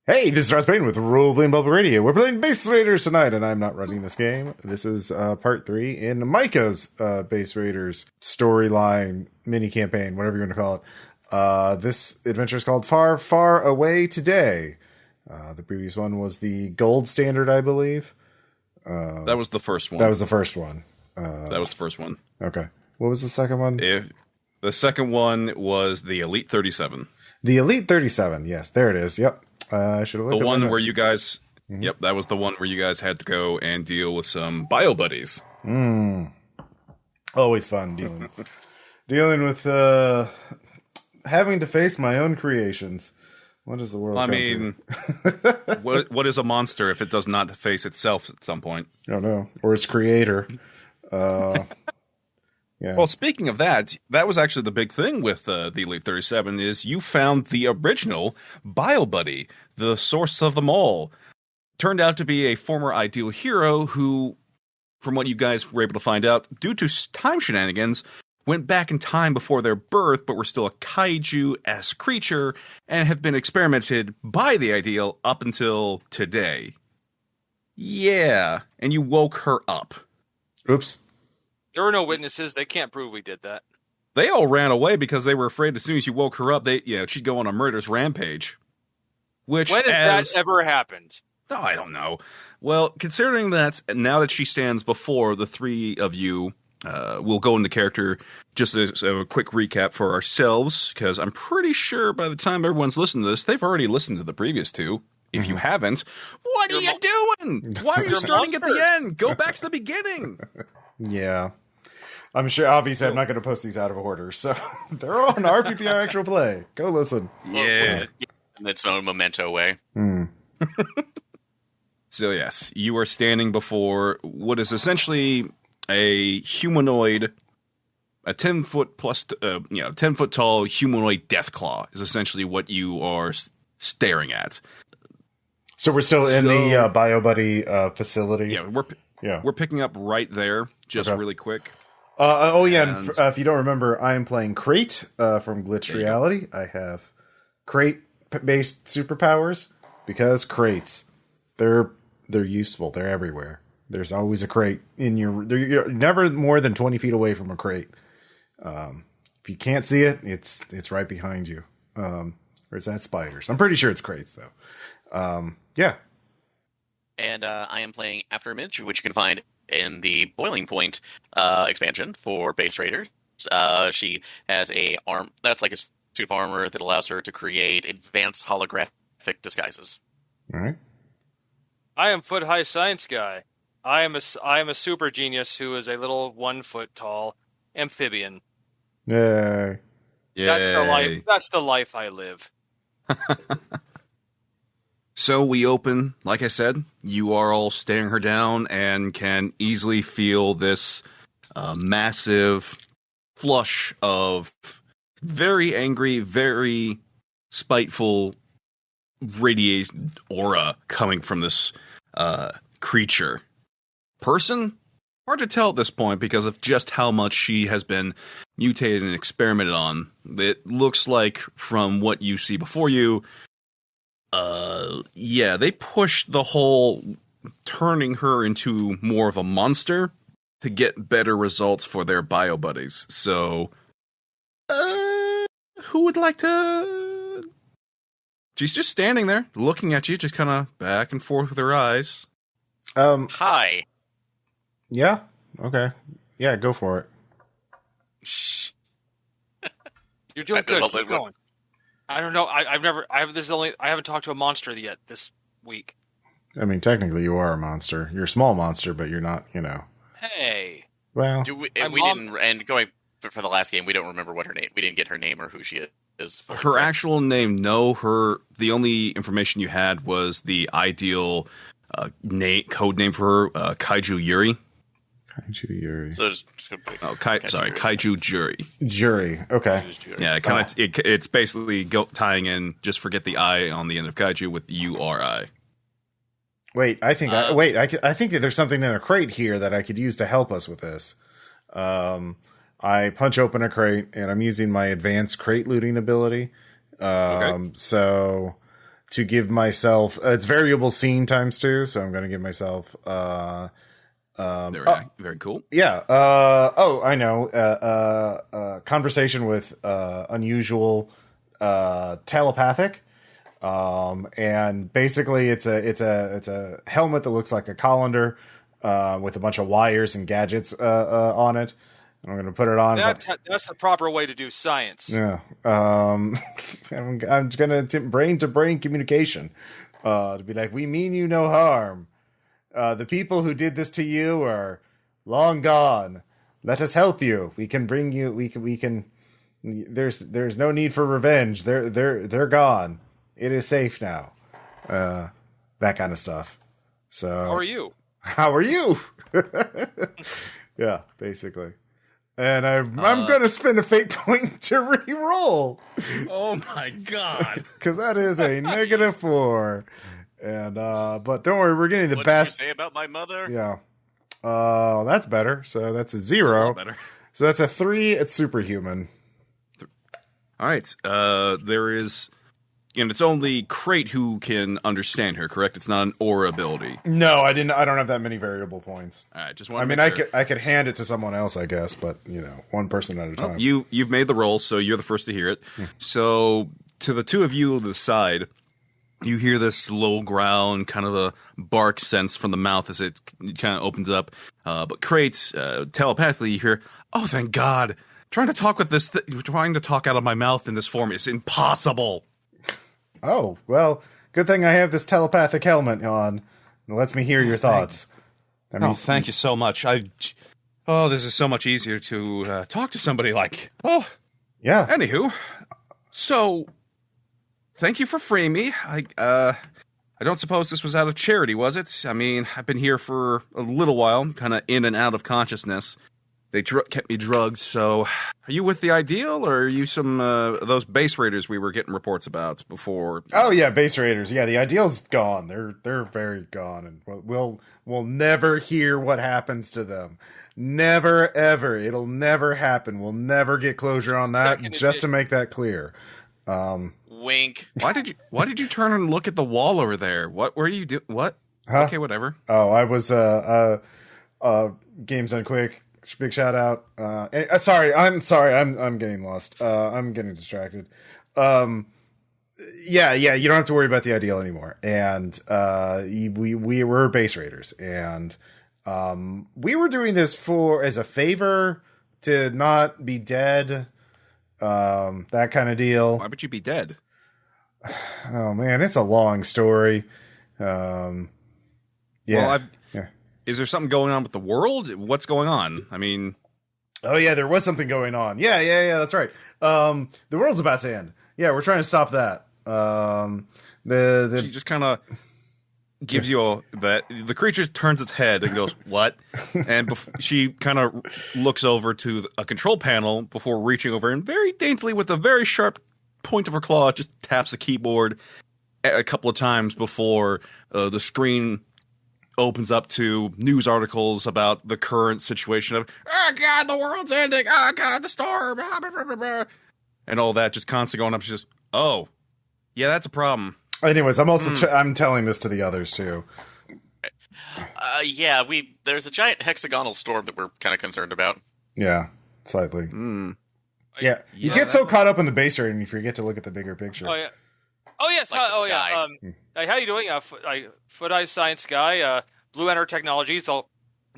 Hey, this is Ross Payne with Role Playing Public Radio. We're playing Base Raiders tonight, and I'm not running this game. This is part 3 in Micah's Base Raiders storyline, mini-campaign, whatever you want to call it. This adventure is called Far, Far Away Today. The previous one was the gold standard, I believe. That was the first one. That was the first one. Okay. What was the second one? The second one was the Elite 37. The Elite 37, yes, there it is. Yep. I should have looked the at one where you guys. Mm-hmm. Yep, that was the one where you guys had to go and deal with some bio buddies. Always fun dealing with having to face my own creations. What does the world? I mean, what is a monster if it does not face itself at some point? I don't know, or its creator. Yeah. Well, speaking of that, that was actually the big thing with the Elite 37 is you found the original Bio Buddy, the source of them all. Turned out to be a former ideal hero who, from what you guys were able to find out, due to time shenanigans, went back in time before their birth, but were still a kaiju-esque creature, and have been experimented by the ideal up until today. Yeah, and you woke her up. Oops. There were no witnesses. They can't prove we did that. They all ran away because they were afraid as soon as you woke her up, she'd go on a murderous rampage. When has that ever happened? Oh, I don't know. Well, considering that now that she stands before the three of you, we'll go into character just as a quick recap for ourselves, because I'm pretty sure by the time everyone's listened to this, they've already listened to the previous two. If you haven't, what are you doing? Why are you starting at the end? Go back to the beginning. Yeah. I'm sure, obviously, I'm not going to post these out of order, so they're all on RPPR Actual Play. Go listen. Yeah. In its own memento way. So, yes, you are standing before what is essentially a humanoid, a 10-foot plus, 10-foot tall humanoid Deathclaw is essentially what you are staring at. So we're still in the Bio Buddy facility? Yeah, we're picking up right there, just really quick. And if you don't remember, I am playing Crate from Glitched Reality. I have crate-based superpowers because crates, they're useful. They're everywhere. There's always a crate in you're never more than 20 feet away from a crate. If you can't see it, it's right behind you. Or is that spiders? I'm pretty sure it's crates though. Yeah. And I am playing Afterimage, which you can find in the Boiling Point expansion for Base Raiders. She has a arm that's like a suit of armor that allows her to create advanced holographic disguises. All right. I am Foot High Science Guy. I am a super genius who is a little 1 foot tall amphibian. Yay. That's the life I live. So we open, like I said, you are all staring her down and can easily feel this massive flush of very angry, very spiteful radiation aura coming from this creature. Person? Hard to tell at this point because of just how much she has been mutated and experimented on. It looks like, from what you see before you, they pushed the whole turning her into more of a monster to get better results for their bio buddies. So, who would like to? She's just standing there, looking at you, just kind of back and forth with her eyes. Hi. Yeah. Okay. Yeah, go for it. You're doing good. Keep going. I don't know. I haven't talked to a monster yet this week. I mean, technically, you are a monster. You're a small monster, but you're not. Hey. Well, Going for the last game, we don't remember what her name. We didn't get her name or who she is. Her actual name, no. The only information you had was the ideal code name for her, Kaiju Yuri. Kaiju Yuri. So Kaiju Jury. Jury. Okay. Yeah, it's basically tying in. Just forget the I on the end of Kaiju with URI. Wait, I think that there's something in a crate here that I could use to help us with this. I punch open a crate, and I'm using my advanced crate looting ability. Okay. So to give myself it's variable scene times 2, so I'm going to give myself very cool. Yeah. I know. Conversation with unusual telepathic. And basically it's a helmet that looks like a colander with a bunch of wires and gadgets on it. And I'm going to put it on. That's the proper way to do science. Yeah. I'm going to brain-to-brain communication to be like, we mean you no harm. The people who did this to you are long gone. Let us help you. We can bring you. We can. There's no need for revenge. They're gone. It is safe now. That kind of stuff. So how are you? How are you? Yeah, basically. And I'm gonna spend a fate point to re-roll. Oh my god! Because that is a -4. And but don't worry, we're getting the what best. Did you say about my mother? Yeah. That's better. So that's a 0. That's a lot better. So that's a 3. It's superhuman. All right. There is, and it's only Crate who can understand her. Correct? It's not an aura ability. No, I didn't. I don't have that many variable points. All right. Just I want. mean, sure. I could hand it to someone else, I guess, but one person at a time. You've made the roll, so you're the first to hear it. So to the two of you on the side, you hear this low growl, kind of a bark sense from the mouth as it kind of opens up. But Crate's telepathically, you hear, "Oh, thank God! Trying to talk out of my mouth in this form is impossible." Oh, well, good thing I have this telepathic helmet on. It lets me hear your thoughts. Thank you so much. This is so much easier to talk to somebody like. Oh, yeah. Anywho, so thank you for freeing me. I don't suppose this was out of charity, was it? I mean, I've been here for a little while, kind of in and out of consciousness. They kept me drugged, so are you with the Ideal, or are you some those base raiders we were getting reports about before? Oh yeah, base raiders. Yeah, the Ideal's gone. They're very gone, and we'll never hear what happens to them. Never ever. It'll never happen. We'll never get closure on that. Just to make that clear. Wink. Why did you turn and look at the wall over there? What were you doing? What? Huh? Okay, whatever. Oh, I was Games Done Quick. Big shout out. I'm sorry. I'm getting lost. I'm getting distracted. Yeah. You don't have to worry about the Ideal anymore. And we were base raiders, and we were doing this as a favor to not be dead. That kind of deal. Why would you be dead? Oh man, it's a long story. Yeah. Well, is there something going on with the world? What's going on? I mean... Oh, yeah, there was something going on. Yeah, that's right. The world's about to end. Yeah, we're trying to stop that. She just kind of gives you the creature turns its head and goes, "What?" And she kind of looks over to a control panel before reaching over and very daintily with a very sharp point of her claw just taps the keyboard a couple of times before the screen opens up to news articles about the current situation of, "Oh God, the world's ending! Oh God, the storm!" Blah, blah, blah, blah, and all that just constantly going up. She's just, "Oh, yeah, that's a problem." Anyways, I'm also I'm telling this to the others too. There's a giant hexagonal storm that we're kind of concerned about. Yeah, slightly. Yeah, you get so caught up in the base rating, you forget to look at the bigger picture. Oh yeah. Oh yes. Like yeah. Hey, how you doing? Foot Eye Science Guy. Blue Enter Technologies. I'll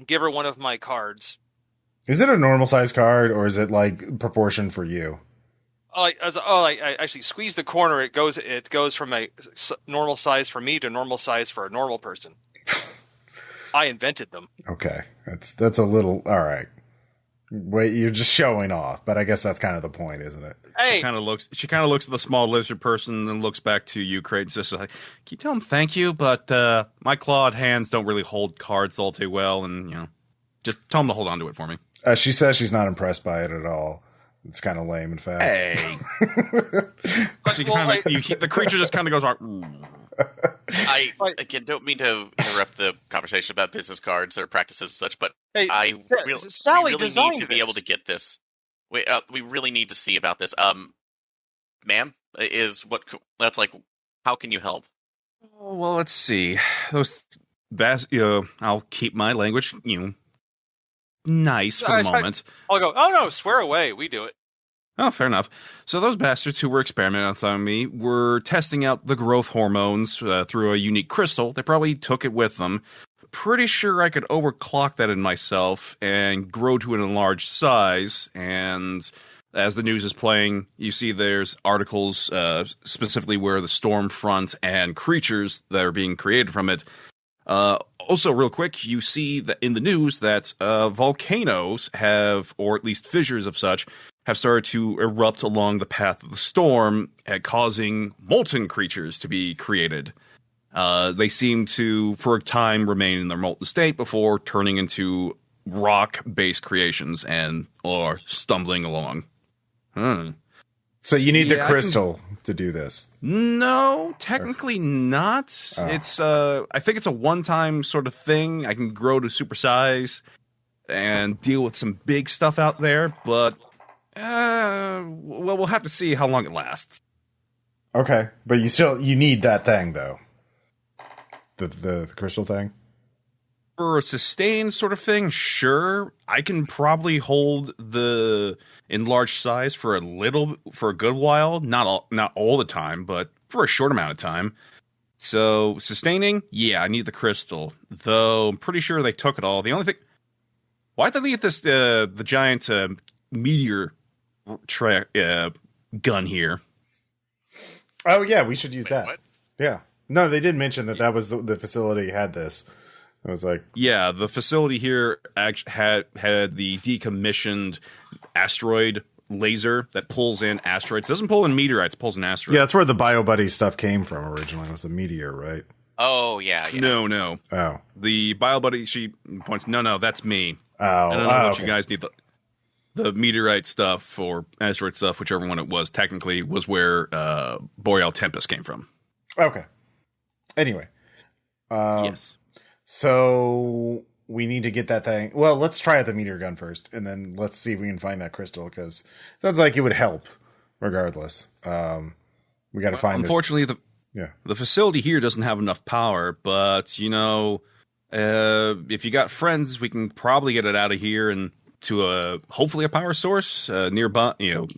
give her one of my cards. Is it a normal size card, or is it like proportion for you? I actually squeeze the corner. It goes from a normal size for me to normal size for a normal person. I invented them. Okay, that's a little all right. Wait, you're just showing off, but I guess that's kind of the point, isn't it? Hey, she kind of looks at the small lizard person and looks back to you, Craig, and says, "Can you tell him thank you? But my clawed hands don't really hold cards all too well, and just tell him to hold on to it for me." She says she's not impressed by it at all. It's kind of lame, in fact. Hey, the creature just kind of goes on. I again don't mean to interrupt the conversation about business cards or practices and such, but hey, Sally we really need to be able to get this. We really need to see about this. Ma'am, that's like how can you help? Oh, well, let's see. Those I'll keep my language, nice for the moment. I'll go, oh no, swear away. We do it. Oh, fair enough. So those bastards who were experimenting on me were testing out the growth hormones through a unique crystal. They probably took it with them. Pretty sure I could overclock that in myself and grow to an enlarged size. And as the news is playing, you see there's articles specifically where the storm front and creatures that are being created from it. Also, real quick, you see that in the news that volcanoes have, or at least fissures of such, have started to erupt along the path of the storm, causing molten creatures to be created. They seem to, for a time, remain in their molten state before turning into rock-based creations or stumbling along. So you need the crystal to do this? No, technically not. Oh. It's I think it's a one-time sort of thing. I can grow to supersize and deal with some big stuff out there, but well, we'll have to see how long it lasts. Okay, but you need that thing though. The crystal thing? For a sustained sort of thing, sure. I can probably hold the enlarged size for a good while. Not all the time, but for a short amount of time. So sustaining, yeah, I need the crystal. Though I'm pretty sure they took it all. The only thing, why'd they leave this the giant meteor gun here? Oh yeah, we should use that. What? Yeah. No, they did mention that was the facility had this. I was like, yeah, the facility here had the decommissioned asteroid laser that pulls in asteroids. It doesn't pull in meteorites, it pulls in asteroids. yeah, that's where the BioBuddy stuff came from originally. It was a meteor, right? Oh, yeah. No. Oh. The BioBuddy, she points, no, that's me. Oh. I don't know what okay. you guys need. The meteorite stuff or asteroid stuff, whichever one it was, technically was where Boreal Tempest came from. Okay. Anyway. Yes. So we need to get that thing. Well, let's try out the meteor gun first, and then let's see if we can find that crystal, because it sounds like it would help regardless. We got to find unfortunately, the facility here doesn't have enough power, but, if you got friends, we can probably get it out of here and to hopefully a power source nearby,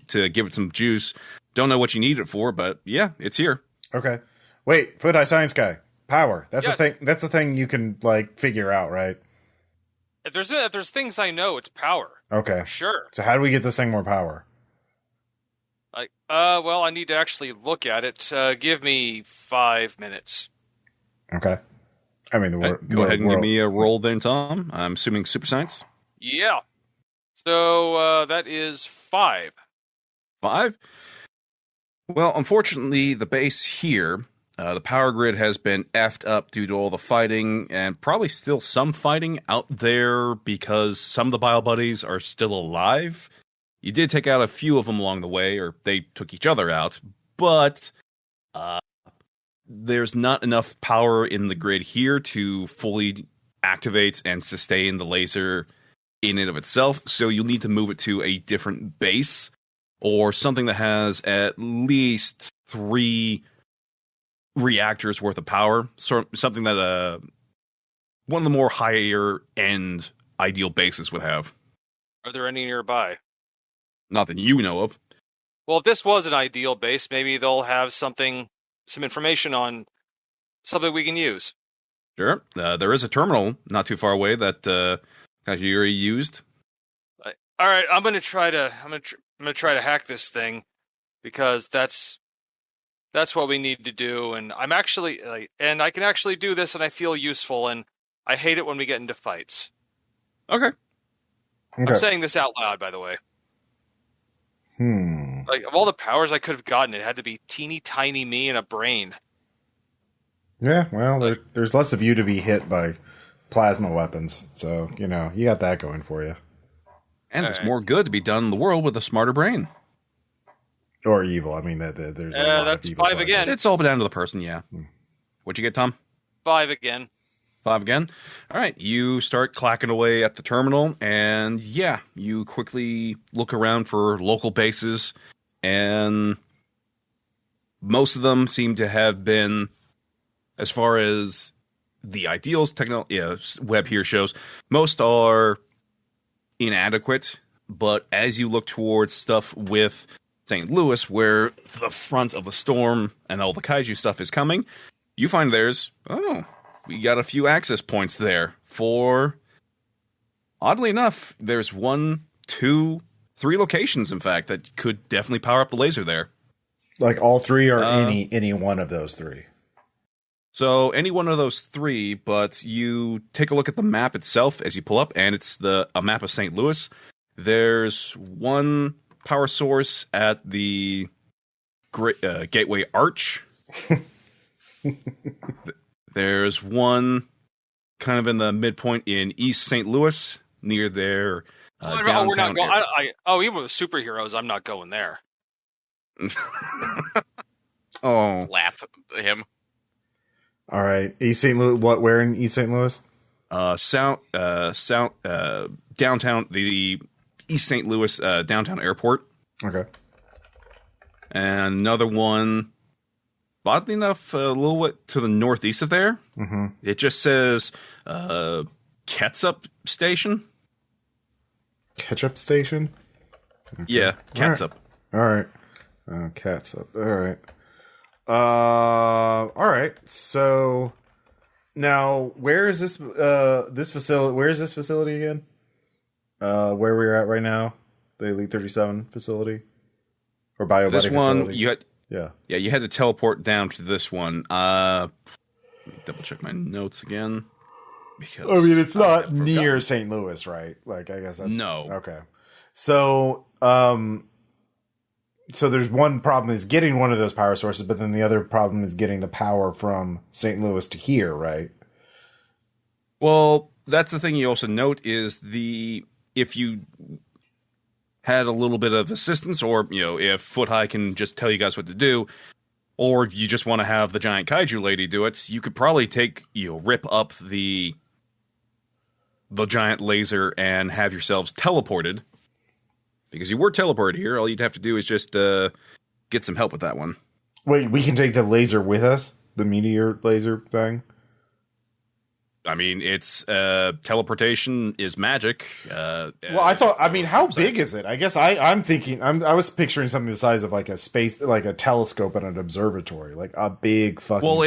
to give it some juice. Don't know what you need it for, but yeah, it's here. Okay. Wait, Foot Eye Science Guy. Power. That's Yes. a thing. That's a thing you can figure out, right? If there's things I know, it's power. Okay. Sure. So how do we get this thing more power? Well, I need to actually look at it. Give me 5 minutes. Okay. I mean, Go ahead and give me a roll then, Tom. I'm assuming super science. Yeah. So that is 5. 5? Well, unfortunately, the base here, the power grid has been effed up due to all the fighting, and probably still some fighting out there because some of the Bio Buddies are still alive. You did take out a few of them along the way, or they took each other out, but there's not enough power in the grid here to fully activate and sustain the laser in and of itself, so you'll need to move it to a different base, or something that has at least 3 reactors worth of power. So something that one of the more higher end ideal bases would have. Are there any nearby? Not that you know of. Well, if this was an ideal base, maybe they'll have some information on something we can use. Sure. There is a terminal not too far away that you already used. All right, I'm gonna try to hack this thing, because that's what we need to do. And I'm actually and I can actually do this, and I feel useful. And I hate it when we get into fights. Okay. I'm saying this out loud, by the way. Of all the powers I could have gotten, it had to be teeny tiny me and a brain. Yeah, well, there's less of you to be hit by plasma weapons, so you got that going for you. And there's more good to be done in the world with a smarter brain. Or evil. I mean, there's a lot that's of evil 5 again. It's all down to the person, yeah. What'd you get, Tom? 5 again. 5 again? All right, you start clacking away at the terminal, and yeah, you quickly look around for local bases, and most of them seem to have been, as far as the ideals web here shows, most are inadequate. But as you look towards stuff with St. Louis, where the front of the storm and all the kaiju stuff is coming, you find we got a few access points there for, oddly enough, there's 1, 2, 3 locations, in fact, that could definitely power up the laser there. Like all 3 or any one of those 3? So any one of those 3, but you take a look at the map itself as you pull up, and it's a map of St. Louis. There's 1 power source at the Gateway Arch. There's 1 kind of in the midpoint in East St. Louis, near their downtown. We're not going. Even with superheroes, I'm not going there. Oh, Lap him. All right, East St. Louis. Where in East St. Louis? Downtown, the East St. Louis downtown airport. Okay. And another one, oddly enough, a little bit to the northeast of there. Mm-hmm. It just says Ketchup Station. Ketchup Station? Okay. Yeah, Ketchup. All right. Catsup. All right. All right. So now, where is this facility? Where is this facility again? Where we're at right now, the Elite 37 facility or BioBuddy this one facility? You had to teleport down to this one. Let me double check my notes again, because I mean, it's not near St. Louis, right? Like, I guess that's no. Okay. So so there's one problem is getting one of those power sources, but then the other problem is getting the power from St. Louis to here, right? Well, that's the thing you also note is if you had a little bit of assistance, or if Foot High can just tell you guys what to do, or you just want to have the giant kaiju lady do it, you could probably rip up the giant laser and have yourselves teleported. Because you were teleported here, all you'd have to do is just get some help with that one. Wait, we can take the laser with us? The meteor laser thing? I mean, it's teleportation is magic. Well, how big is it? I guess I'm thinking, I was picturing something the size of like a space, like a telescope at an observatory, like a big fucking. Well,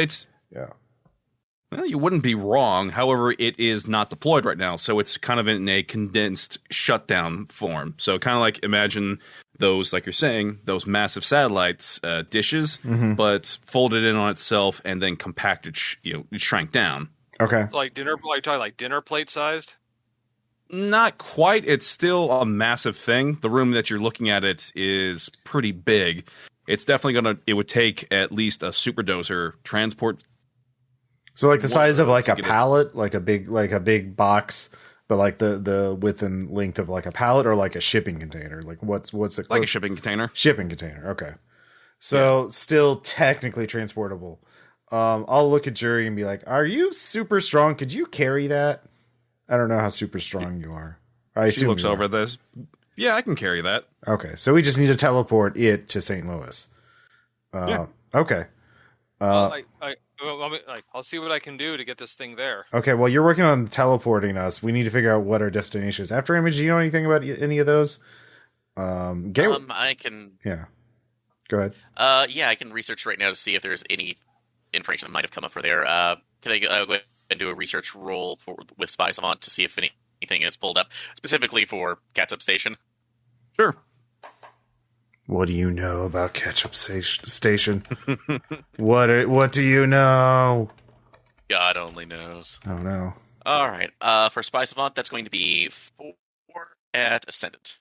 Well, you wouldn't be wrong. However, it is not deployed right now, so it's kind of in a condensed shutdown form. So kind of like imagine those, like you're saying, those massive satellites dishes, but folded in on itself and then compacted, it shrank down. Okay. Like dinner plate sized? Not quite. It's still a massive thing. The room that you're looking at it is pretty big. It's definitely it would take at least a superdozer transport. So like the size of like a pallet, like a big box, but like the width and length of like a pallet, or like a shipping container. Like what's it? Like a shipping container. Shipping container. Okay. So still technically transportable. I'll look at Jury and be like, "Are you super strong? Could you carry that?" I don't know how super strong you are. She looks over this. Yeah, I can carry that. Okay, so we just need to teleport it to St. Louis. Yeah. Okay. I'll see what I can do to get this thing there. Okay, well, you're working on teleporting us. We need to figure out what our destination is. After Image, do you know anything about any of those? I can. Yeah. Go ahead. I can research right now to see if there's any information that might have come up for there. Can I go ahead and do a research roll with Spy Savant to see if anything is pulled up specifically for Catsup Station? Sure. What do you know about Ketchup Station? What do you know? God only knows. Oh no. All right. For Spy Savant, that's going to be 4 at Ascendant.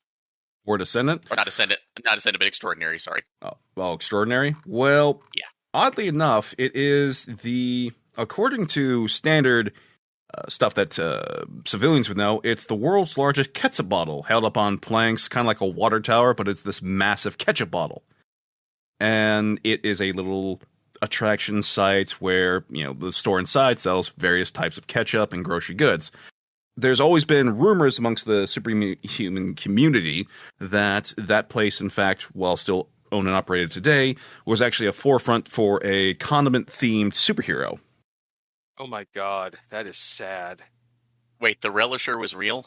Or Descendant? Or not Ascendant, but Extraordinary, sorry. Oh, well, Extraordinary? Well, yeah. Oddly enough, it is according to standard stuff that civilians would know, it's the world's largest ketchup bottle, held up on planks, kind of like a water tower, but it's this massive ketchup bottle. And it is a little attraction site where, the store inside sells various types of ketchup and grocery goods. There's always been rumors amongst the superhuman community that place, in fact, while still owned and operated today, was actually a forefront for a condiment-themed superhero. Oh my god, that is sad. Wait, the Relisher was real?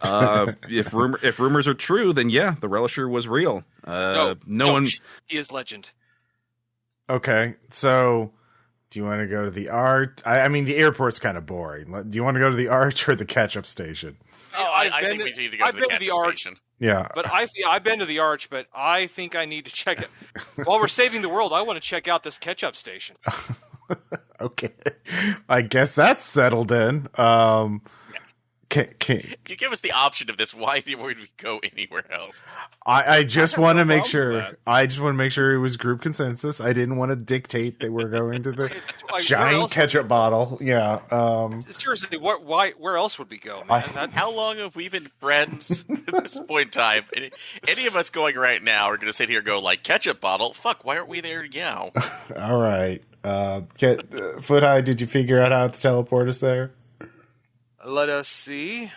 If rumors are true, then yeah, the Relisher was real. No one. He is legend. Okay, so do you want to go to the Arch? I mean, the airport's kind of boring. Do you want to go to the Arch or the catch-up station? Oh, I think we need to go to the catch-up station. Yeah. But I've been to the Arch, but I think I need to check it. While we're saving the world, I want to check out this catch-up station. Okay. I guess that's settled in. Can you give us the option of this? Why would we go anywhere else? I just want to make sure. I just want to make sure it was group consensus. I didn't want to dictate that we're going to the giant ketchup bottle. Yeah. Seriously, where else would we go, man? How long have we been friends at this point in time? Any of us going right now are going to sit here and go like, ketchup bottle? Fuck, why aren't we there now? All right. Foot High, did you figure out how to teleport us there? Let us see.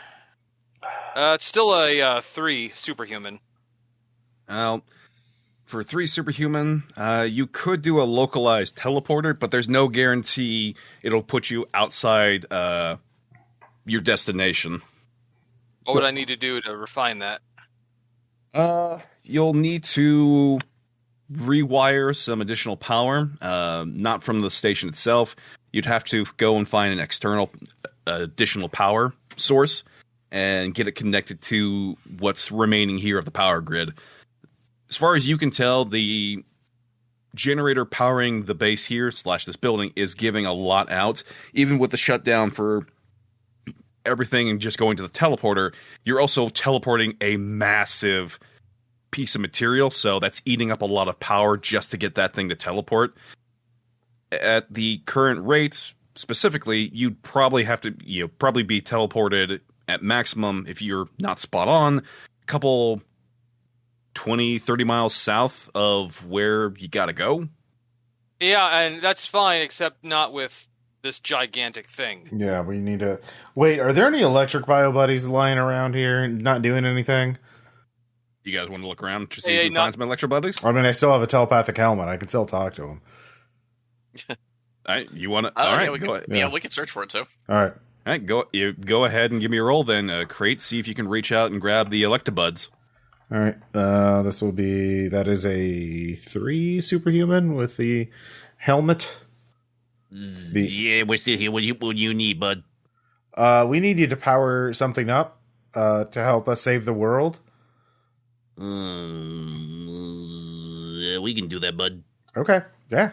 It's still a 3 superhuman. For 3 superhuman, you could do a localized teleporter, but there's no guarantee it'll put you outside your destination. What would I need to do to refine that? You'll need to rewire some additional power, not from the station itself. You'd have to go and find an external additional power source and get it connected to what's remaining here of the power grid. As far as you can tell, the generator powering the base here / this building is giving a lot out. Even with the shutdown for everything and just going to the teleporter, you're also teleporting a massive piece of material, so that's eating up a lot of power just to get that thing to teleport. At the current rates, specifically, you'd probably have to probably be teleported at maximum, if you're not spot on, a couple 20-30 miles south of where you gotta go. Yeah, and that's fine, except not with this gigantic thing. Yeah, we need to... Wait, are there any electric bio buddies lying around here not doing anything? You guys want to look around to see if you can find some electro buddies? I mean, I still have a telepathic helmet. I can still talk to him. All right, you want to? All right, we can search for it too. All right. All right, go ahead and give me a roll then. Crate, see if you can reach out and grab the Electabuds. All right, that is a 3 superhuman with the helmet. Yeah, we're still here. What do you need, bud? We need you to power something up to help us save the world. We can do that, bud. Okay, yeah.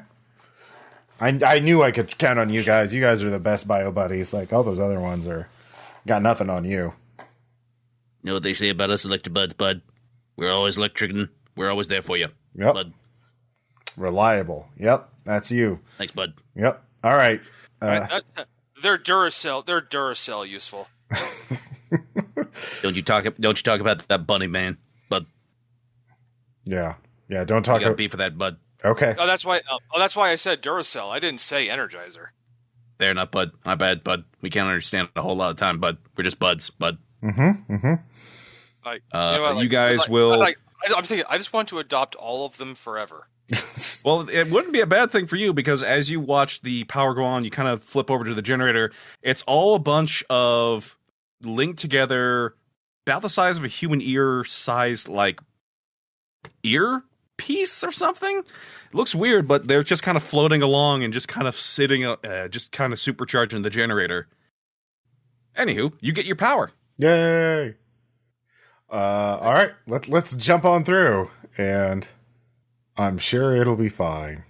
I knew I could count on you guys. You guys are the best bio buddies. Like, all those other ones got nothing on you. Know what they say about us Electabuds, bud? We're always electric. We're always there for you. Yep. Bud. Reliable. Yep, that's you. Thanks, bud. Yep. All right. They're Duracell useful. Don't you talk about that bunny, man, bud. Yeah. Don't talk about beef for that, bud. Okay. Oh, that's why I said Duracell. I didn't say Energizer. Fair enough, bud. My bad, bud. We can't understand a whole lot of time, bud. We're just buds, bud. Mm-hmm. You guys will... I'm thinking, I just want to adopt all of them forever. Well, it wouldn't be a bad thing for you, because as you watch the power go on, you kind of flip over to the generator. It's all a bunch of linked together, about the size of a human ear size, like, ear piece or something. It looks weird, but they're just kind of floating along and just kind of sitting, just kind of supercharging the generator. Anywho, you get your power. Yay! All right, let's jump on through, and I'm sure it'll be fine.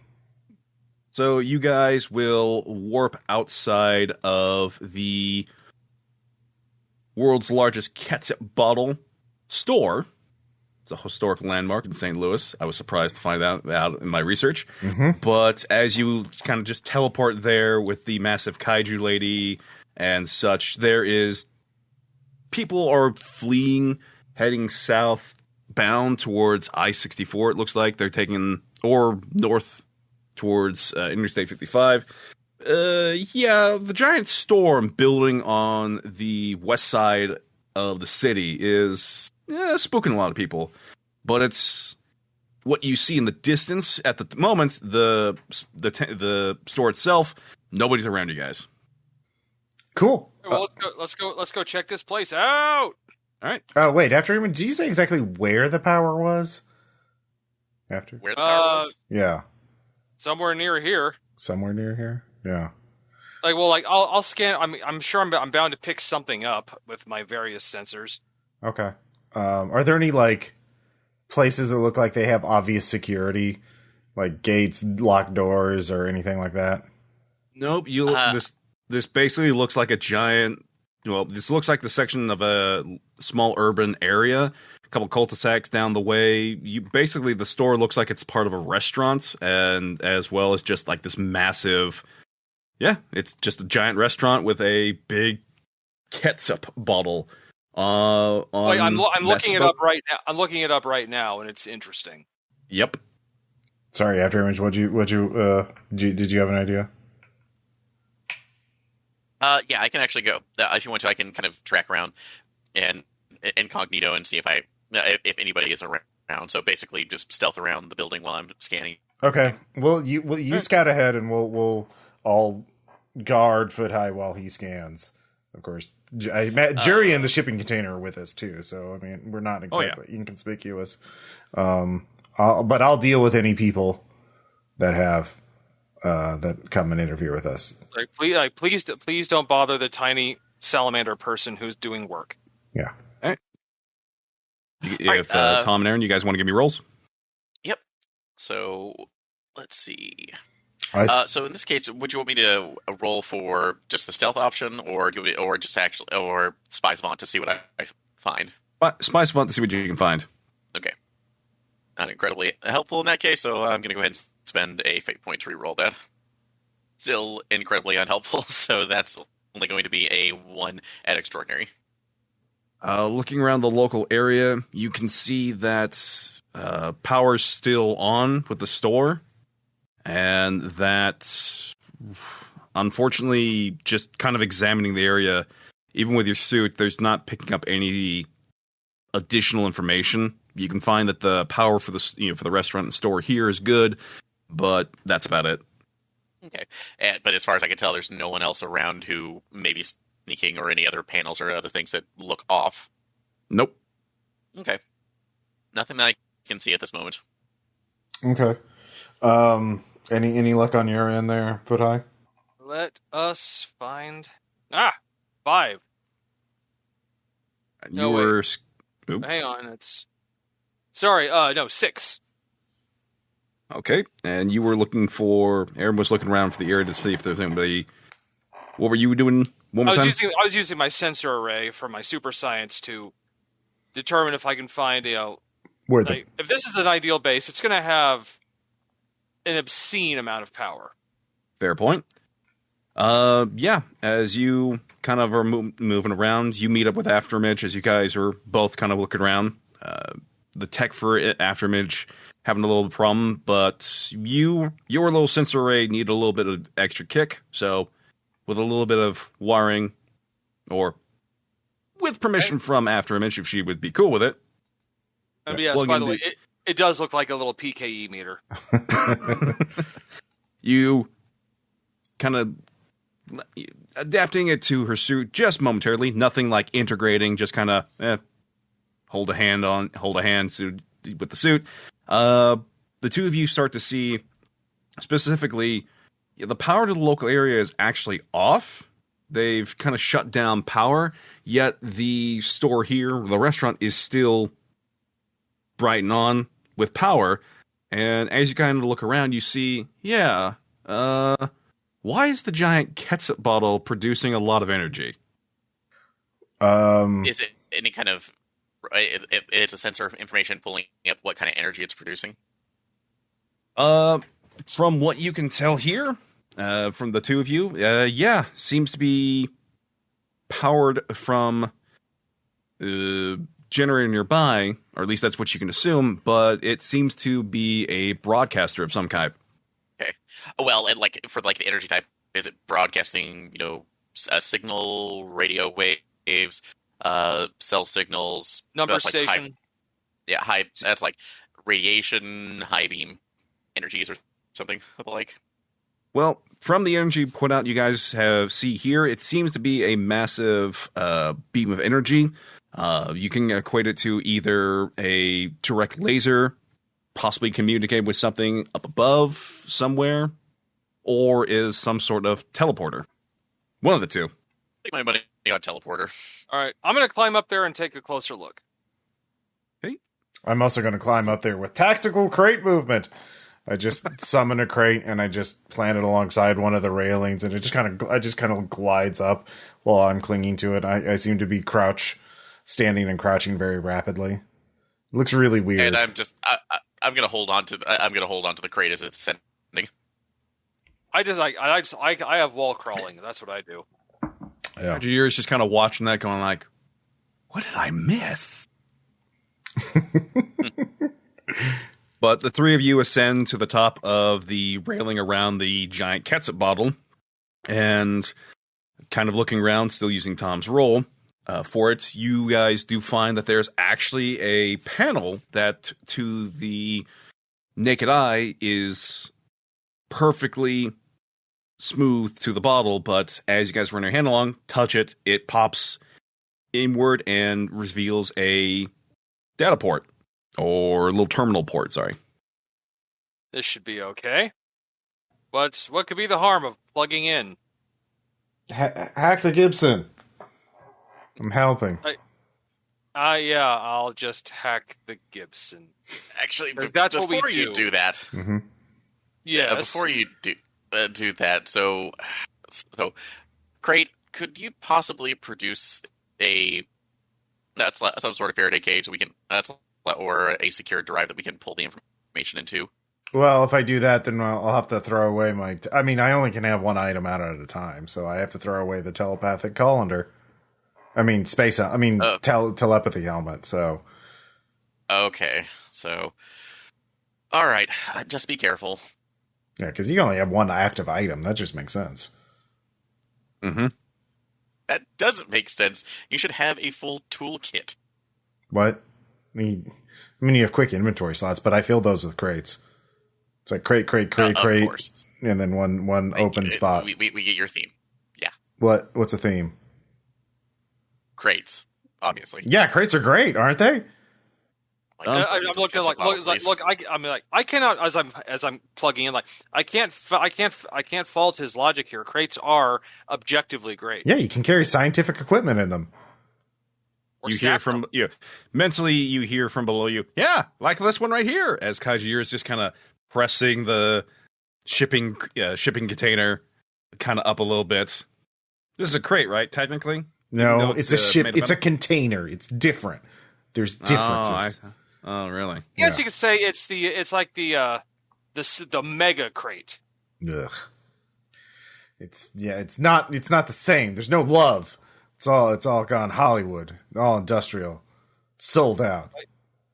So you guys will warp outside of the world's largest ketchup bottle store. It's a historic landmark in St. Louis. I was surprised to find that out in my research. Mm-hmm. But as you kind of just teleport there with the massive kaiju lady and such, there is... people are fleeing, heading southbound towards I-64, it looks like. They're taking... or north towards Interstate 55. The giant storm building on the west side of the city is spooking a lot of people. But it's what you see in the distance at the moment, the store itself, nobody's around you guys. Cool. Well, let's go check this place out. All right. Oh, wait. After him, did you say exactly where the power was? After? Where the power was? Yeah. Somewhere near here. Somewhere near here? Yeah. I'll scan. I'm sure I'm bound to pick something up with my various sensors. Okay. Are there any, like, places that look like they have obvious security? Like gates, locked doors, or anything like that? Nope. This basically looks like a giant... Well, this looks like the section of a small urban area. A couple cul-de-sacs down the way. The store looks like it's part of a restaurant, and as well as just like this massive... Yeah, it's just a giant restaurant with a big ketchup bottle. I'm looking it up right now. I'm looking it up right now, and it's interesting. Yep. Sorry, After Image. Did you have an idea? Yeah, I can actually go. If you want to, I can kind of track around and incognito and see if anybody is around. So basically, just stealth around the building while I'm scanning. Okay. Well, you scout ahead, and we'll all guard foot high while he scans. Of course, Jerry and the shipping container are with us too. So I mean, we're not exactly inconspicuous. But I'll deal with any people that have that come and interfere with us. Please don't bother the tiny salamander person who's doing work. Yeah. All right. If Tom and Aaron, you guys want to give me rolls? Yep. So let's see. So in this case, would you want me to roll for just the stealth option, or spy savant to see what I find? Spy savant to see what you can find. Okay. Not incredibly helpful in that case, so I'm going to go ahead and spend a fate point to reroll that. Still incredibly unhelpful, so that's only going to be a 1 at extraordinary. Looking around the local area, you can see that power's still on with the store, and that, unfortunately, just kind of examining the area, even with your suit, there's not picking up any additional information. You can find that the power for the restaurant and store here is good, but that's about it. Okay, but as far as I can tell, there's no one else around who may be sneaking or any other panels or other things that look off. Nope. Okay, nothing that I can see at this moment. Okay. Any luck on your end there, Foot High? Let us find 5. You were. Hang on, it's. Sorry, no, 6. Okay, and you were looking for... Aaron was looking around for the area to see if there's anybody... What were you doing one more time? I was using my sensor array for my super science to determine if I can find, if this is an ideal base, it's going to have an obscene amount of power. Fair point. Yeah, as you kind of are moving around, you meet up with Afterimage as you guys are both kind of looking around. The tech for Afterimage having a little problem, but your little sensor array needed a little bit of extra kick, so with a little bit of wiring, or with permission from Afterimage, if she would be cool with it. Yes, by the way, it does look like a little PKE meter. You kind of adapting it to her suit just momentarily, nothing like integrating, just kind of hold a hand with the suit. The two of you start to see, specifically, the power to the local area is actually off. They've kind of shut down power, yet the store here, the restaurant, is still bright and on with power. And as you kind of look around, you see, why is the giant ketchup bottle producing a lot of energy? Is it any kind of... It's a sensor information pulling up what kind of energy it's producing? From what you can tell here, from the two of you, seems to be powered from generator nearby, or at least that's what you can assume, but it seems to be a broadcaster of some kind. Okay. Well, and for the energy type, is it broadcasting, a signal, radio waves, cell signals, number station? High. That's like radiation, high beam energies, or something of the like? Well, from the energy put out, you guys see here, it seems to be a massive beam of energy. You can equate it to either a direct laser, possibly communicate with something up above somewhere, or is some sort of teleporter. One of the two. Take my money on teleporter. All right, I'm going to climb up there and take a closer look. Okay. I'm also going to climb up there with tactical crate movement. I just summon a crate and I just plant it alongside one of the railings, and it just kind of glides up while I'm clinging to it. I seem to be standing and crouching very rapidly. It looks really weird. And I'm going to hold on to the crate as it's sending. I have wall crawling. That's what I do. Yeah. You're just kind of watching that, going like, "What did I miss?" But the three of you ascend to the top of the railing around the giant catsup bottle, and kind of looking around, still using Tom's roll for it. You guys do find that there's actually a panel that, to the naked eye, is perfectly smooth to the bottle, but as you guys run your hand along, touch it, it pops inward and reveals a data port, or little terminal port, sorry. This should be okay. But what could be the harm of plugging in? Hack the Gibson. I'm helping. Yeah, I'll just hack the Gibson. Actually, that's what we before do. you do that, Mm-hmm. Yeah, before you do that, so Crate, could you possibly produce some sort of Faraday cage we can or a secure drive that we can pull the information into? Well, if I do that, then I'll have to throw away my... I mean, I only can have one item out at a time, so I have to throw away the telepathic colander. I mean, telepathy helmet, so... Okay, so... Alright, just be careful. Yeah, because you only have one active item. That just makes sense. Mm-hmm. That doesn't make sense. You should have a full toolkit. What? I mean, you have quick inventory slots, but I fill those with crates. It's like crate, Of course. and then one open spot. We get your theme. Yeah. What's the theme? Crates, obviously. Yeah, crates are great, aren't they? I'm looking like, I cannot, as I'm plugging in, like, I can't fault his logic here. Crates are objectively great. Yeah, you can carry scientific equipment in them. Or You hear from mentally. You hear from below you. Yeah, like this one right here. As Kajir is just kind of pressing the shipping container kind of up a little bit. This is a crate, right? Technically, No, it's a ship. It's a container. It's different. There's differences. Oh, really? Yes, you could say it's like the mega crate. Ugh. It's not the same. There's no love. It's all gone Hollywood, all industrial, sold out.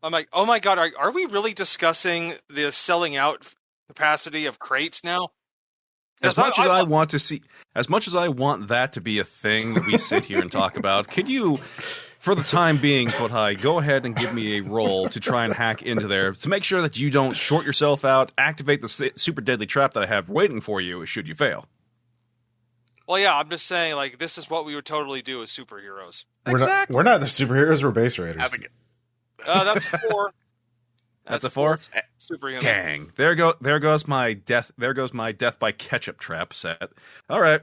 I'm like, oh my god, are we really discussing the selling out capacity of crates now? As much as I want that to be a thing that we sit here and talk about, could you, for the time being, Foot go ahead and give me a roll to try and hack into there to make sure that you don't short yourself out, activate the super deadly trap that I have waiting for you should you fail. Well, yeah, I'm just saying, like, this is what we would totally do as superheroes. We're not the superheroes. We're base raiders. That's 4. That's a 4. Superhuman. Dang! There goes my death. There goes my death by ketchup trap set. All right.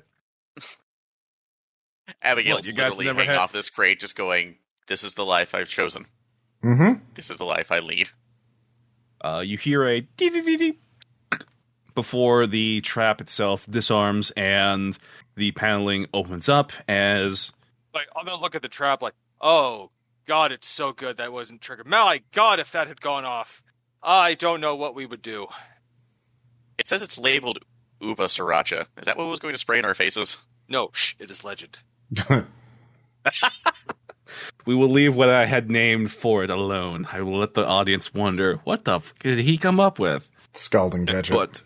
Abigail's you guys literally never hanging had- off this crate, just going, "This is the life I've chosen. Mm-hmm. This is the life I lead." You hear a dee-dee-dee-dee before the trap itself disarms and the paneling opens up as... Like, I'm gonna look at the trap like, oh god, it's so good that wasn't triggered. My god, if that had gone off, I don't know what we would do. It says it's labeled Uva Sriracha. Is that what was going to spray in our faces? No, it is legend. We will leave what I had named for it alone. I will let the audience wonder, what the f*** did he come up with? Scalding ketchup. But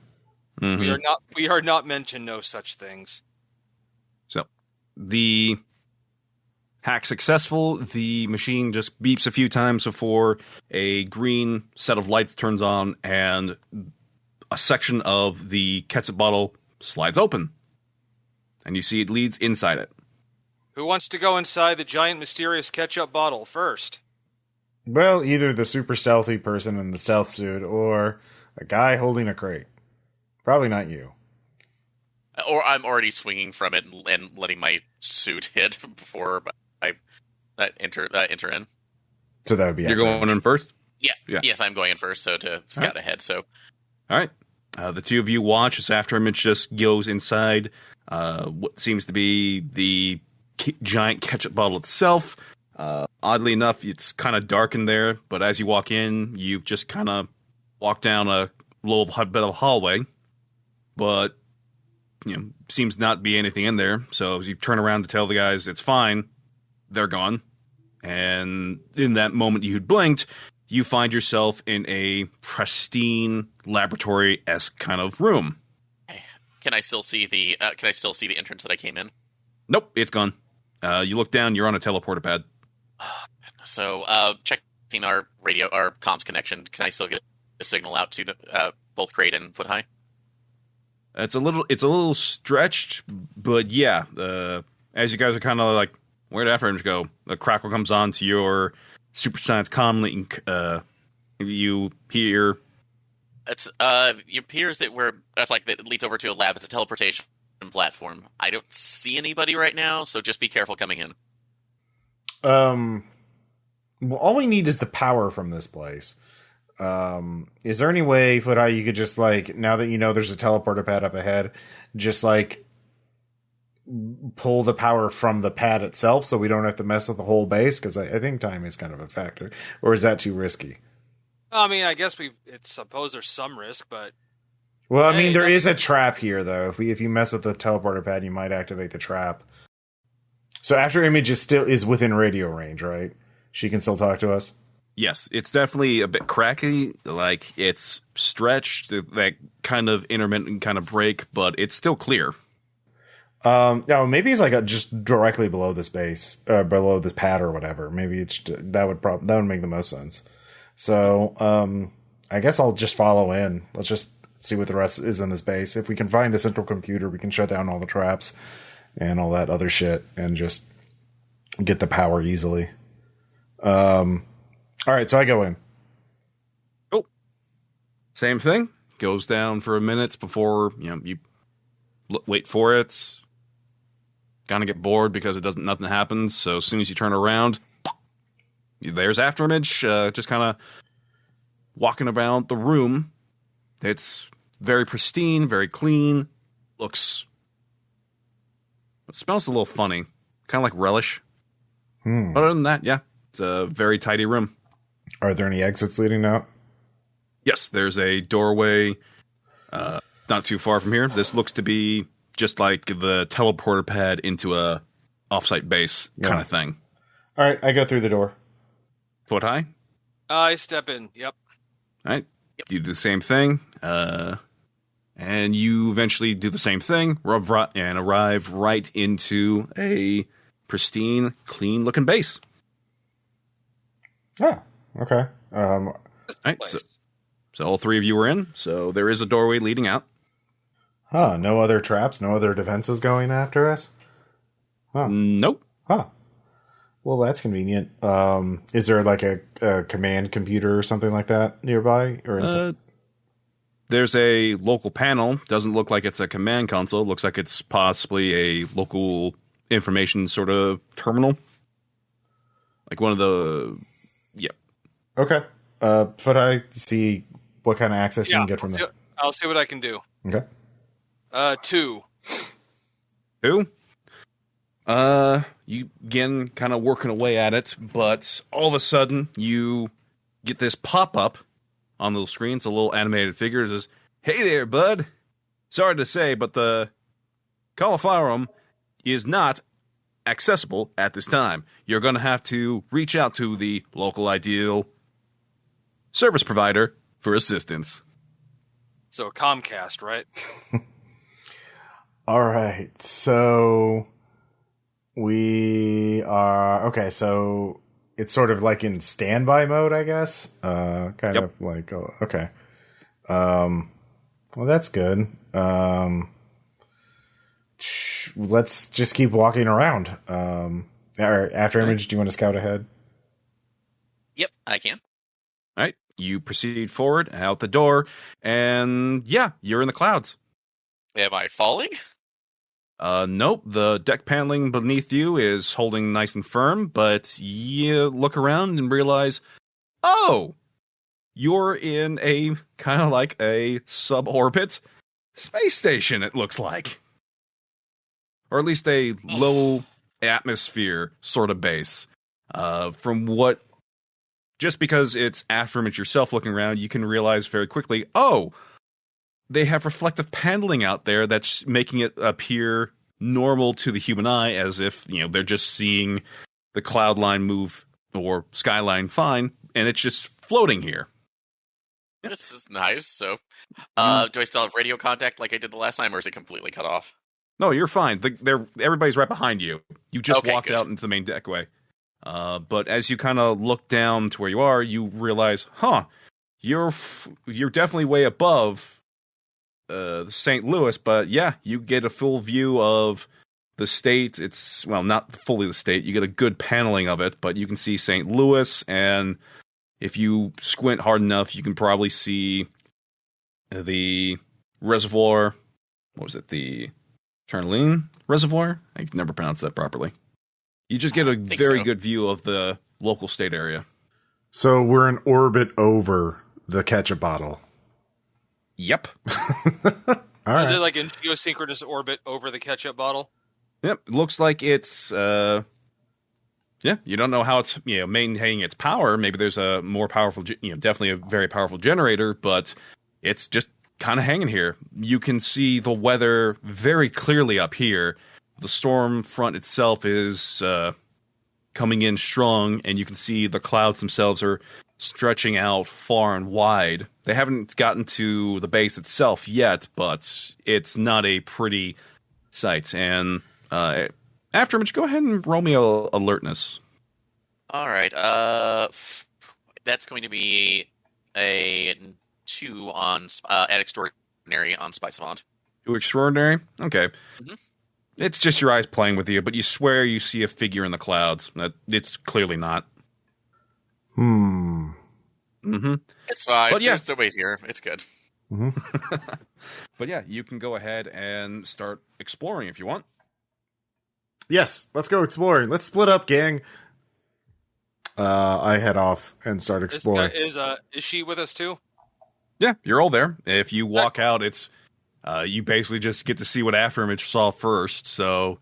We are not meant to know such things. So the Hack successful. The machine just beeps a few times before a green set of lights turns on and a section of the ketchup bottle slides open. And you see it leads inside it. Who wants to go inside the giant mysterious ketchup bottle first? Well, either the super stealthy person in the stealth suit or a guy holding a crate. Probably not you. Or I'm already swinging from it and letting my suit hit before I enter in. So that would be You're going in first? Yeah. Yeah. Yes, I'm going in first, so to scout ahead. So, all right. The two of you watch as Afterimage just goes inside what seems to be the giant ketchup bottle itself. Oddly enough, it's kind of dark in there, but as you walk in, you just kind of walk down a little bit of a hallway, but seems not to be anything in there. So as you turn around to tell the guys it's fine, they're gone. And in that moment you had blinked, you find yourself in a pristine laboratory-esque kind of room. can I still see the entrance that I came in? Nope, it's gone. You look down, you're on a teleporter pad. So, checking our comms connection, can I still get a signal out to both Crate and Foot High? It's a little stretched, but yeah. As you guys are kind of like, where'd Afterimage go? The crackle comes on to your super science comm link. You hear. It appears that that leads over to a lab. It's a teleportation platform. I don't see anybody right now, so just be careful coming in. Well, all we need is the power from this place. Is there any way, Foot High, you could just now that you know there's a teleporter pad up ahead, just pull the power from the pad itself so we don't have to mess with the whole base? Because I think time is kind of a factor. Or is that too risky? I mean, I guess suppose there's some risk, but... Well, I mean, there is a trap here, though. If you mess with the teleporter pad, you might activate the trap. So Afterimage is within radio range, right? She can still talk to us? Yes, it's definitely a bit cracky. It's stretched, that kind of intermittent kind of break, but it's still clear. No, maybe it's just directly below this base, below this pad or whatever. Maybe that would make the most sense. So, I guess I'll just follow in. Let's just see what the rest is in this base. If we can find the central computer, we can shut down all the traps and all that other shit and just get the power easily. All right, so I go in. Oh, same thing. Goes down for a minute before you wait for it. Kind of get bored because nothing happens. So as soon as you turn around, there's Afterimage, just kind of walking around the room. It's very pristine, very clean. It smells a little funny, kind of like relish. Other than that, yeah, it's a very tidy room. Are there any exits leading out? Yes, there's a doorway not too far from here. This looks to be just like the teleporter pad into a offsite base kind of thing. All right, I go through the door. Foot High? I step in, yep. All right, you do the same thing, and you eventually do the same thing and arrive right into a pristine, clean-looking base. Oh, okay. All right, so all three of you are in, so there is a doorway leading out. Huh, no other traps, no other defenses going after us? Huh. Nope. Huh. Well, that's convenient. Is there a command computer or something like that nearby? Or there's a local panel. Doesn't look like it's a command console. Looks like it's possibly a local information sort of terminal. Like one of the... Yep. Okay. Foot High, see what kind of access you can get from there. I'll see what I can do. Okay. 2. 2? You again kind of working away at it, but all of a sudden you get this pop-up on the screen. It's a little animated figure. It says, "Hey there, bud. Sorry to say, but the Cauliflorum is not accessible at this time. You're going to have to reach out to the local ideal service provider for assistance." So Comcast, right? All right. So We are okay. So it's sort of like in standby mode, I guess. Kind of like okay. Well, that's good. Let's just keep walking around. After Image, do you want to scout ahead? Yep, I can. All right. You proceed forward out the door, and yeah, you're in the clouds. Am I falling? Nope. The deck paneling beneath you is holding nice and firm, but you look around and realize, oh, you're in a kind of like a suborbit space station, it looks like. Or at least a low atmosphere sort of base. From what, just because it's Afterimage yourself looking around, you can realize very quickly, oh, they have reflective paneling out there that's making it appear normal to the human eye, as if, they're just seeing the cloud line move or skyline fine, and it's just floating here. This is nice. So, do I still have radio contact like I did the last time, or is it completely cut off? No, you're fine. Everybody's right behind you. You just walked good. out into the main deckway. But as you kind of look down to where you are, you realize, you're definitely way above St. Louis. But yeah, you get a full view of the state. It's, well, not fully the state. You get a good paneling of it, but you can see St. Louis, and if you squint hard enough, you can probably see the reservoir. What was it? The Charlene Reservoir? I can never pronounce that properly. You just get a very good view of the local state area. So we're in orbit over the ketchup bottle. Yep. All right. Is it like in geosynchronous orbit over the ketchup bottle? Yep. It looks like it's you don't know how it's maintaining its power. Maybe there's a more powerful, definitely a very powerful generator, but it's just kind of hanging here. You can see the weather very clearly up here. The storm front itself is coming in strong, and you can see the clouds themselves are stretching out far and wide. They haven't gotten to the base itself yet, but it's not a pretty sight. And Afterimage, go ahead and roll me a alertness. All right. That's going to be a 2 on at extraordinary on Spy Savant. 2 extraordinary? Okay. Mm-hmm. It's just your eyes playing with you, but you swear you see a figure in the clouds. It's clearly not. Mm-hmm. It's fine. But yeah. There's nobody's here. It's good. Mm-hmm. But yeah, you can go ahead and start exploring if you want. Yes, let's go exploring. Let's split up, gang. I head off and start exploring. Is she with us too? Yeah, you're all there. If you walk out, it's you basically just get to see what Afterimage saw first. So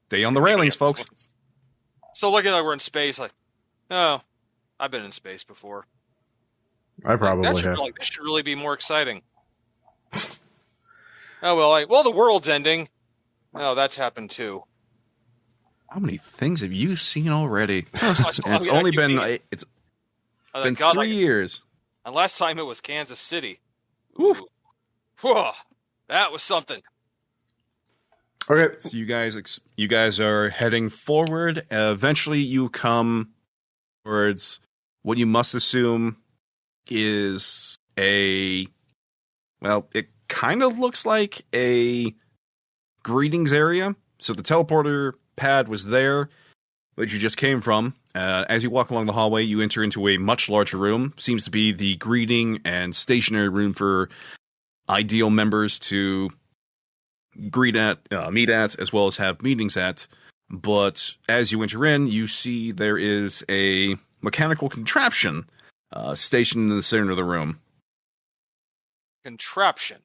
stay on the railings, folks. So looking like we're in space, like, oh, I've been in space before. I probably have. That should really be more exciting. Oh well, the world's ending. Oh, that's happened too. How many things have you seen already? It's only been 3 years. And last time it was Kansas City. Ooh. Whew. That was something. Okay. So you guys are heading forward. Eventually you come towards what you must assume is it kind of looks like a greetings area. So the teleporter pad was there, which you just came from. As you walk along the hallway, you enter into a much larger room. Seems to be the greeting and stationary room for ideal members to meet at, as well as have meetings at. But as you enter in, you see there is a mechanical contraption stationed in the center of the room. Contraption.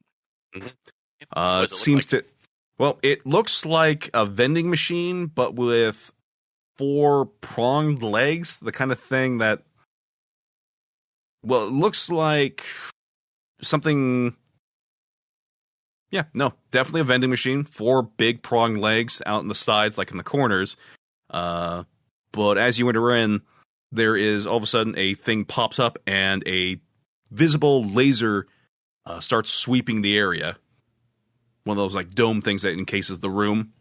It looks like a vending machine, but with 4 pronged legs. The kind of thing that, it looks like something. Yeah, no, definitely a vending machine. 4 big pronged legs out in the sides, like in the corners. But as you enter in, there is all of a sudden a thing pops up and a visible laser starts sweeping the area. One of those like dome things that encases the room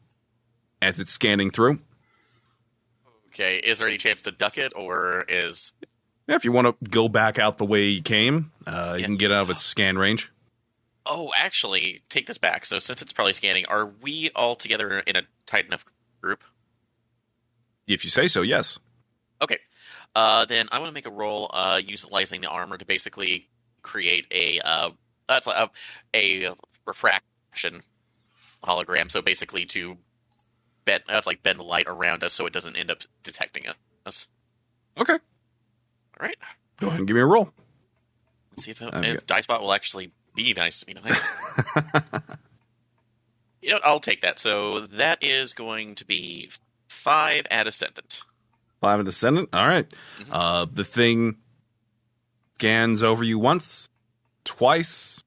as it's scanning through. Okay, is there any chance to duck it, or is... Yeah, if you want to go back out the way you came, you can get out of its scan range. Oh, actually, take this back. So since it's probably scanning, are we all together in a tight enough group? If you say so, yes. Okay. Then I want to make a roll utilizing the armor to basically create a refraction hologram. So basically to bend the light around us so it doesn't end up detecting us. Okay. All right. Go ahead and give me a roll. Let's see if Dicebot will actually be nice to me tonight. You know what? I'll take that. So that is going to be 5 at Ascendant. 5 at Ascendant? All right. Mm-hmm. The thing scans over you once, twice,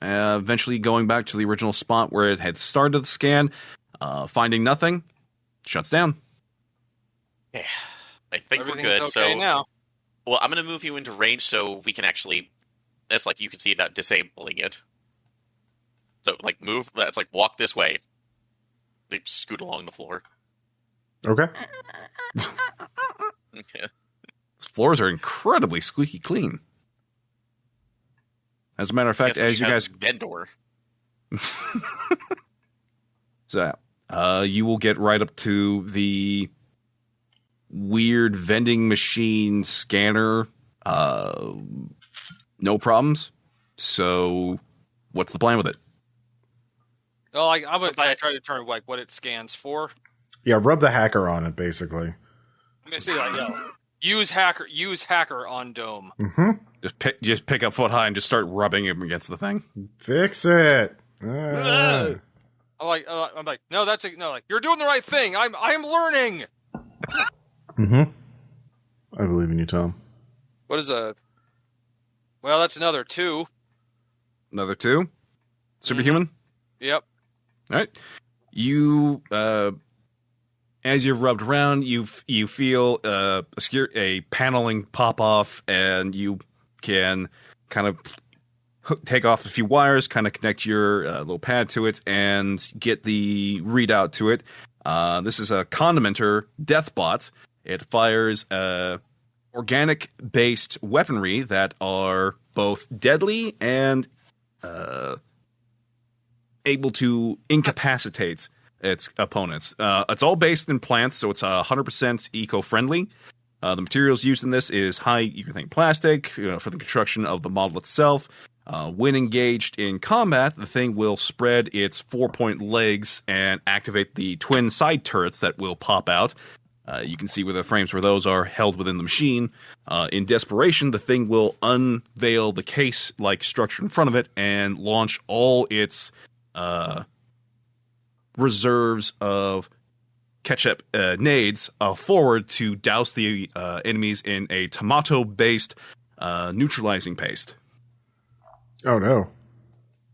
eventually going back to the original spot where it had started the scan, finding nothing, shuts down. Yeah. I think we're Everything's good. okay now. Well, I'm going to move you into range so we can actually... That's like you can see about disabling it. So, like, move. That's like walk this way. They scoot along the floor. Okay. Okay. These floors are incredibly squeaky clean. As a matter of fact, as you guys... Bed door. So, you will get right up to the weird vending machine scanner. No problems. So, what's the plan with it? Well, I'm going to try to turn like what it scans for. Yeah, rub the hacker on it, basically. I'm going to say use hacker on Dome. Mm-hmm. Just pick up foot high and just start rubbing him against the thing. Fix it. I'm like, no, like you're doing the right thing. I'm learning. Mm-hmm. I believe in you, Tom. What is a? Well, that's another 2. Another 2? Superhuman? Yep. All right. You, as you've rubbed around, you feel a paneling pop off, and you can kind of take off a few wires, kind of connect your little pad to it, and get the readout to it. This is a Condimenter Deathbot. It fires organic-based weaponry that are both deadly and able to incapacitate its opponents. It's all based in plants, so it's 100% eco-friendly. The materials used in this is high urethane plastic for the construction of the model itself. When engaged in combat, the thing will spread its 4-point legs and activate the twin side turrets that will pop out. You can see where the frames for those are held within the machine. In desperation, the thing will unveil the case-like structure in front of it and launch all its reserves of ketchup nades forward to douse the enemies in a tomato-based neutralizing paste. Oh, no.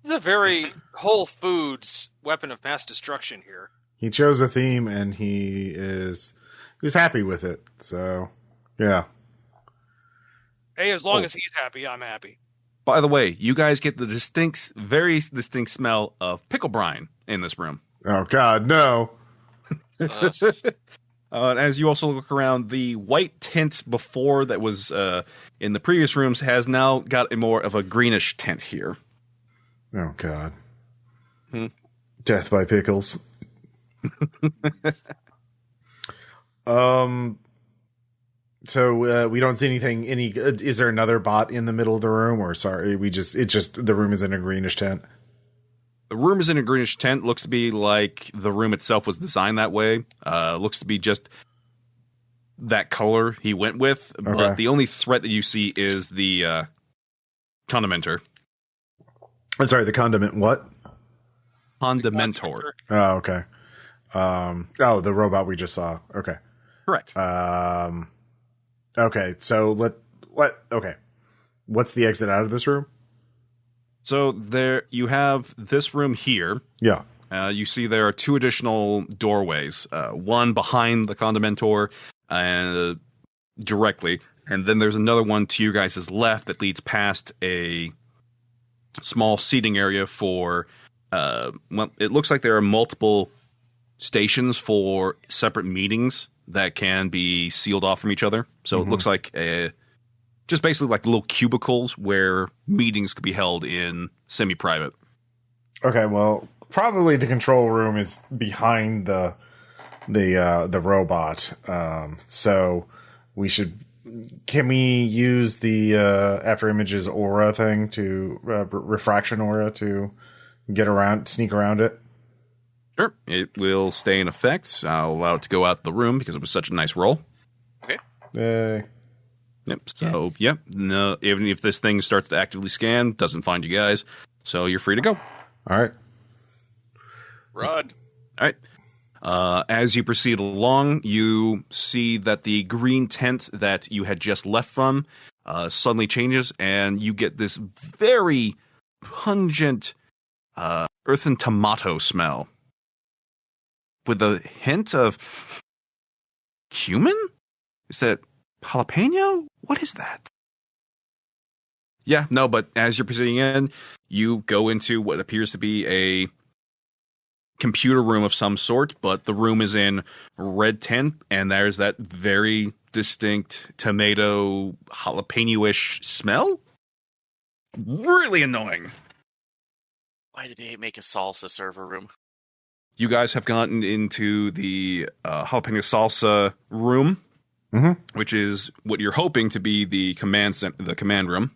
This is a very Whole Foods weapon of mass destruction here. He chose a theme, and he was happy with it. So, yeah. Hey, as long as he's happy, I'm happy. By the way, you guys get the very distinct smell of pickle brine in this room. Oh, God, no. As you also look around, the white tint before that was in the previous rooms has now got a more of a greenish tint here. Oh, God. Death by pickles. So we don't see anything. Is there another bot in the middle of the room, or sorry, the room is in a greenish tint? The room is in a greenish tint. Looks to be like the room itself was designed that way. Looks to be just that color he went with. Okay. But the only threat that you see is the Condimenter. I'm sorry, the condiment what? Condimentor. Oh, okay. The robot we just saw. Okay. Correct. Okay, so okay. What's the exit out of this room? So there you have this room here. Yeah. You see there are 2 additional doorways. One behind the Condimentor directly, and then there's another one to your guys' left that leads past a small seating area for it looks like there are multiple stations for separate meetings that can be sealed off from each other. So it looks like just basically like little cubicles where meetings could be held in semi-private. Okay, well, probably the control room is behind the robot. So we should. Can we use the After Images aura thing to refraction aura to sneak around it? Sure, it will stay in effect. I'll allow it to go out the room because it was such a nice roll. Okay. Yep. So, no, even if this thing starts to actively scan, doesn't find you guys, so you're free to go. All right. Rod. All right. As you proceed along, you see that the green tent that you had just left from suddenly changes, and you get this very pungent earthen tomato smell with a hint of cumin? Is that jalapeno? What is that? Yeah, no, but as you're proceeding in, you go into what appears to be a computer room of some sort, but the room is in red tint, and there's that very distinct tomato jalapeno-ish smell. Really annoying. Why did they make a salsa server room? You guys have gotten into the jalapeno salsa room, which is what you're hoping to be the command room.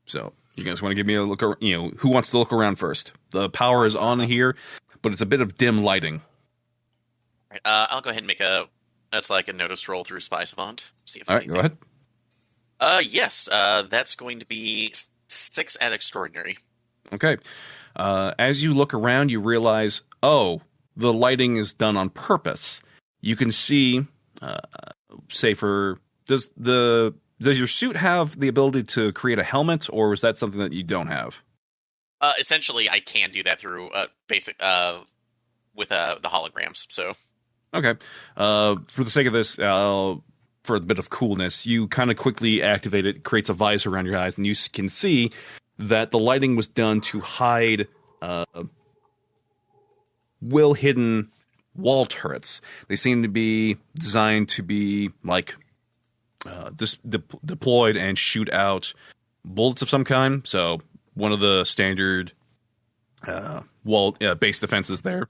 So you guys want to give me a look? Who wants to look around first? The power is on here, but it's a bit of dim lighting. Right, I'll go ahead and make that's like a notice roll through Spy Savant. See if all right, go ahead. Yes, that's going to be 6 at Extraordinary. Okay. As you look around, you realize, the lighting is done on purpose. You can see, does your suit have the ability to create a helmet, or was that something that you don't have? Essentially, I can do that through basic with the holograms. So, okay. For the sake of this, for a bit of coolness, you kind of quickly activate it. Creates a visor around your eyes, and you can see that the lighting was done to hide well-hidden wall turrets. They seem to be designed to be like deployed and shoot out bullets of some kind. So one of the standard wall base defenses there.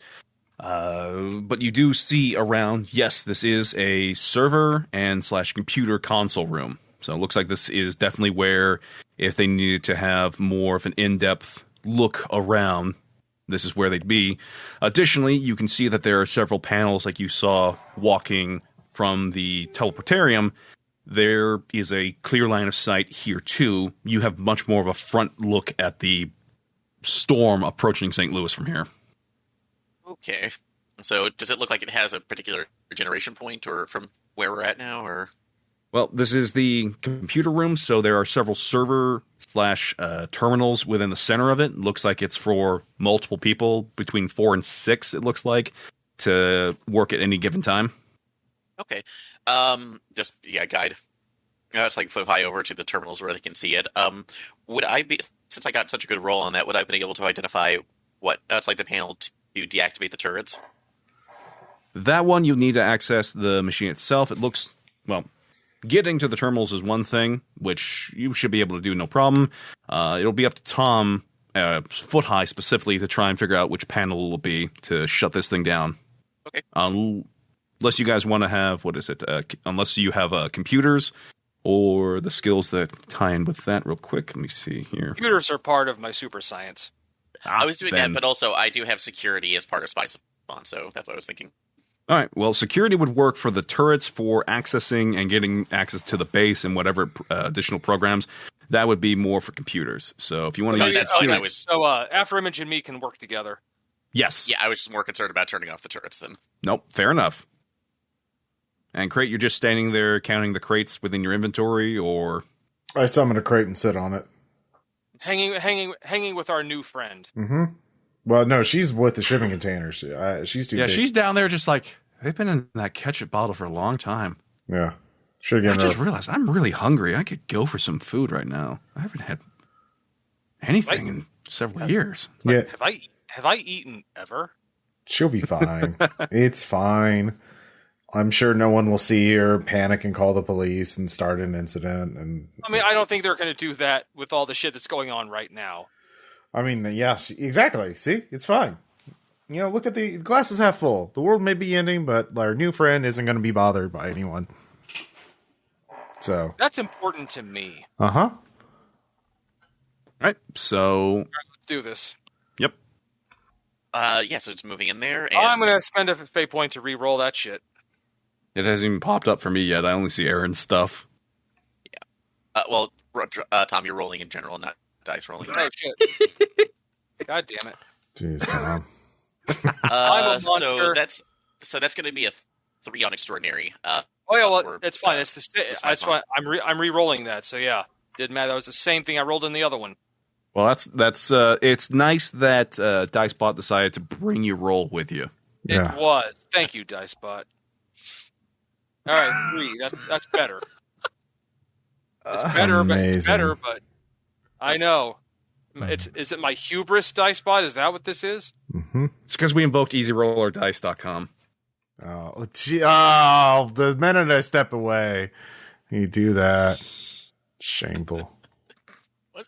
But you do see around, yes, this is a server and / computer console room. So it looks like this is definitely where, if they needed to have more of an in-depth look around, this is where they'd be. Additionally, you can see that there are several panels like you saw walking from the teleportarium. There is a clear line of sight here, too. You have much more of a front look at the storm approaching St. Louis from here. Okay. So does it look like it has a particular generation point or from where we're at now, or? Well, this is the computer room, so there are several server / terminals within the center of it. Looks like it's for multiple people, between 4 and 6, it looks like, to work at any given time. Okay. Guide. It's like fly over to the terminals where they can see it. Would I be, since I got such a good roll on that, would I be able to identify what, it's like the panel to deactivate the turrets? That one, you need to access the machine itself. It looks, well, getting to the terminals is one thing, which you should be able to do no problem. It'll be up to Tom, Foot High specifically, to try and figure out which panel it will be to shut this thing down. Okay. Unless you guys want to have, unless you have computers or the skills that tie in with that real quick. Let me see here. Computers are part of my super science. I was doing that, but also I do have security as part of Spy Savant, so that's what I was thinking. All right. Well, security would work for the turrets for accessing and getting access to the base and whatever additional programs. That would be more for computers. So if you want to use security, so After Image and me can work together. Yes. Yeah, I was just more concerned about turning off the turrets then. Nope. Fair enough. And Crate, you're just standing there counting the crates within your inventory, or I summon a crate and sit on it, hanging with our new friend. Mm-hmm. Well, no, she's with the shipping containers. She's too big. She's down there just like, they've been in that ketchup bottle for a long time. Yeah. I just realized I'm really hungry. I could go for some food right now. I haven't had anything in several years. Yeah. Have I eaten ever? She'll be fine. It's fine. I'm sure no one will see her panic and call the police and start an incident. And I mean, I don't think they're going to do that with all the shit that's going on right now. I mean, yeah, exactly. See, it's fine. Look at the glass is half full. The world may be ending, but our new friend isn't going to be bothered by anyone. So that's important to me. All right, so let's do this. Yep. So it's moving in there. And I'm going to spend a fate point to re-roll that shit. It hasn't even popped up for me yet. I only see Aaron's stuff. Yeah. Tom, you're rolling in general, not dice rolling. Oh, shit. God damn it. Jeez, Tom. I'm a monster. So that's going to be a 3 on extraordinary. It's fine. It's that's why I'm re-rolling that. So yeah, didn't matter. That was the same thing I rolled in the other one. Well, that's it's nice that DiceBot decided to bring you roll with you. Yeah. It was. Thank you, DiceBot. All right, 3. That's better. It's better, but it's better. But I know. Is it my hubris, DiceBot? Is that what this is? Mm-hmm. It's because we invoked EasyRollerDice.com. Oh, the minute I step away, you do that. Shameful.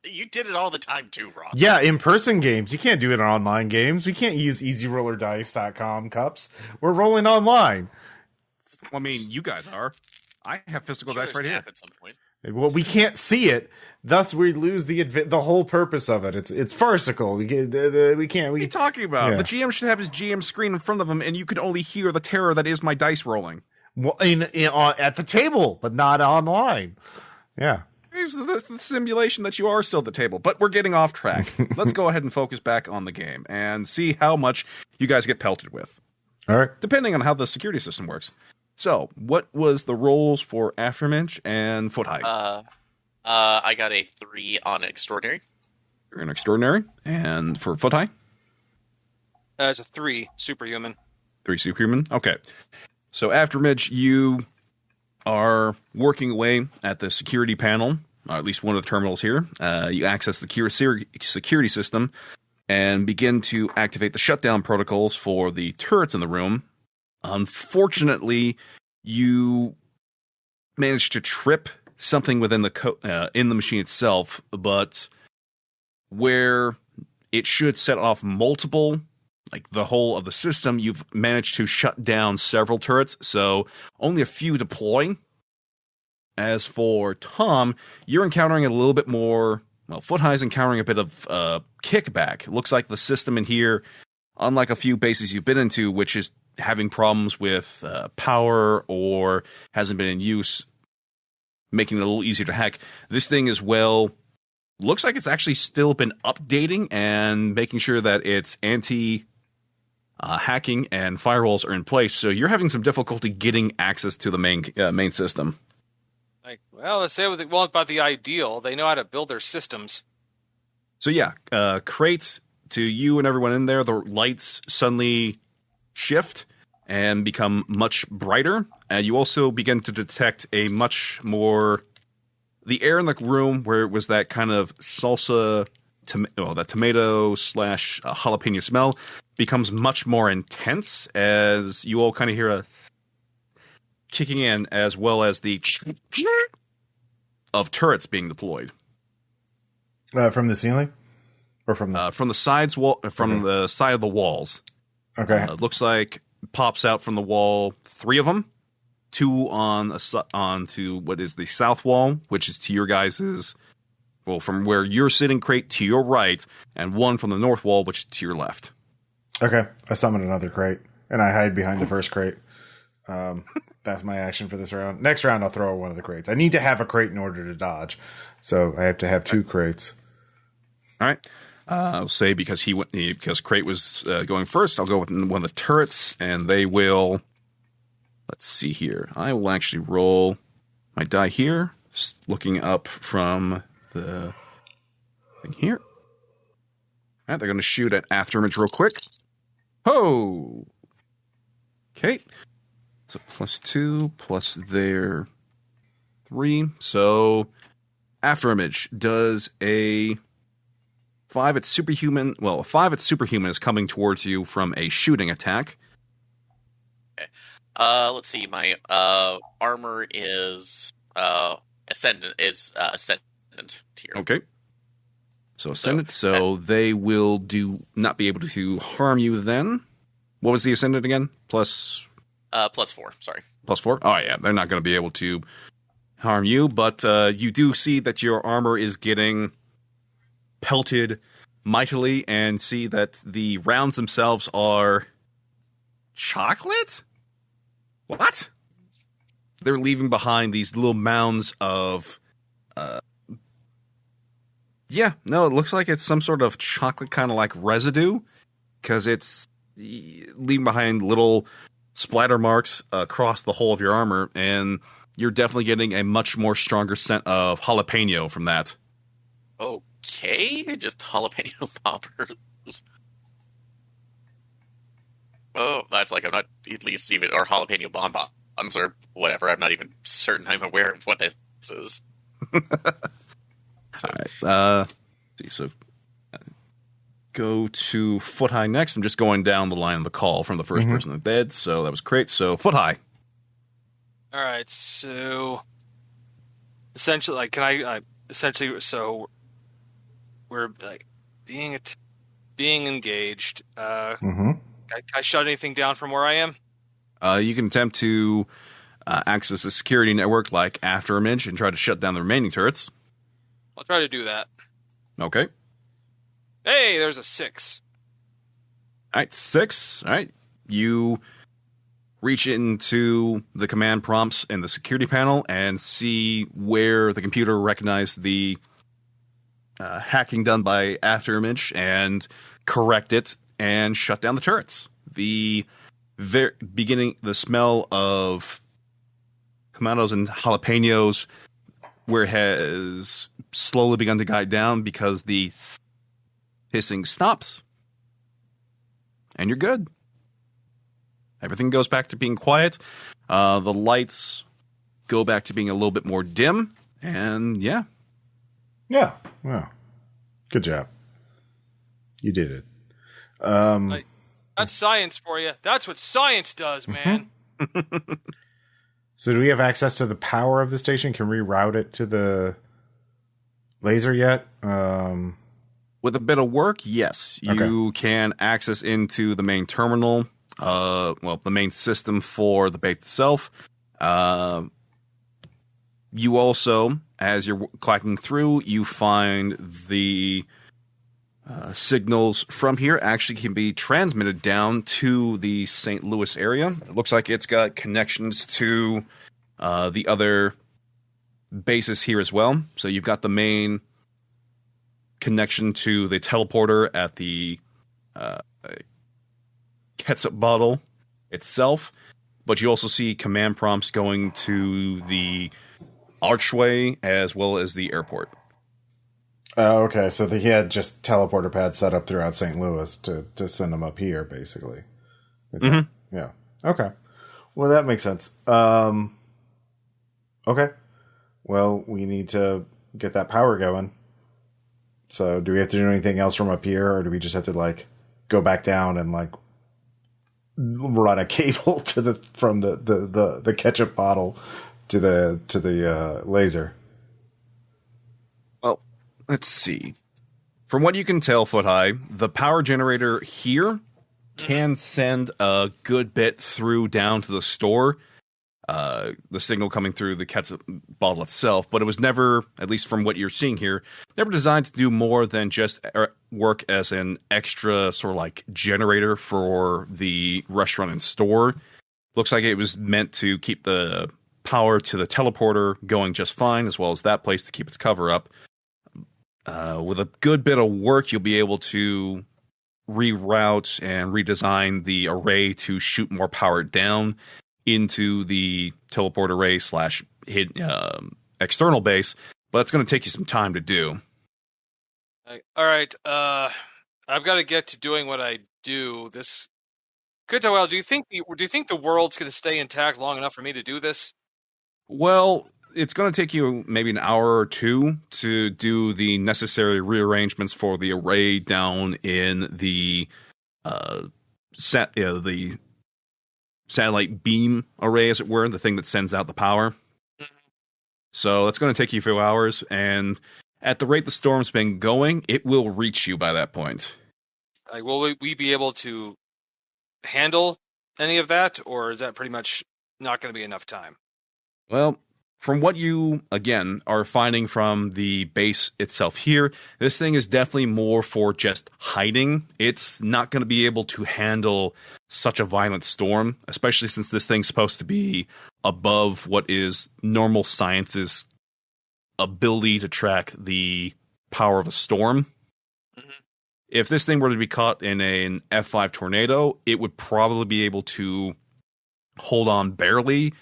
You did it all the time too, Ross. Yeah, in-person games. You can't do it in online games. We can't use EasyRollerDice.com cups. We're rolling online. Well, I mean, you guys are. I have physical dice right here. At some point. Well, we can't see it. Thus, we lose the whole purpose of it. It's farcical. We can't. What are you talking about? Yeah. The GM should have his GM screen in front of him, and you could only hear the terror that is my dice rolling. Well, at the table, but not online. Yeah. Here's the simulation that you are still at the table, but we're getting off track. Let's go ahead and focus back on the game and see how much you guys get pelted with. All right. Depending on how the security system works. So, what was the rolls for Afterminch and Foot High? I got a 3 on extraordinary. You're an extraordinary. And for Foot High? It's a 3, superhuman. 3 superhuman. Okay. So, Afterminch, you are working away at the security panel, or at least one of the terminals here. You access the security system and begin to activate the shutdown protocols for the turrets in the room. Unfortunately, you managed to trip something within in the machine itself, but where it should set off multiple, like the whole of the system, you've managed to shut down several turrets, so only a few deploy. As for Tom, you're encountering a little bit more. Well, Foot High's encountering a bit of kickback. It looks like the system in here, unlike a few bases you've been into, which is having problems with power or hasn't been in use, making it a little easier to hack. This thing as well looks like it's actually still been updating and making sure that its anti-hacking and firewalls are in place. So you're having some difficulty getting access to the main system. Well, let's say what they want about the ideal. They know how to build their systems. So yeah, Crate, to you and everyone in there, the lights suddenly shift and become much brighter. And you also begin to detect a much more... The air in the room where it was that kind of salsa, that tomato / jalapeno smell becomes much more intense as you all kind of hear a kicking in, as well as the of turrets being deployed. From the ceiling? Or from the... from the sides wall, from the side of the walls. Okay. Looks like pops out from the wall, 3 of them. 2 onto what is the south wall, which is to your guys's, well, from where you're sitting, Crate, to your right, and 1 from the north wall, which is to your left. Okay. I summon another crate, and I hide behind the first crate. That's my action for this round. Next round, I'll throw one of the crates. I need to have a crate in order to dodge, so I have to have 2 crates. All right. I'll say because Crate was going first, I'll go with one of the turrets, and they will... Let's see here. I will actually roll my die here, looking up from the thing here. All right, they're going to shoot at Afterimage real quick. Ho! Okay. So +2 plus their 3. So Afterimage does a 5, it's superhuman. Well, 5, it's superhuman is coming towards you from a shooting attack. Okay. Let's see. My armor is ascendant tier. Okay. So ascendant, so they will not be able to harm you then. What was the ascendant again? Plus 4, sorry. Plus 4? Oh, yeah, they're not going to be able to harm you, but you do see that your armor is getting pelted mightily and see that the rounds themselves are chocolate? What? They're leaving behind these little mounds of... it looks like it's some sort of chocolate kind of like residue, because it's leaving behind little splatter marks across the whole of your armor, and you're definitely getting a much more stronger scent of jalapeno from that. Okay, just jalapeno poppers. Oh, that's like I'm not at least even, or jalapeno bonbons or whatever. I'm not even certain I'm aware of what this is. All right. So go to Foot High next. I'm just going down the line of the call from the first person that did. So that was great. So Foot High. All right. So essentially, like, so we're like being engaged. Can I shut anything down from where I am? You can attempt to access a security network like Afterimage and try to shut down the remaining turrets. I'll try to do that. Okay. Hey, there's a 6. All right, 6. All right. You reach into the command prompts in the security panel and see where the computer recognized the hacking done by Afterimage and correct it and shut down the turrets. The the smell of tomatoes and jalapenos where it has slowly begun to die down because the hissing stops. And you're good. Everything goes back to being quiet. The lights go back to being a little bit more dim. And yeah. Yeah. Wow. Good job. You did it. That's science for you. That's what science does, man. So do we have access to the power of the station? Can we route it to the laser yet? With a bit of work, yes. You can access into the main terminal, the main system for the base itself. You also, as you're clacking through, you find the signals from here actually can be transmitted down to the St. Louis area. It looks like it's got connections to the other bases here as well. So you've got the main connection to the teleporter at the ketchup bottle itself, but you also see command prompts going to the archway as well as the airport. Oh, okay. So he had just teleporter pads set up throughout St. Louis to send them up here, basically. Yeah. Okay. Well, that makes sense. Okay. Well, we need to get that power going. So do we have to do anything else from up here, or do we just have to, like, go back down and, like, run a cable to from the ketchup bottle to the laser? Well, let's see. From what you can tell, Foot High, the power generator here can send a good bit through down to the store. The signal coming through the ketchup bottle itself, but it was never, at least from what you're seeing here, never designed to do more than just work as an extra sort of like generator for the restaurant and store. Looks like it was meant to keep the power to the teleporter going just fine, as well as that place to keep its cover up. With a good bit of work, you'll be able to reroute and redesign the array to shoot more power down into the teleport array / external base, but it's going to take you some time to do. All right, I've got to get to doing what I do. This could do you think the world's going to stay intact long enough for me to do this? Well, it's going to take you maybe an hour or two to do the necessary rearrangements for the array down in the the satellite beam array, as it were, the thing that sends out the power. So that's going to take you a few hours, and at the rate the storm's been going, it will reach you by that point. Like, will we be able to handle any of that, or is that pretty much not going to be enough time? Well, from what you, again, are finding from the base itself here, this thing is definitely more for just hiding. It's not going to be able to handle such a violent storm, especially since this thing's supposed to be above what is normal science's ability to track the power of a storm. Mm-hmm. If this thing were to be caught in an F5 tornado, it would probably be able to hold on barely.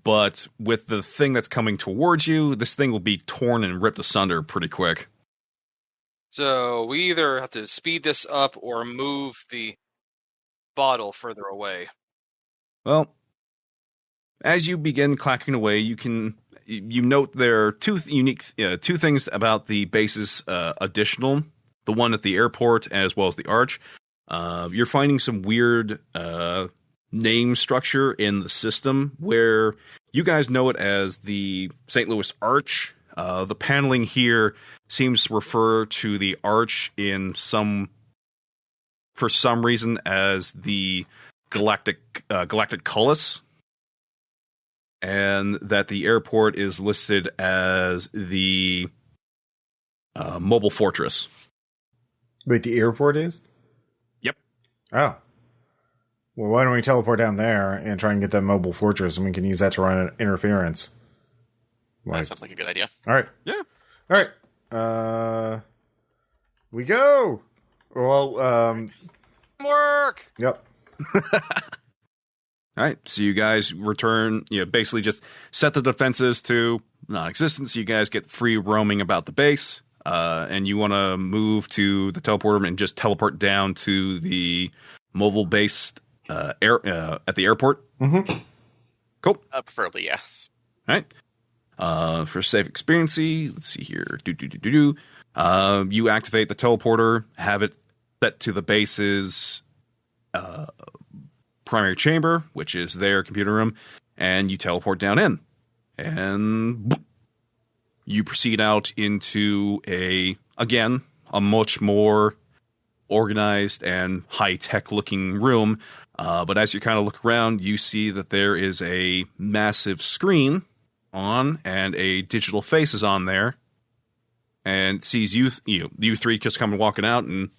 But with the thing that's coming towards you, this thing will be torn and ripped asunder pretty quick. So we either have to speed this up or move the bottle further away. Well, as you begin clacking away, you note there are two things about the base's additional, the one at the airport as well as the arch. You're finding some weird name structure in the system where you guys know it as the St. Louis Arch. The paneling here seems to refer to the arch for some reason as the galactic cullis, and that the airport is listed as the mobile fortress. Wait, the airport is? Yep. Oh. Well, why don't we teleport down there and try and get that mobile fortress, and we can use that to run an interference. That sounds like a good idea. All right. Yeah. All right. We go. Well, Work! Yep. All right. So you guys return, basically just set the defenses to non-existent. So you guys get free roaming about the base, and you want to move to the teleporter and just teleport down to the mobile base at the airport. Mm-hmm. Cool. Preferably, yes. All right. For safe experiency, let's see here. You activate the teleporter, have it set to the base's primary chamber, which is their computer room, and you teleport down in. And you proceed out into a much more organized and high-tech looking room. But as you kind of look around, you see that there is a massive screen on, and a digital face is on there, and sees you three just coming walking out, and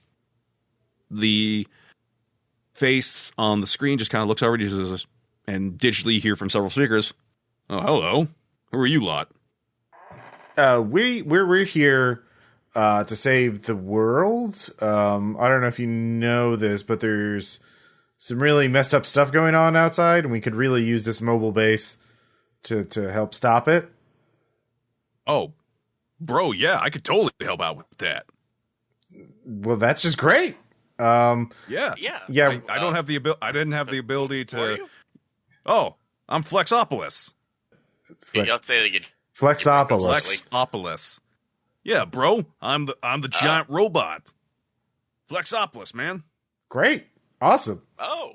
the face on the screen just kind of looks over and digitally hear from several speakers. Oh, hello. Who are you lot? We're here to save the world. I don't know if you know this, but there's some really messed up stuff going on outside, and we could really use this mobile base to help stop it. Oh, bro, yeah, I could totally help out with that. Well, that's just great. Yeah. I don't have the ability. I didn't have the ability to. Oh, I'm Flexopolis. Let's say that you Flexopolis. Yeah, bro, I'm the giant robot. Flexopolis, man. Great. Awesome. Oh.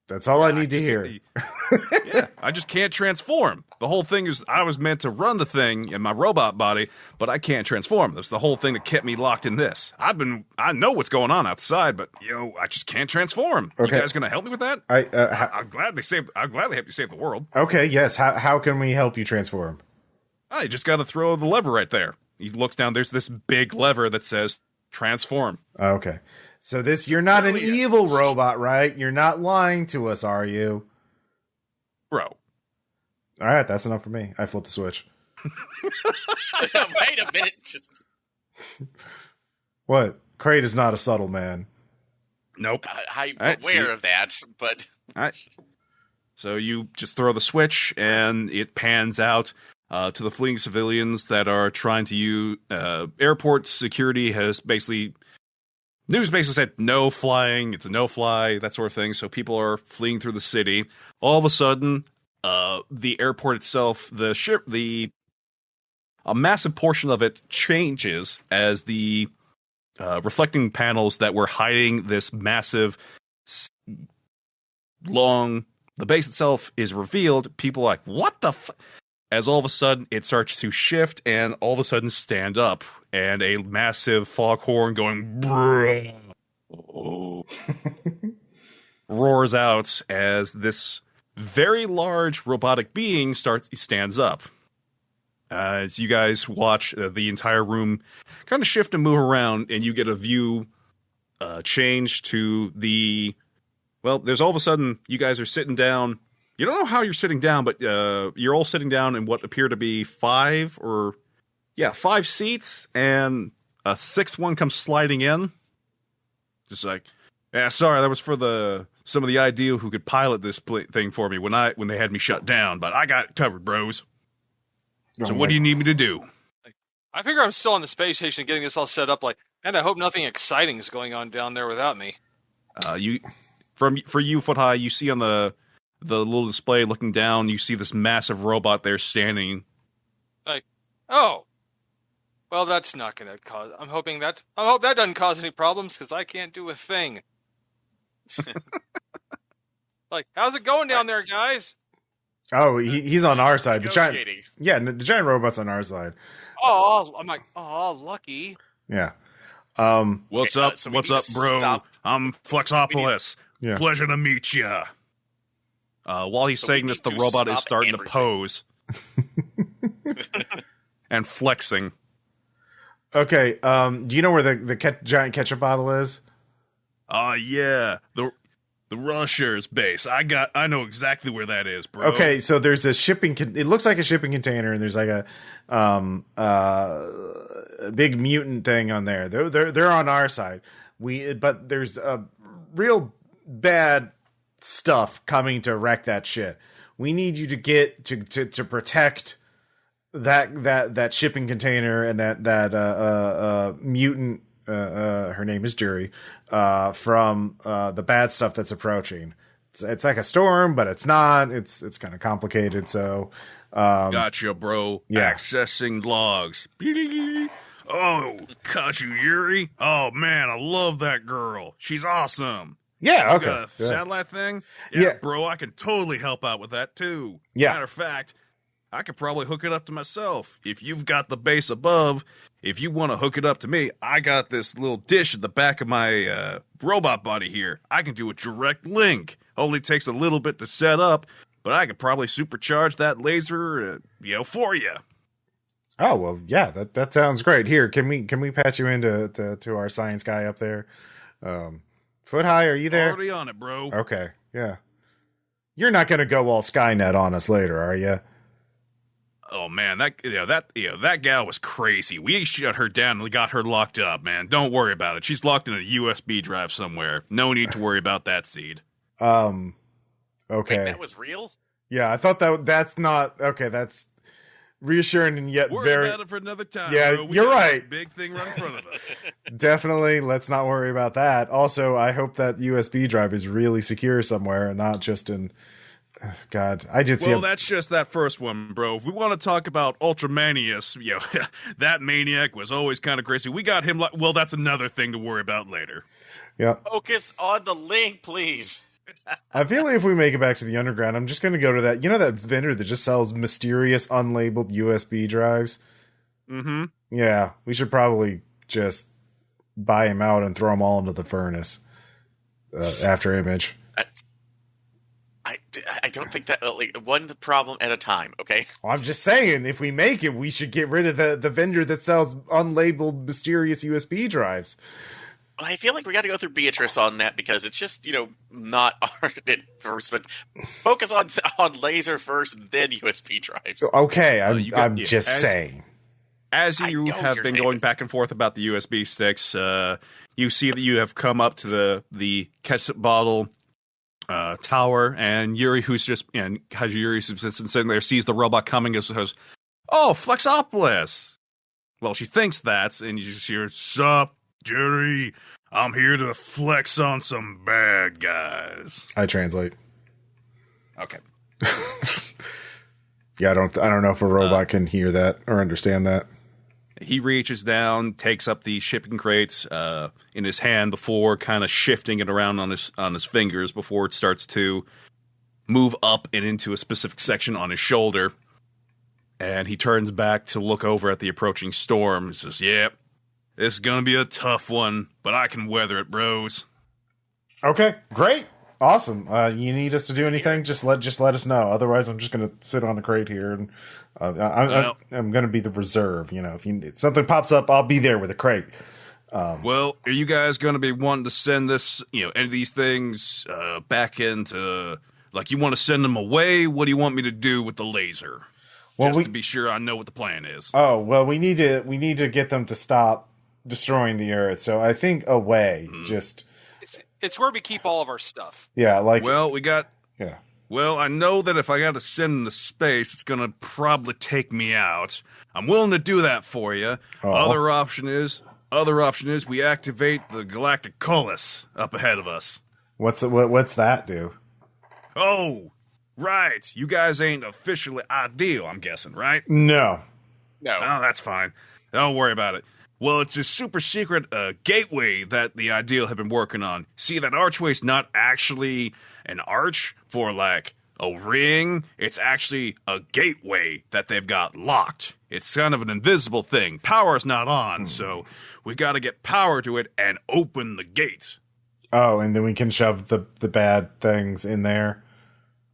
That's all I need to hear. Yeah, I just can't transform. The whole thing is I was meant to run the thing in my robot body, but I can't transform. That's the whole thing that kept me locked in this. I know what's going on outside, but I just can't transform. Okay. You guys gonna help me with that? I'm gladly help you save the world. Okay, yes. How can we help you transform? I just got to throw the lever right there. He looks down. There's this big lever that says transform. Okay. So you're not an evil robot, right? You're not lying to us, are you? Bro. All right, that's enough for me. I flipped the switch. Wait a minute. What? Crate is not a subtle man. Nope. I'm aware of that, but... All right. So you just throw the switch, and it pans out to the fleeing civilians that are trying to use... airport security has basically... News basically said no flying, it's a no-fly, that sort of thing, so people are fleeing through the city. All of a sudden, the airport itself, the a massive portion of it changes as the reflecting panels that were hiding this massive long. The base itself is revealed. People are like, what the as all of a sudden it starts to shift and all of a sudden stand up, and a massive foghorn going roars out as this very large robotic being stands up. As you guys watch the entire room kind of shift and move around, and you get a view change to there's all of a sudden you guys are sitting down. You don't know how you're sitting down, but you're all sitting down in what appear to be 5 seats, and a 6th one comes sliding in. Just like, yeah, sorry, that was for some of the ideal who could pilot this thing for me when they had me shut down, but I got it covered, bros. So what do you need me to do? I figure I'm still on the space station getting this all set up, and I hope nothing exciting is going on down there without me. For you, Foot High, you see on the little display looking down, you see this massive robot there standing. Oh, well, that's not going to cause. I hope that doesn't cause any problems because I can't do a thing. How's it going down there, guys? Oh, he's on our side. The giant robot's on our side. Oh, I'm like, lucky. Yeah. What's up? What's up, bro? Stop. I'm Flexopolis. Yeah. Pleasure to meet ya. While he's saying this, the robot is starting to pose and flexing. Okay. Do you know where the giant ketchup bottle is? Yeah. The Rushers base. I know exactly where that is, bro. Okay, so there's a it looks like a shipping container, and there's like a big mutant thing on there. They're on our side. But there's real bad stuff coming to wreck that shit. We need you to get to protect that shipping container and that mutant. Her name is Jury. From the bad stuff that's approaching. It's like a storm, but it's not. It's kind of complicated. So, gotcha, bro. Yeah. Accessing logs. Oh, caught you, Yuri. Oh man, I love that girl. She's awesome. Yeah. Okay. Got a satellite thing. Yeah, bro. I can totally help out with that too. Yeah. Matter of fact, I could probably hook it up to myself. If you've got the base above, if you want to hook it up to me, I got this little dish at the back of my robot body here. I can do a direct link. Only takes a little bit to set up, but I could probably supercharge that laser, for you. Oh well, yeah. That sounds great. Here, can we patch you into to our science guy up there? Foot High, are you there? Already on it, bro. Okay. Yeah. You're not gonna go all Skynet on us later, are you? Oh man, that gal was crazy. We shut her down and got her locked up, man. Don't worry about it. She's locked in a USB drive somewhere. No need to worry about that seed. Okay. Wait, that was real? Yeah, I thought that's not okay. That's reassuring and yet Worry very. about it for another time. Yeah, bro. you're right. A big thing right in front of us. Definitely, let's not worry about that. Also, I hope that USB drive is really secure somewhere and not just in. God, I did see. Well, that's just that first one, bro. If we want to talk about Ultramanius, that maniac was always kind of crazy. We got him. Well, that's another thing to worry about later. Yeah. Focus on the link, please. I feel like if we make it back to the underground, I'm just going to go to that. You know that vendor that just sells mysterious, unlabeled USB drives? Mm-hmm. Yeah, we should probably just buy him out and throw them all into the furnace after Image. I don't think that one problem at a time. Okay. Well, I'm just saying, if we make it, we should get rid of the vendor that sells unlabeled, mysterious USB drives. I feel like we got to go through Beatrice on that because it's just not our first, but focus on laser first, then USB drives. Okay, I'm just saying. As you have been going back and forth about the USB sticks, you see that you have come up to the ketchup bottle tower, and Yuri, who's just Yuri's sitting there, sees the robot coming, and goes, "Oh, Flexopolis." Well, she thinks that's, and you just hear, "Sup, Yuri? I'm here to flex on some bad guys." I translate. Okay. Yeah, I don't know if a robot can hear that or understand that. He reaches down, takes up the shipping crates in his hand before kind of shifting it around on his fingers before it starts to move up and into a specific section on his shoulder. And he turns back to look over at the approaching storm. He says, "Yep, this is gonna be a tough one, but I can weather it, bros." Okay, great. Awesome. You need us to do anything? Just let us know. Otherwise, I'm just going to sit on the crate here, and I'm going to be the reserve. If something pops up, I'll be there with a crate. Well, are you guys going to be wanting to send this, any of these things back into, like, you want to send them away? What do you want me to do with the laser? Well, just to be sure I know what the plan is. Oh, well, we need to get them to stop destroying the Earth. So I think away, just. It's where we keep all of our stuff. Yeah, Well, I know that if I got to send them to space, it's going to probably take me out. I'm willing to do that for you. Oh. Other option is we activate the galactic cullis up ahead of us. What's that do? Oh, right. You guys ain't officially ideal, I'm guessing, right? No. Oh, that's fine. Don't worry about it. Well, it's a super secret gateway that the Ideal have been working on. See, that archway's not actually an arch for, like, a ring. It's actually a gateway that they've got locked. It's kind of an invisible thing. Power's not on, so we gotta get power to it and open the gate. Oh, and then we can shove the bad things in there?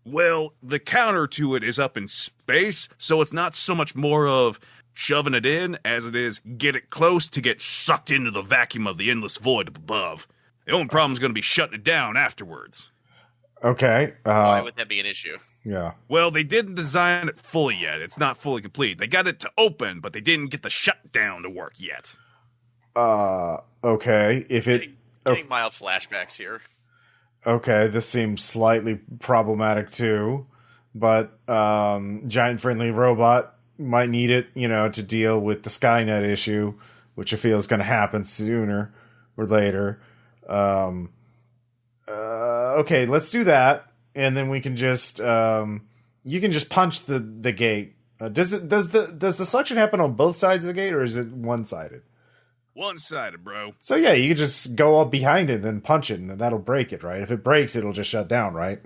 Well, the counter to it is up in space, so it's not so much more of shoving it in as it is get it close to get sucked into the vacuum of the endless void up above. The only problem is going to be shutting it down afterwards. Okay. Why would that be an issue? Yeah. Well, they didn't design it fully yet. It's not fully complete. They got it to open, but they didn't get the shutdown to work yet. Okay. If it... Getting mild flashbacks here. Okay, this seems slightly problematic too, but giant friendly robot might need it, to deal with the Skynet issue, which I feel is going to happen sooner or later. Okay, let's do that, and then we can just you can just punch the gate. Does the suction happen on both sides of the gate, or is it one-sided? One-sided, bro. So yeah, you can just go up behind it and then punch it, and then that'll break it, right? If it breaks, it'll just shut down, right?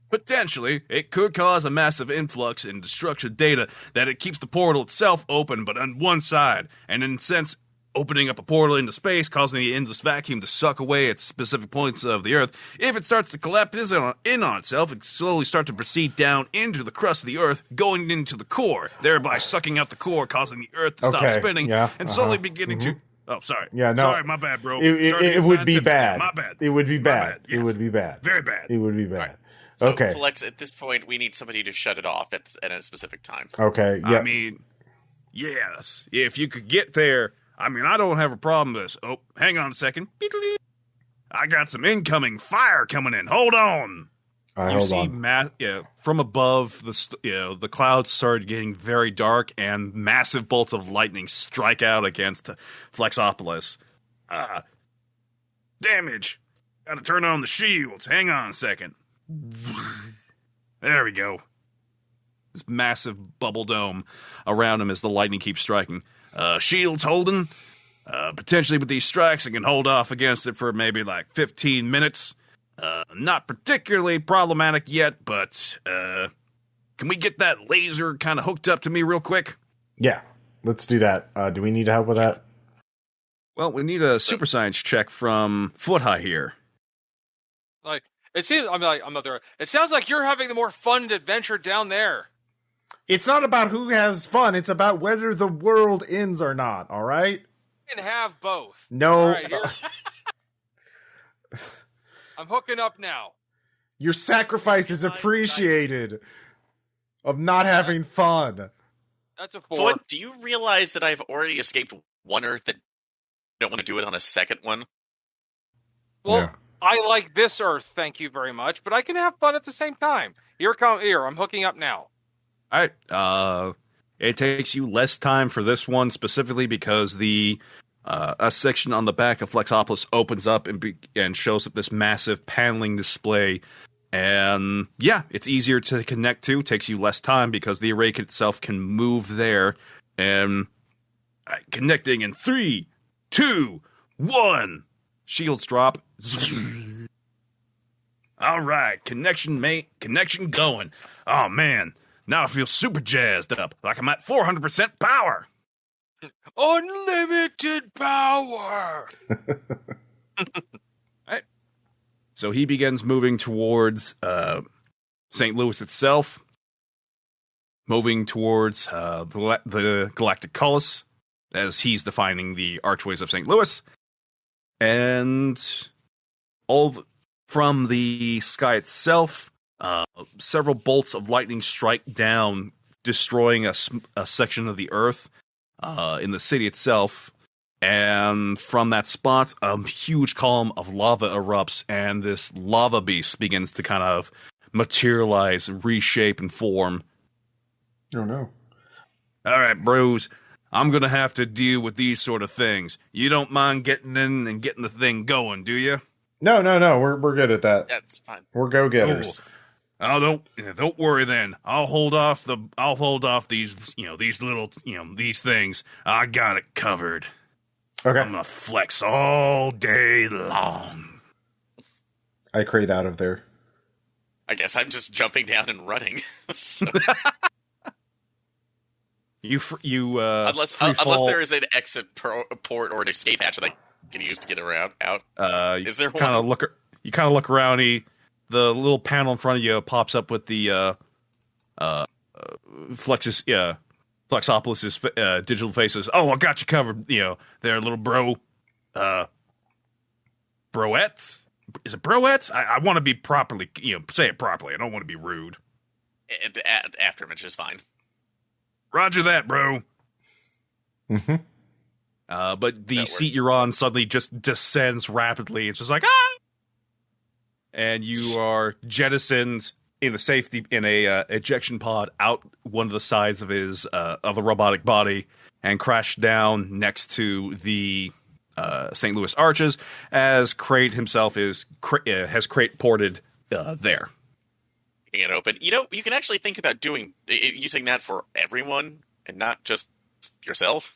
Potentially, it could cause a massive influx in destruction data that it keeps the portal itself open, but on one side, and in a sense, opening up a portal into space, causing the endless vacuum to suck away at specific points of the Earth. If it starts to collapse in on itself, it can slowly start to proceed down into the crust of the Earth, going into the core, thereby sucking out the core, causing the Earth to stop spinning, and slowly beginning to... Oh, sorry. Yeah, no. Sorry, my bad, bro. It would be bad. My bad. It would be bad. Yes. It would be bad. Very bad. It would be bad. Right. So, okay. Flex, at this point, we need somebody to shut it off at a specific time. Okay, yeah. I mean, yes. If you could get there, I don't have a problem with this. Oh, hang on a second. I got some incoming fire coming in. Hold on. You see, from above, the clouds started getting very dark, and massive bolts of lightning strike out against Flexopolis. Damage. Gotta turn on the shields. Hang on a second. There we go. This massive bubble dome around him as the lightning keeps striking. Shields holding. Potentially with these strikes, it can hold off against it for maybe like 15 minutes. Not particularly problematic yet, but can we get that laser kind of hooked up to me real quick? Yeah, let's do that. Do we need help with that? Well, we need a super science check from Foot High here. Like, it seems, I'm not there. It sounds like you're having the more fun adventure down there. It's not about who has fun. It's about whether the world ends or not, all right? You can have both. No. All right, here. I'm hooking up now. Your sacrifice is appreciated of not having fun. That's a 4. Foot, do you realize that I've already escaped one Earth that don't want to do it on a second one? Well, Yeah. I like this Earth, thank you very much, but I can have fun at the same time. Here, I'm hooking up now. All right. It takes you less time for this one specifically because the a section on the back of Flexopolis opens up and shows up this massive paneling display, And yeah, it's easier to connect to. Takes you less time because the array itself can move there. And connecting in 3, 2, 1. Shields drop. All right, connection, mate. Connection going. Oh, man. Now I feel super jazzed up, like I'm at 400% power. Unlimited power! Right. So he begins moving towards St. Louis itself, moving towards the Galactic Cullis, as he's defining the archways of St. Louis. And from the sky itself, several bolts of lightning strike down, destroying a section of the earth in the city itself. And from that spot, a huge column of lava erupts, and this lava beast begins to kind of materialize, reshape, and form. Oh, no. All right, bros. I'm going to have to deal with these sort of things. You don't mind getting in and getting the thing going, do you? No. We're good at that. That's fine. We're go-getters. Oh, don't worry then. I'll hold off these, these little, these things. I got it covered. Okay. I'm going to flex all day long. I crate out of there. I guess I'm just jumping down and running. So, unless there is an exit port or an escape hatch that I can use to get out. Is there one? You kind of look around. The little panel in front of you pops up with the Flexopolis's digital faces. Oh, I got you covered. There, little bro. Broettes? Is it broettes? I want to be properly, say it properly. I don't want to be rude. And afterimage is fine. Roger that, bro. Mm-hmm. But the That seat works. you're on suddenly just descends rapidly. It's just like, ah! And you are jettisoned in a ejection pod out one of the sides of his of the robotic body and crash down next to the St. Louis Arches as Crate himself has Crate ported there. It open. You can actually think about using that for everyone and not just yourself.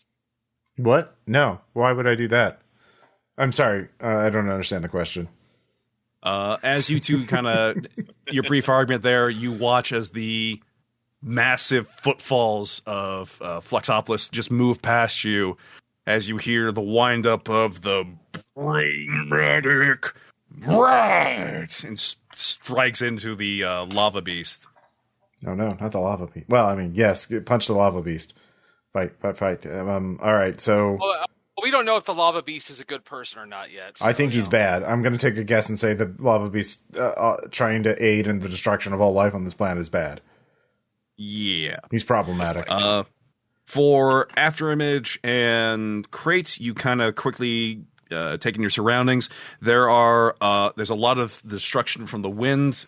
What? No. Why would I do that? I'm sorry. I don't understand the question. As you two kind of, your brief argument there, you watch as the massive footfalls of Flexopolis just move past you as you hear the wind-up of the Brainmatic right and strikes into the lava beast. Oh, no, not the lava beast. Well, I mean, yes, punch the lava beast. Fight. All right, so... Well, we don't know if the lava beast is a good person or not yet. So, I think he's bad. I'm going to take a guess and say the lava beast trying to aid in the destruction of all life on this planet is bad. Yeah. He's problematic. For Afterimage and Crates, you kind of quickly take in your surroundings. There's a lot of destruction from the wind.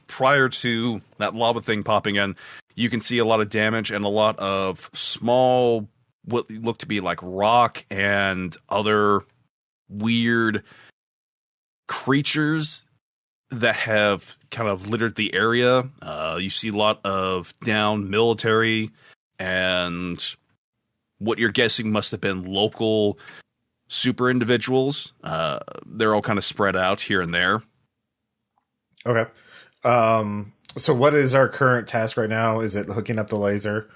Prior to that lava thing popping in, you can see a lot of damage and a lot of small, what look to be like rock and other weird creatures that have kind of littered the area. You see a lot of downed military and what you're guessing must have been local super individuals. They're all kind of spread out here and there. Okay. So what is our current task right now? Is it hooking up the laser?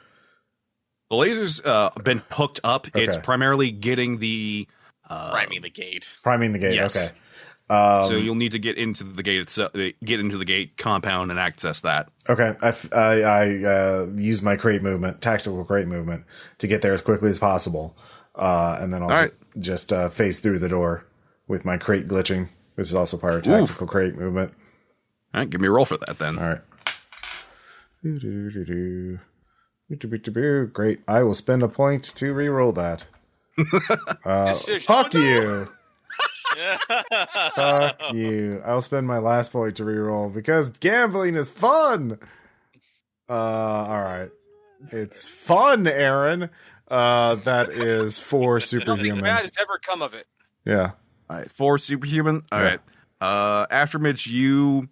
The laser's been hooked up. Okay. It's primarily getting the... Priming the gate. Priming the gate, Yes. okay. So you'll need to get into the gate itself, get into the gate compound and access that. Okay, I use my crate movement, tactical crate movement, to get there as quickly as possible, and then I'll just phase through the door with my crate glitching. This is also part of tactical crate movement. All right, give me a roll for that then. All right. Great. I will spend a point to re-roll that. Fuck you. Fuck you. I'll spend my last point to reroll because gambling is fun. All right. It's fun, Aaron. That is 4 Nothing superhuman. bad has ever come of it. Yeah. All right, 4 superhuman. All right. Afterimage, you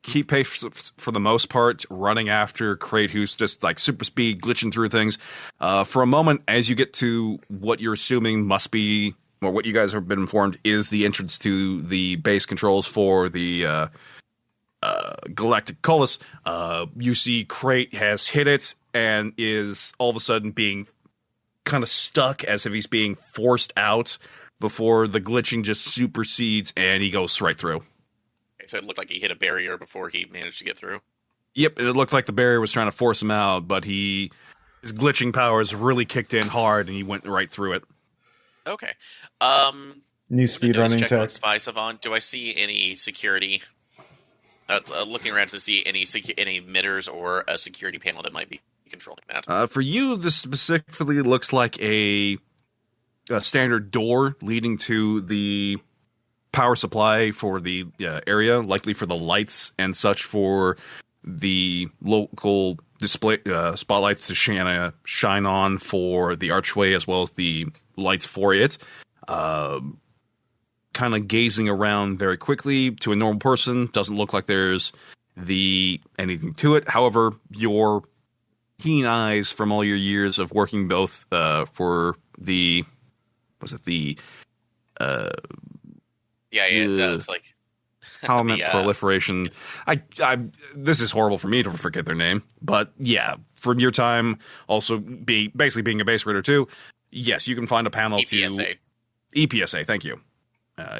keep pace for the most part, running after Crate, who's just like super speed, glitching through things. For a moment, as you get to what you're assuming must be, or what you guys have been informed is the entrance to the base controls for the Galactic Colossus, you see Crate has hit it and is all of a sudden being kind of stuck as if he's being forced out before the glitching just supersedes and he goes right through. So it looked like he hit a barrier before he managed to get through. Yep, it looked like the barrier was trying to force him out, but his glitching powers really kicked in hard and he went right through it. Okay. New speedrunning check on tech. Spy Savant. Do I see any security? Looking around to see any emitters or a security panel that might be controlling that. For you, this specifically looks like a standard door leading to the power supply for the area, likely for the lights and such for the local display spotlights to shine on for the archway as well as the lights for it. Kind of gazing around very quickly to a normal person, doesn't look like there's anything to it. However, your keen eyes from all your years of working both for the that's like Parliament Proliferation. This is horrible for me to forget their name, but yeah, from your time also basically being a base raider too. Yes, you can find a panel EPSA. EPSA, thank you.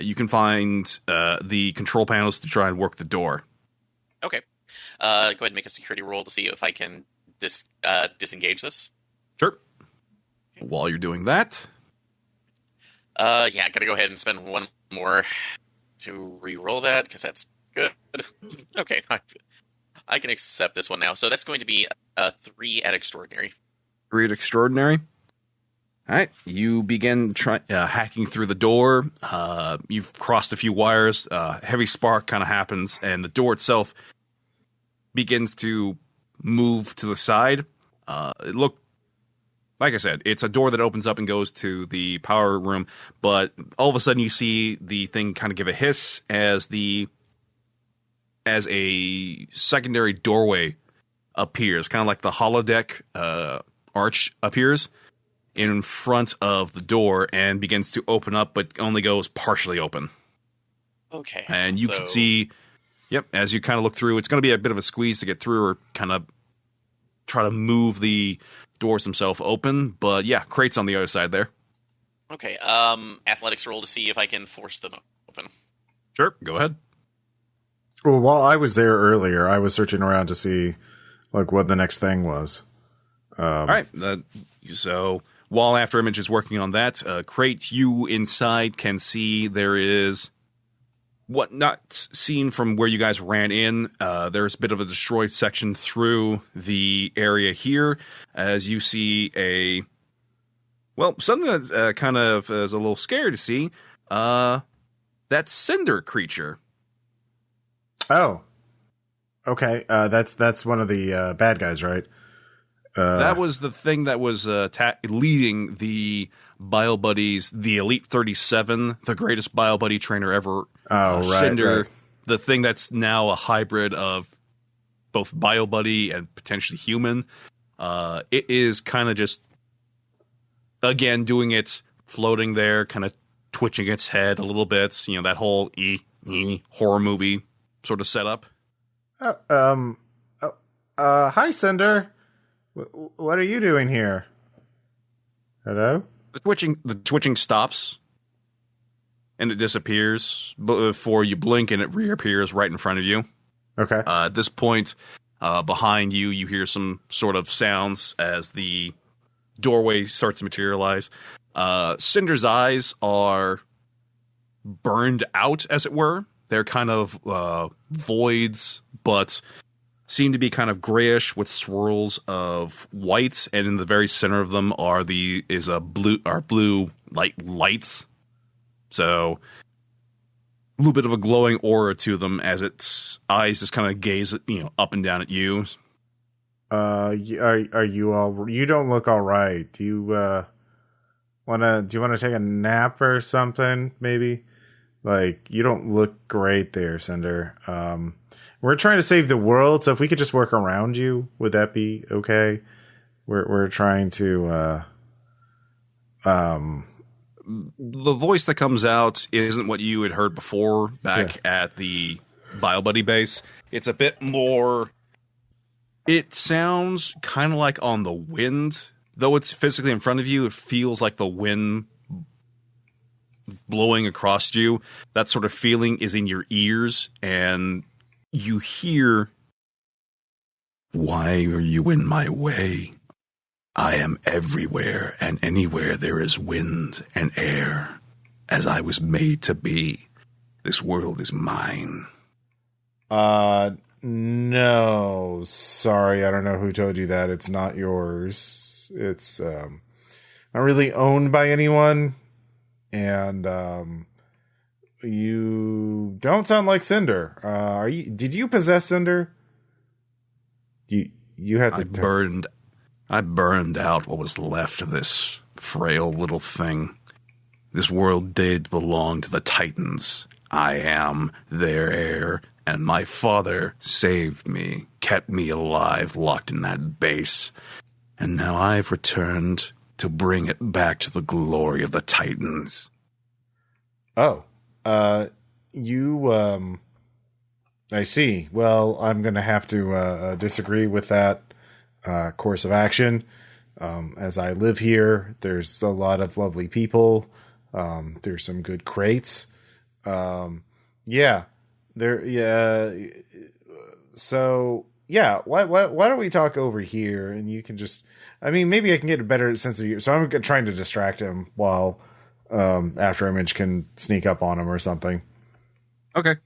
You can find the control panels to try and work the door. Okay. Go ahead and make a security roll to see if I can disengage this. Sure. While you're doing that. Gotta go ahead and spend one more to re-roll that, because that's good. Okay, I can accept this one now. So that's going to be a 3 at Extraordinary. 3 at Extraordinary. All right, you begin hacking through the door. You've crossed a few wires. Heavy spark kind of happens, and the door itself begins to move to the side. Like I said, it's a door that opens up and goes to the power room, but all of a sudden you see the thing kind of give a hiss as a secondary doorway appears, kind of like the holodeck arch appears in front of the door and begins to open up, but only goes partially open. Okay. And you can see, as you kind of look through, it's going to be a bit of a squeeze to get through or kind of try to move the doors themselves open. But yeah, Crate's on the other side there. Okay. Athletics roll to see if I can force them open. Sure, go ahead. Well, while I was there earlier, I was searching around to see like what the next thing was. All right. So while Afterimage is working on that, Crate, you inside can see there is what not seen from where you guys ran in. There's a bit of a destroyed section through the area here, as you see something that kind of is a little scary to see. That cinder creature. Oh, okay. That's one of the bad guys, right? That was the thing that was leading the Bio Buddies, the Elite 37, the greatest Bio Buddy trainer ever. Oh, right. Cinder, right. The thing that's now a hybrid of both Bio Buddy and potentially human. It is kind of just, again, doing its floating there, kind of twitching its head a little bit. That whole horror movie sort of setup. Hi, Cinder. What are you doing here? Hello? The twitching stops, and it disappears before you blink, and it reappears right in front of you. Okay. At this point, behind you, you hear some sort of sounds as the doorway starts to materialize. Cinder's eyes are burned out, as it were. They're kind of voids, but seem to be kind of grayish with swirls of white, and in the very center of them are blue lights. So a little bit of a glowing aura to them as its eyes just kind of gaze up and down at you. Are you all? You don't look all right. Do you want to take a nap or something? Maybe. Like, you don't look great there, Cinder. We're trying to save the world, so if we could just work around you, would that be okay? We're trying to The voice that comes out isn't what you had heard before back at the BioBuddy base. It's a bit more. It sounds kind of like on the wind, though it's physically in front of you. It feels like the wind blowing across you. That sort of feeling is in your ears, and you hear, "Why are you in my way? I am everywhere and anywhere there is wind and air, as I was made to be. This world is mine." No, sorry, I don't know who told you that. It's not yours. It's not really owned by anyone, and you don't sound like Cinder. Did you possess Cinder? You had to. I burned out what was left of this frail little thing. This world did belong to the Titans. I am their heir, and my father saved me, kept me alive, locked in that base. And now I've returned to bring it back to the glory of the Titans. Oh, I see. Well, I'm going to have to disagree with that course of action. As I live here, there's a lot of lovely people. There's some good crates. So yeah, why don't we talk over here, and you can just, I mean, maybe I can get a better sense of you. So I'm trying to distract him while After Image can sneak up on him or something. Okay.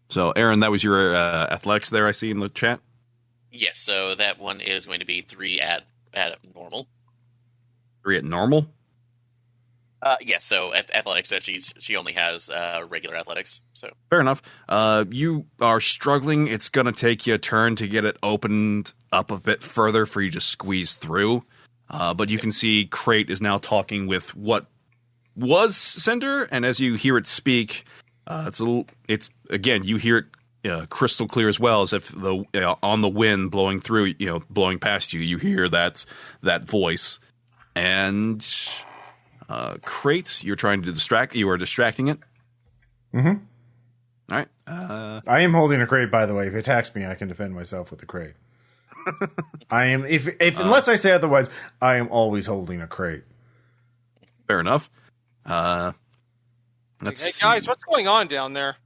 So Aaron, that was your athletics there I see in the chat? Yes, so that one is going to be 3 at normal. 3 at normal? Yes, so at athletics, she only has regular athletics. So fair enough. You are struggling. It's going to take you a turn to get it opened up a bit further for you to squeeze through. But you can see Crate is now talking with what was Cinder, and as you hear it speak, it's again, you hear it crystal clear as well, as if on the wind blowing through, blowing past you, you hear that voice. And Crate, you're trying to distract. You are distracting it. Mm-hmm. All right. I am holding a crate, by the way. If it attacks me, I can defend myself with the crate. I am, if unless I say otherwise, I am always holding a crate. Fair enough. Hey guys, what's going on down there?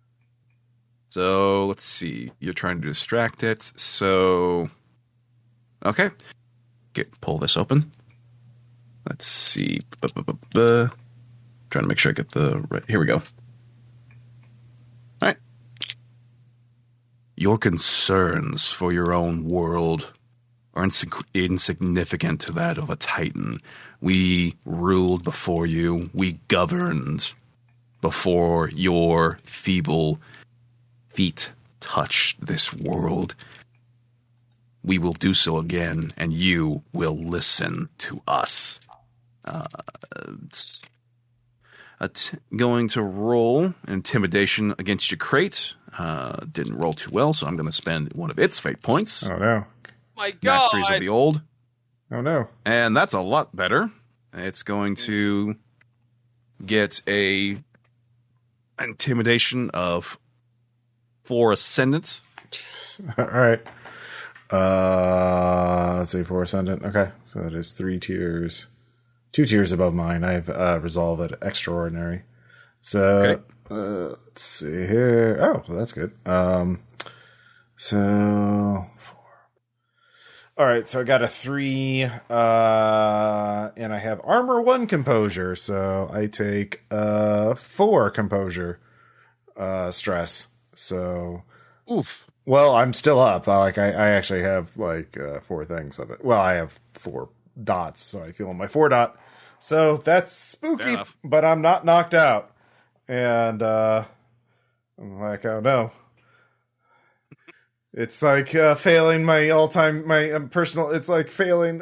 So let's see. You're trying to distract it. So okay, pull this open. Let's see. Trying to make sure I get the right. Here we go. All right. Your concerns for your own world are insignificant to that of a Titan. We ruled before you. We governed before your feeble feet touched this world. We will do so again, and you will listen to us. Going to roll intimidation against your crate. Didn't roll too well, so I'm going to spend one of its fate points. Oh no. My God. Masteries of the Old. Oh no. And that's a lot better. It's going to get a intimidation of 4 ascendants. All right. Let's see, 4 ascendant. Okay, so that is 3 tiers. 2 tiers above mine. I have resolve at extraordinary. So let's see here. Oh, well, that's good. So 4. All right, so I got a 3, and I have armor 1 composure, so I take 4 composure stress. So oof. Well, I'm still up. I actually have 4 things of it. Well, I have 4 dots, so I feel on my 4 dot. So that's spooky, but I'm not knocked out. And I'm like, oh no. It's like failing my all-time, my personal, it's like failing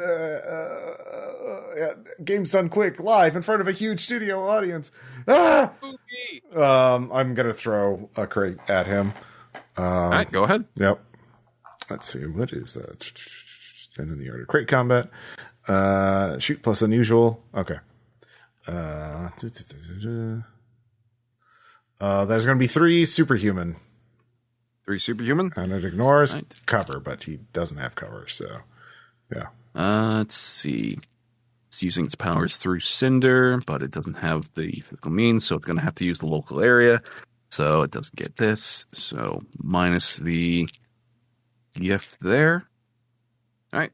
Games Done Quick live in front of a huge studio audience. Ah! Spooky. I'm gonna throw a crate at him. All right, go ahead. Yep. Let's see. What is that? Send in the art of crate combat. Shoot plus unusual. Okay. There's going to be 3 superhuman. 3 superhuman. And it ignores cover, but he doesn't have cover, so yeah. Let's see. It's using its powers through Cinder, but it doesn't have the physical means, so it's going to have to use the local area. So it doesn't get this. So minus the EF there. All right.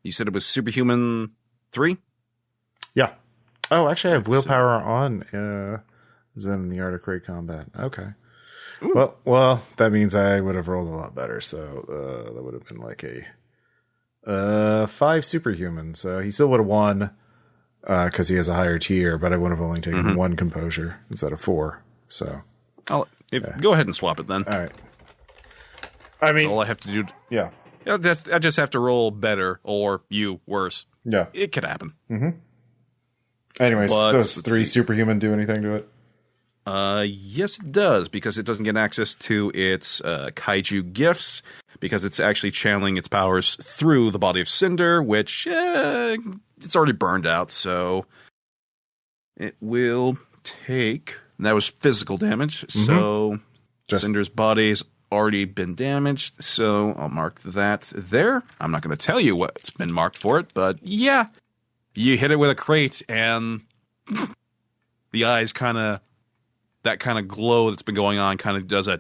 You said it was superhuman 3? Yeah. Oh, actually, I have willpower on Zen in the art of crate combat. Okay. Ooh. Well, that means I would have rolled a lot better. So that would have been like a 5 superhuman. So he still would have won because he has a higher tier, but I would have only taken 1 composure instead of 4. So go ahead and swap it then. All right. I mean, all I have to do. Yeah. I just have to roll better or you worse. Yeah. It could happen. Mm-hmm. Anyways, does 3 superhuman do anything to it? Yes, it does, because it doesn't get access to its kaiju gifts, because it's actually channeling its powers through the body of Cinder, which it's already burned out, so it will take... And that was physical damage, so Cinder's body's already been damaged, so I'll mark that there. I'm not going to tell you what's been marked for it, but yeah, you hit it with a crate, and the eyes kind of... That kind of glow that's been going on kind of does a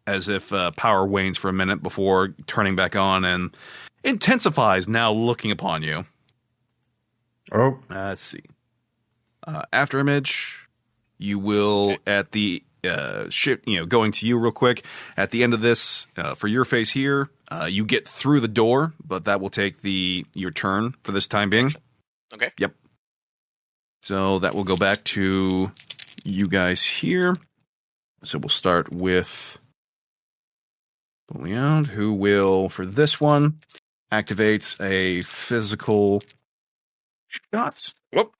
as if power wanes for a minute before turning back on and intensifies now looking upon you. Oh. Let's see. After image, you will at the shift, going to you real quick. At the end of this, for your face here, you get through the door, but that will take your turn for this time being. Okay. Yep. So that will go back to you guys here. So we'll start with Leon, who will, for this one, activate a physical shot. Whoop.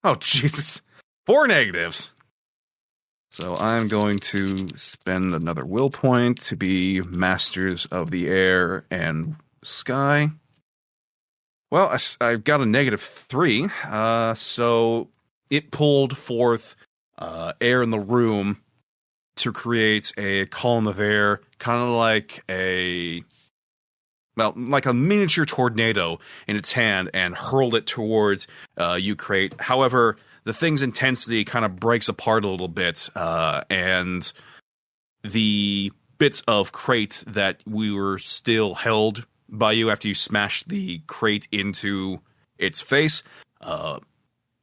Oh, Jesus. 4 negatives. So I'm going to spend another will point to be Masters of the Air and Sky. Well, I've got a -3, so it pulled forth air in the room to create a column of air, kind of like a miniature tornado in its hand, and hurled it towards you, Crate. However, the thing's intensity kind of breaks apart a little bit, and the bits of Crate that we were still held by you after you smashed the crate into its face,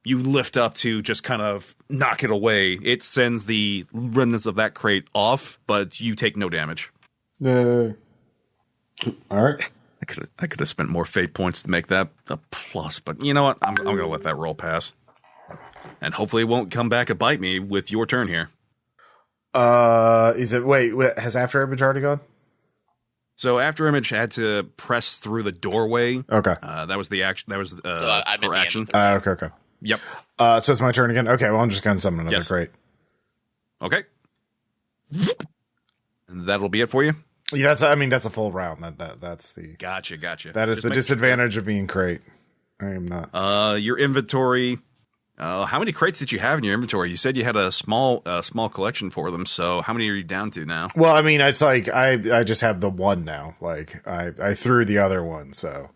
you lift up to just kind of knock it away. It sends the remnants of that crate off, but you take no damage. All right. I could have spent more fate points to make that a plus, but you know what? I'm going to let that roll pass. And hopefully it won't come back and bite me with your turn here. Is it... Wait, has After Image already gone? So After Image had to press through the doorway. Okay. That was the action. That was so I'm her action. Okay. Yep. So it's my turn again? Okay, well, I'm just going to summon another crate. Okay. And that'll be it for you? Yeah, that's a full round. That's the... Gotcha. That is the disadvantage of being crate. I am not. Your inventory... how many crates did you have in your inventory? You said you had a small collection for them, so how many are you down to now? Well, I mean, it's like I just have the one now. Like I threw the other one, so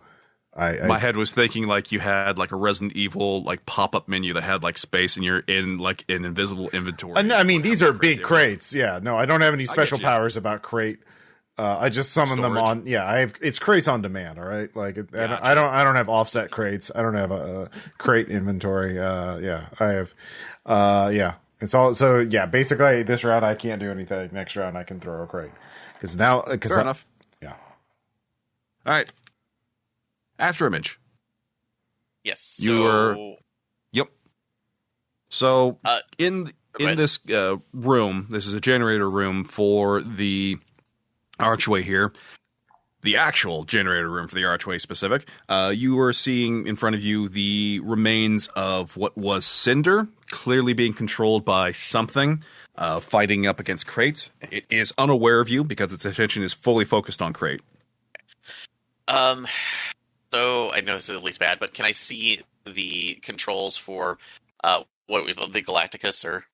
my head was thinking like you had like a Resident Evil like pop-up menu that had like space and you're in like an invisible inventory. I mean, these are big crates. Yeah, no, I don't have any special powers about crate. I just summon them on. Yeah, it's crates on demand. All right, like gotcha. I don't have offset crates. I don't have a crate inventory. Yeah, I have. Yeah, it's all. So yeah, basically this round I can't do anything. Next round I can throw a crate fair enough. Yeah. All right. After Image. Yes. Yep. So in this room, this is a generator room for the archway here, the actual generator room for the archway specific. You are seeing in front of you the remains of what was Cinder, clearly being controlled by something, fighting up against Crate. It is unaware of you because its attention is fully focused on Crate. So I know this is at least bad, but can I see the controls for what was the Galacticus, or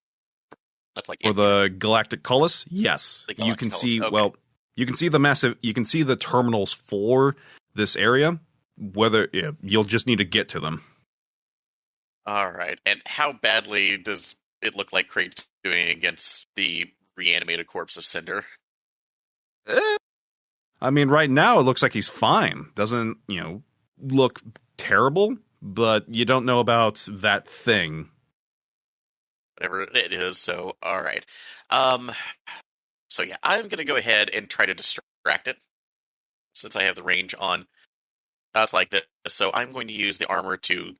that's like For the Galactic Cullis? Yes. The You can Galactic see Cullis, okay. well, you can see the terminals for this area. You'll just need to get to them. All right. And how badly does it look like Crate's doing against the reanimated corpse of Cinder? I mean, right now it looks like he's fine. Doesn't, look terrible, but you don't know about that thing. Whatever it is. So, all right. So yeah, I'm going to go ahead and try to distract it since I have the range on. That's like this. So I'm going to use the armor to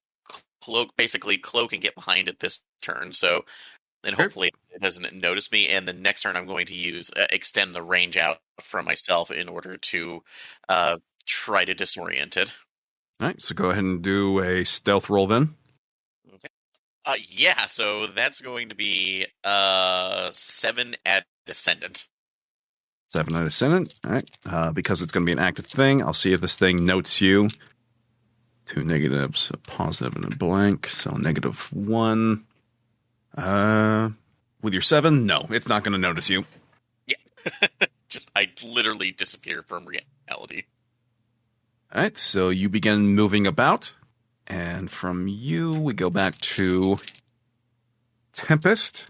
basically cloak and get behind it this turn. So then hopefully it doesn't notice me. And the next turn I'm going to use extend the range out from myself in order to try to disorient it. All right, so go ahead and do a stealth roll then. Okay. Yeah, so that's going to be 7 at Descendant. 7 at Ascendant. All right, because it's going to be an active thing, I'll see if this thing notes you. 2 negatives, a positive, and a blank. So -1. With your 7, no, it's not going to notice you. Yeah. I literally disappear from reality. All right, so you begin moving about. And from you, we go back to Tempest.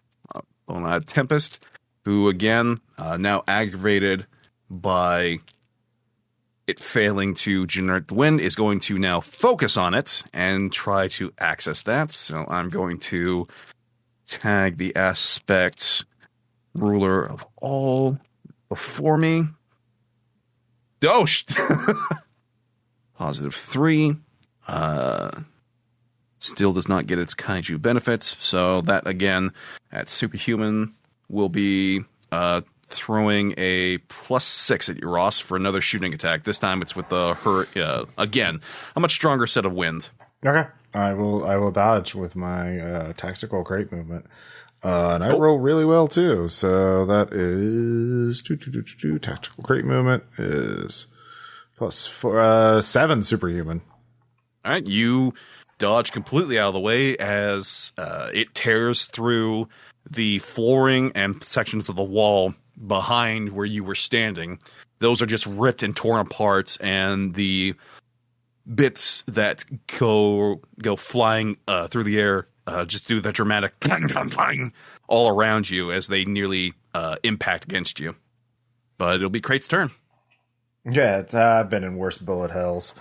Tempest, who again, now aggravated by it failing to generate the wind, is going to now focus on it and try to access that. So I'm going to tag the aspect ruler of all before me. Oh, +3. Still does not get its kaiju benefits. So that, again, at Superhuman, will be throwing a +6 at you, Ross, for another shooting attack. This time it's with again, a much stronger set of wind. Okay. I will dodge with my tactical crate movement. And I roll really well, too. So that is 2. Tactical crate movement is +7 superhuman. All right, you dodge completely out of the way as it tears through the flooring and sections of the wall behind where you were standing. Those are just ripped and torn apart, and the bits that go flying through the air just do the dramatic clang, clang, clang all around you as they nearly impact against you. But it'll be Crate's turn. Yeah, I've been in worse bullet hells.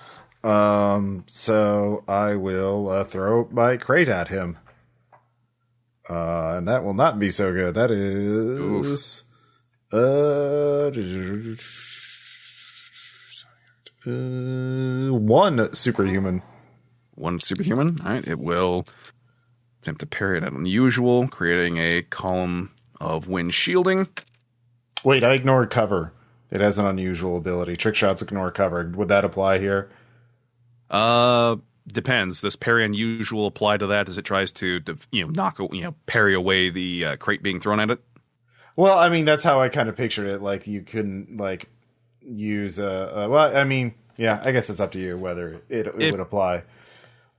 So I will throw my crate at him. And that will not be so good. That is 1 superhuman. 1 superhuman. All right, it will attempt to parry it at unusual, creating a column of wind shielding. Wait, I ignored cover. It has an unusual ability. Trick shots ignore cover. Would that apply here? Depends. Does parry unusual apply to that as it tries to parry away the crate being thrown at it? Well, I mean, that's how I kind of pictured it. Like, you couldn't, use well, I mean, yeah, I guess it's up to you whether it would apply.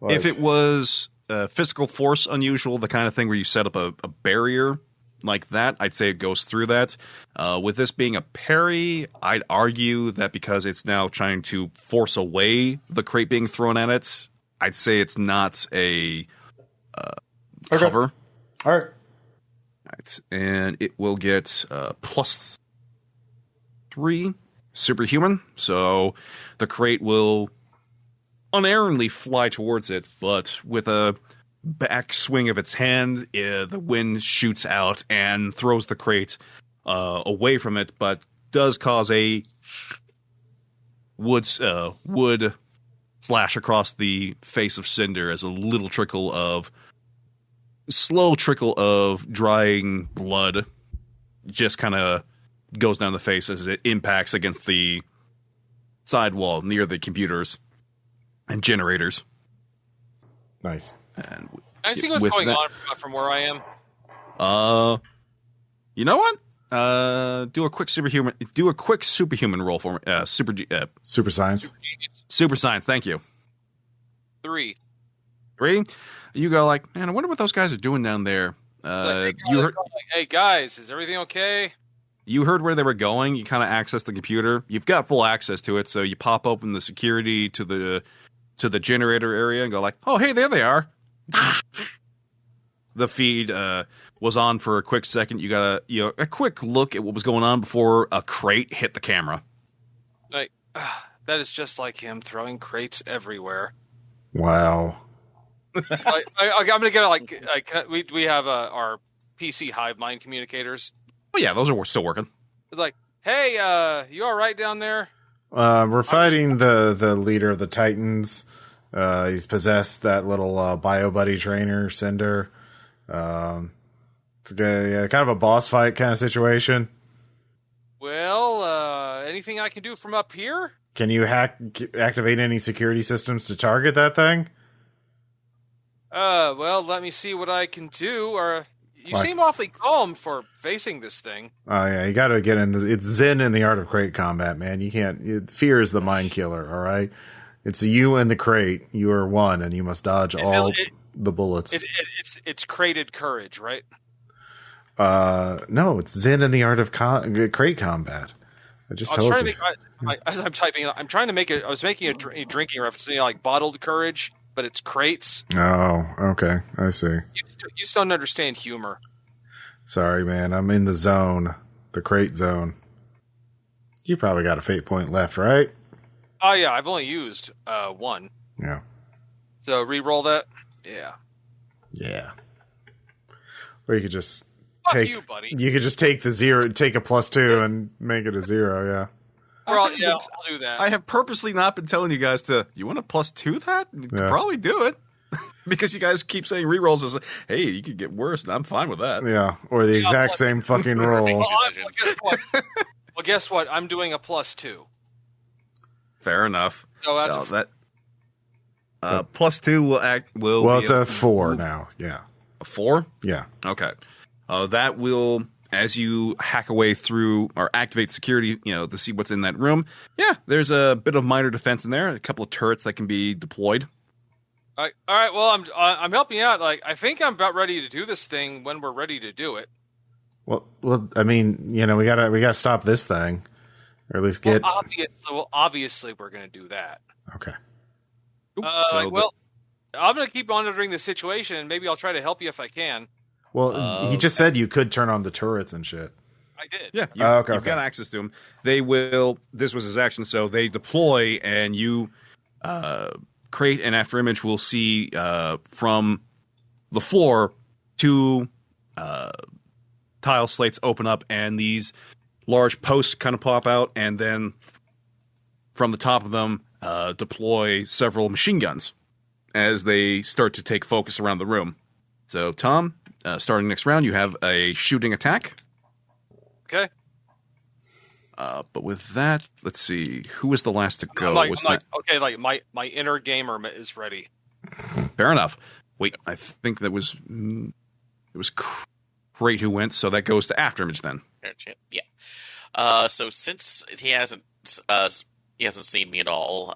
If it was physical force unusual, the kind of thing where you set up a barrier like that, I'd say it goes through that. With this being a parry, I'd argue that because it's now trying to force away the crate being thrown at it, I'd say it's not a cover. All right. And it will get +3 superhuman. So the crate will unerringly fly towards it, but with a backswing of its hand, the wind shoots out and throws the crate away from it, but does cause a wood flash across the face of Cinder as a little slow trickle of drying blood just kind of goes down the face as it impacts against the sidewall near the computers and generators. Nice. And I see what's with going that- on from where I am. You know what? Do a quick superhuman roll for me. Super science. Super science. Thank you. 3. 3. You go like, man, I wonder what those guys are doing down there. Hey guys, is everything okay? You heard where they were going. You kind of access the computer. You've got full access to it, so you pop open the security to the generator area and go like, oh, hey, there they are. The feed was on for a quick second. You got a quick look at what was going on before a crate hit the camera. Like, that is just like him throwing crates everywhere. Wow. I'm gonna get we have our PC hive mind communicators. Oh yeah, those are still working. It's like, hey, you all right down there? We're fighting the leader of the Titans. He's possessed that little bio buddy trainer, Cinder. It's kind of a boss fight kind of situation. Well, anything I can do from up here? Can you activate any security systems to target that thing? Well, let me see what I can do. Or you seem awfully calm for facing this thing. Oh yeah, you got to get in. It's Zen in the art of crate combat, man. You can't. Fear is the mind killer. All right, it's you and the crate. You are one, and you must dodge all the bullets. It's crated courage, right? No, it's Zen in the art of crate combat. I just told you. As I'm typing, I'm trying to make it. I was making a drinking reference, like bottled courage, but it's crates. Oh, okay, I see. You just don't understand humor. Sorry, man. I'm in the zone, the crate zone. You probably got a fate point left, right? Oh yeah, I've only used 1. Yeah. So re-roll that. Yeah. Yeah. Or you could just Fuck you, buddy. You could just take the 0, take a +2, and make it a 0. Yeah. I'll do that. I have purposely not been telling you guys you want to +2 that? You could probably do it. Because you guys keep saying rerolls as, hey, you could get worse, and I'm fine with that. Yeah, or the exact same fucking roll. Well, guess what? I'm doing a +2. Fair enough. So that's +2 will act. Well, it's a 4 now. Yeah. A 4? Yeah. Okay. That will, as you hack away through or activate security, to see what's in that room. Yeah, there's a bit of minor defense in there. A couple of turrets that can be deployed. All right. Well, I'm helping out. Like, I think I'm about ready to do this thing when we're ready to do it. Well, I mean, we gotta stop this thing, or at least get. Obviously, we're gonna do that. Okay. I'm gonna keep monitoring the situation, and maybe I'll try to help you if I can. Well, he just said you could turn on the turrets and shit. I did. Yeah, you've got access to them. They will. This was his action, so they deploy, and you. Crate and After Image will see from the floor 2 tile slates open up, and these large posts kind of pop out, and then from the top of them deploy several machine guns as they start to take focus around the room. So, Tom, starting next round, you have a shooting attack. Okay. But with that, let's see. Who was the last to go? My inner gamer is ready. Fair enough. Wait, I think it was Crate who went, so that goes to Afterimage then. Yeah. So since he hasn't seen me at all,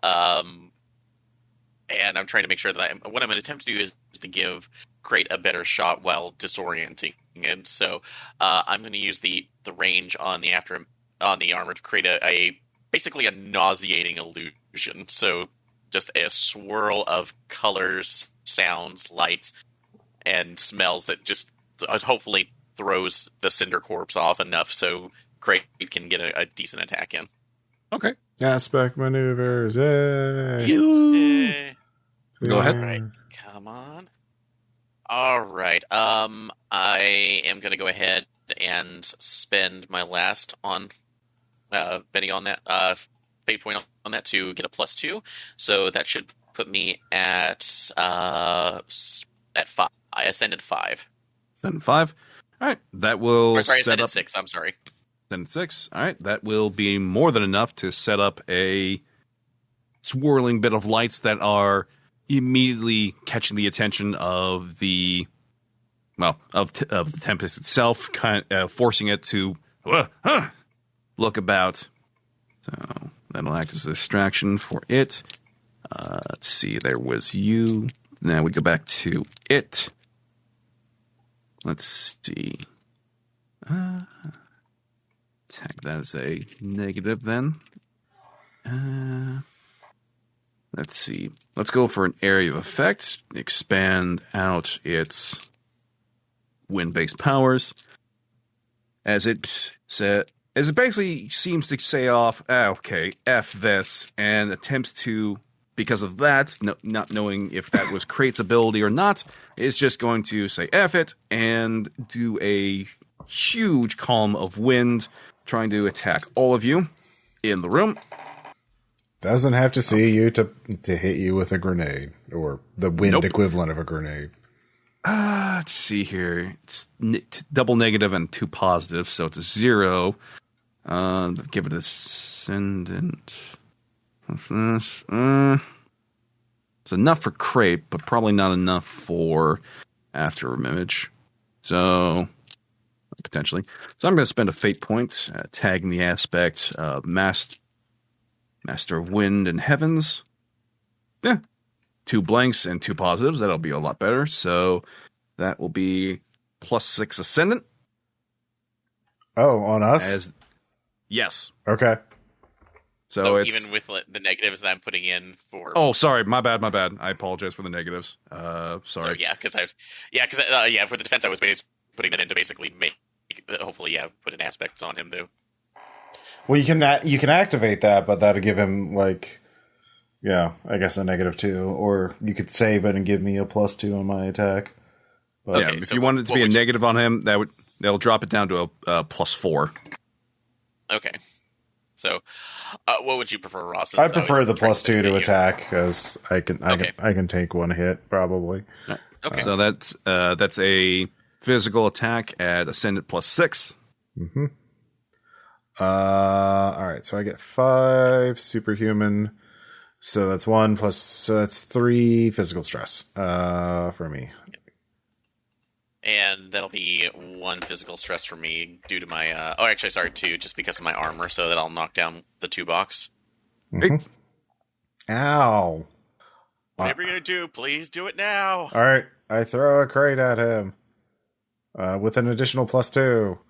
and I'm trying to make sure that what I'm going to attempt to do is to give Crate a better shot while disorienting him. So I'm going to use the range on the armor to create basically a nauseating illusion. So just a swirl of colors, sounds, lights, and smells that just hopefully throws the Cinder Corpse off enough so Crate can get a decent attack in. Okay. Aspect maneuvers. Yay. Go ahead. All right. Come on. All right. I am going to go ahead and spend my last on betting on that fate point on that to get a +2. So that should put me at 5. I ascended 5. Ascended 5. All right. That will set up 6. I'm sorry. Ascended 6. All right. That will be more than enough to set up a swirling bit of lights that are immediately catching the attention of the the Tempest itself, forcing it to look about. So that'll act as a distraction for it. Let's see, there was you. Now we go back to it. Let's see. Tag that as a negative then. Let's see. Let's go for an area of effect. Expand out its wind-based powers. As it basically seems to say off, okay, F this, and attempts to, because of that, not knowing if that was Krait's ability or not, is just going to say F it and do a huge column of wind, trying to attack all of you in the room. Doesn't have to see you to hit you with a grenade, or the wind equivalent of a grenade. Let's see here. It's double negative and 2 positive, so it's a 0. Give it ascendant. It's enough for Krait, but probably not enough for Afterimage. So, potentially. So I'm going to spend a fate point, tagging the aspect Master of Wind and Heavens. Yeah. 2 blanks and 2 positives. That'll be a lot better. So that will be +6 ascendant. Oh, on us? Yes. Okay. So it's even with the negatives that I'm putting in for. Oh, sorry, my bad. I apologize for the negatives. Sorry. So, because for the defense I was putting that in to basically make, hopefully, put an aspect on him too. Well, you can activate that, but that'll give him I guess a -2, or you could save it and give me a +2 on my attack. But, yeah, if you wanted to be a negative on him, they'll drop it down to a +4. Okay. So, what would you prefer, Ross? I prefer the +2 to attack, because I can take 1 hit probably. Okay. So that's a physical attack at Ascendant +6. Mm-hmm. All right, so I get 5 superhuman. So that's 1 plus. So that's 3 physical stress for me. And that'll be 1 physical stress for me due to my. 2, just because of my armor. So that I'll knock down the 2 box. Mm-hmm. Ow! Whatever you're gonna do, please do it now. All right, I throw a crate at him with an additional +2.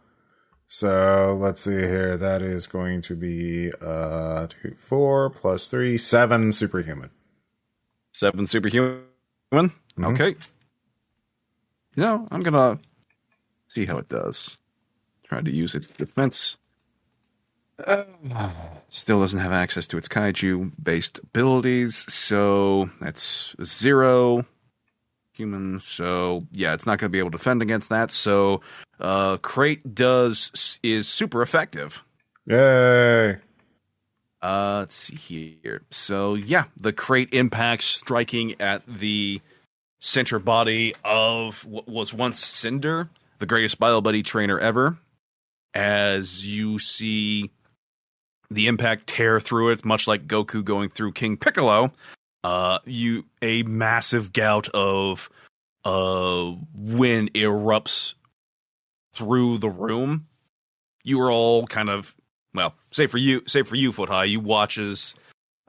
So let's see here. That is going to be 2, 4 plus 3, 7 superhuman. 7 superhuman? Mm-hmm. Okay. I'm going to see how it does. Try to use its defense. Still doesn't have access to its kaiju-based abilities, so that's 0 human. So, yeah, it's not going to be able to defend against that, so Krait is super effective. Yay! Let's see here. So, yeah, the Krait impacts striking at the center body of what was once Cinder, the greatest Bio Buddy trainer ever. As you see the impact tear through it, much like Goku going through King Piccolo, a massive gout of wind erupts through the room. You are all kind of, say for you, Foot High, you watch as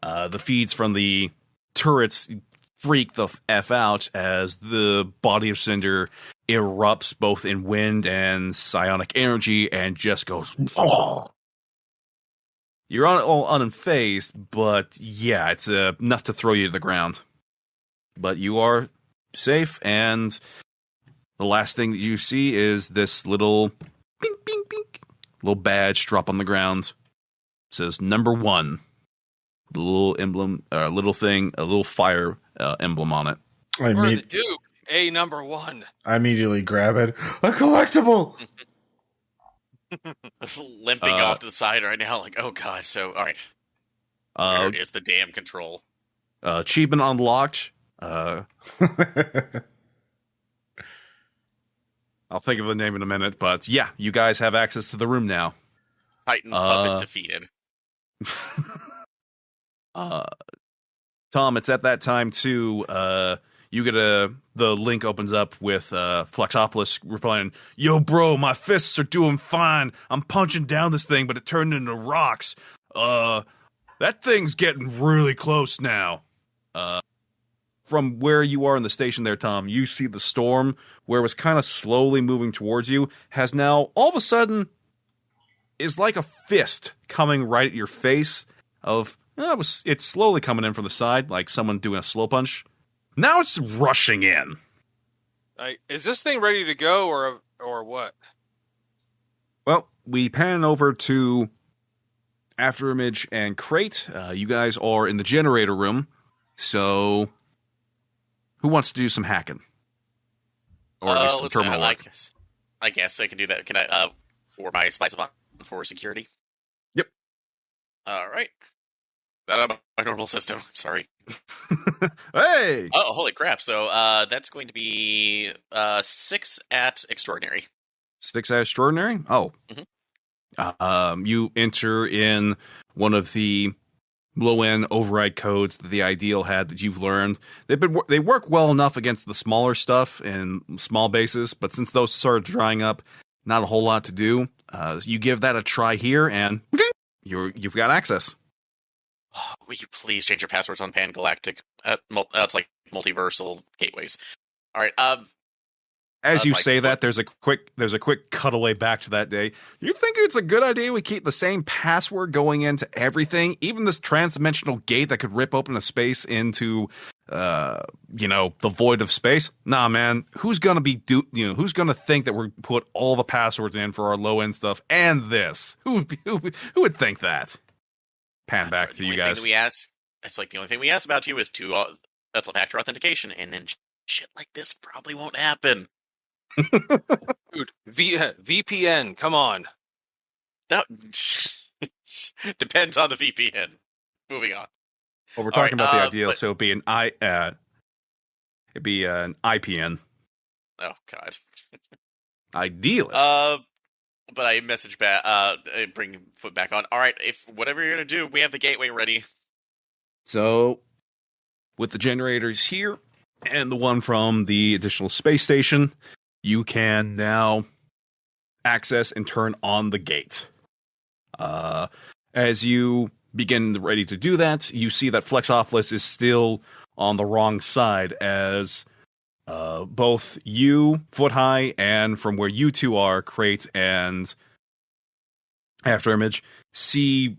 the feeds from the turrets freak the F out as the body of Cinder erupts both in wind and psionic energy and just goes, oh! You're all unfazed, but yeah, it's enough to throw you to the ground. But you are safe, and the last thing that you see is this little bing, bing, bing, little badge drop on the ground. It says number 1. The little emblem, little thing, a little fire emblem on it. For the Duke, a number 1. I immediately grab it. A collectible! Limping off to the side right now, like, oh god, so, alright. Where is the damn control? Achievement unlocked. I'll think of the name in a minute, but yeah, you guys have access to the room now. Titan puppet defeated. Tom, it's at that time too. You get the link opens up with Flexopolis replying, "Yo, bro, my fists are doing fine. I'm punching down this thing, but it turned into rocks. That thing's getting really close now." From where you are in the station there, Tom, you see the storm, where it was kind of slowly moving towards you, has now all of a sudden is like a fist coming right at your face. It's slowly coming in from the side, like someone doing a slow punch. Now it's rushing in. Is this thing ready to go, or what? Well, we pan over to Afterimage and Crate. You guys are in the generator room, so who wants to do some hacking? Or at least some terminal work? I guess I can do that. Can I, or my spice on for security? Yep. All right. Not my normal system. Sorry. Hey! Oh, holy crap. So that's going to be 6 at Extraordinary. 6 at Extraordinary? Oh. Mm-hmm. You enter in one of the low-end override codes that the Ideal had that you've learned. They work well enough against the smaller stuff and small bases, but since those started drying up, not a whole lot to do. You give that a try here, and you've got access. Oh, will you please change your passwords on Pan-Galactic? That's like multiversal gateways. All right. As you say that, there's a quick cutaway back to that day. You think it's a good idea we keep the same password going into everything, even this transdimensional gate that could rip open a space into, the void of space? Nah, man. Who's gonna think that we're put all the passwords in for our low end stuff and this? Who would think that? Pan back to you guys. It's like the only thing we ask about you is that's factor authentication, and then shit like this probably won't happen. Dude, VPN, come on. That depends on the VPN. Moving on. Well, we're talking about the Ideal, so it'd be an IPN. Oh God. Idealist. But I message back. I bring foot back on. All right, if whatever you're gonna do, we have the gateway ready. So, with the generators here and the one from the additional space station, you can now access and turn on the gate. As you begin ready to do that, you see that Flexopolis is still on the wrong side, as both you, Foot High, and from where you two are, Crate and Afterimage, see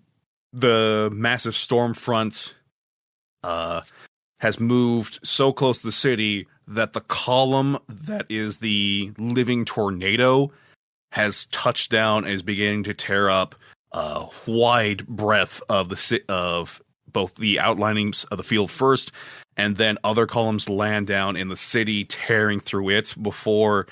the massive storm front has moved so close to the city that the column that is the living tornado has touched down and is beginning to tear up a wide breadth of both the outlinings of the field first, and then other columns land down in the city, tearing through it before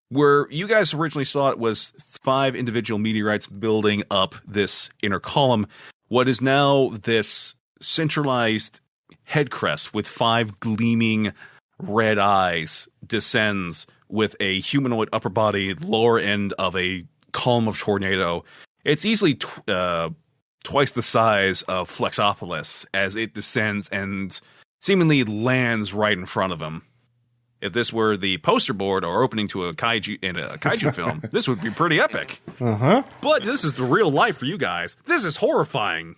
where you guys originally saw it was 5 individual meteorites building up this inner column. What is now this centralized head crest with 5 gleaming red eyes descends with a humanoid upper body, lower end of a column of tornado. It's easily twice the size of Flexopolis as it descends and seemingly lands right in front of him. If this were the poster board or opening to a kaiju film, this would be pretty epic. Uh-huh. But this is the real life for you guys. This is horrifying.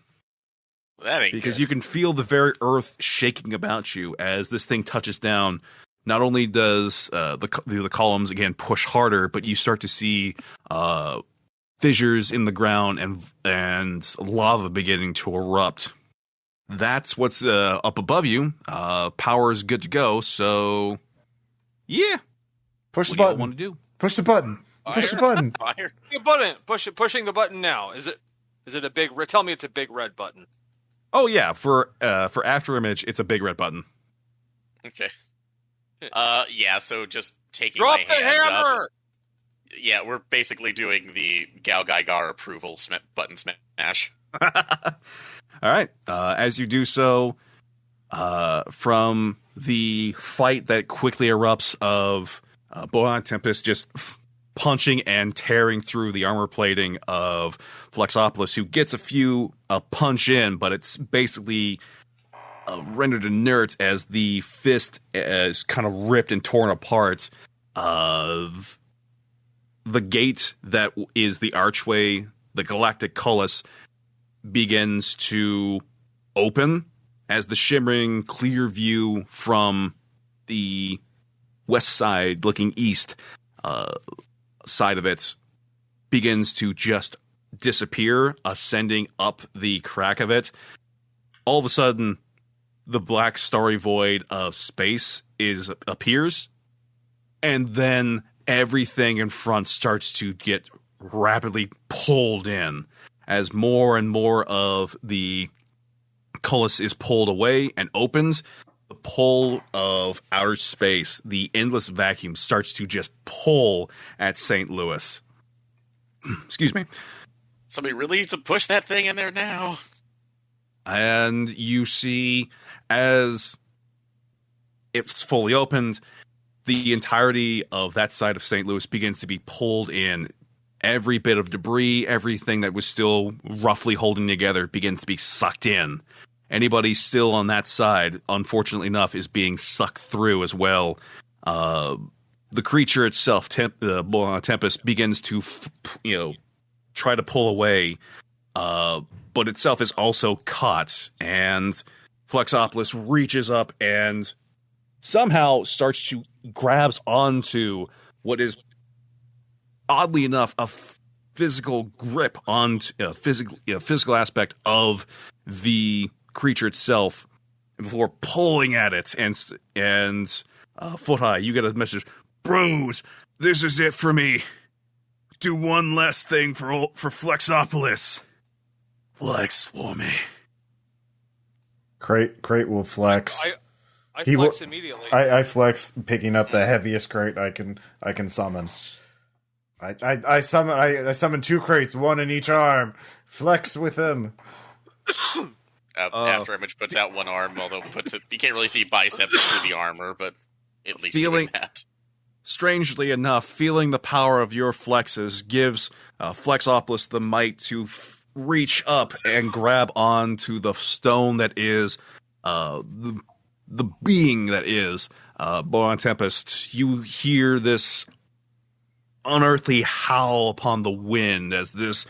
That ain't because good. You can feel the very earth shaking about you as this thing touches down. Not only does the columns again push harder, but you start to see fissures in the ground and lava beginning to erupt. That's what's up above you. Power is good to go. So, yeah, Push the what button. Do you want to do? Push the button. Push the button. Fire. The button. Pushing the button now. Is it a big? Tell me it's a big red button. Oh yeah, for Afterimage, it's a big red button. Okay. Yeah. So just taking Drop my the hand hammer. Up, yeah, we're basically doing the Gal Gaigar approval button smash. All right. As you do so, from the fight that quickly erupts of Bohan Tempest just punching and tearing through the armor plating of Flexopolis, who gets a punch in, but it's basically rendered inert as the fist is kind of ripped and torn apart. Of the gate that is the archway, the galactic cullis, begins to open as the shimmering clear view from the west side looking east side of it begins to just disappear, ascending up the crack of it. All of a sudden, the black starry void of space appears, and then everything in front starts to get rapidly pulled in as more and more of the cullis is pulled away and opens. The pull of outer space, the endless vacuum, starts to just pull at St. Louis. Excuse me. Somebody really needs to push that thing in there now. And you see, as it's fully opened, the entirety of that side of St. Louis begins to be pulled in. Every bit of debris, everything that was still roughly holding together begins to be sucked in. Anybody still on that side, unfortunately enough, is being sucked through as well. The creature itself, Tempest, begins to, try to pull away, but itself is also caught. And Flexopolis reaches up and somehow starts to grabs onto what is, oddly enough, a physical grip on physical aspect of the creature itself before pulling at it. And Foot High, you get a message: "Bros, this is it for me. Do one last thing for Flexopolis. Flex for me." Crate will flex. I flex immediately. I flex, picking up the heaviest crate I can summon. I summon 2 crates, 1 in each arm. Flex with them. After Image puts out one arm, although you can't really see biceps through the armor, but at least doing that. Strangely enough, feeling the power of your flexes gives Flexopolis the might to reach up and grab onto the stone that is the being that is Boron Tempest. You hear this unearthly howl upon the wind as this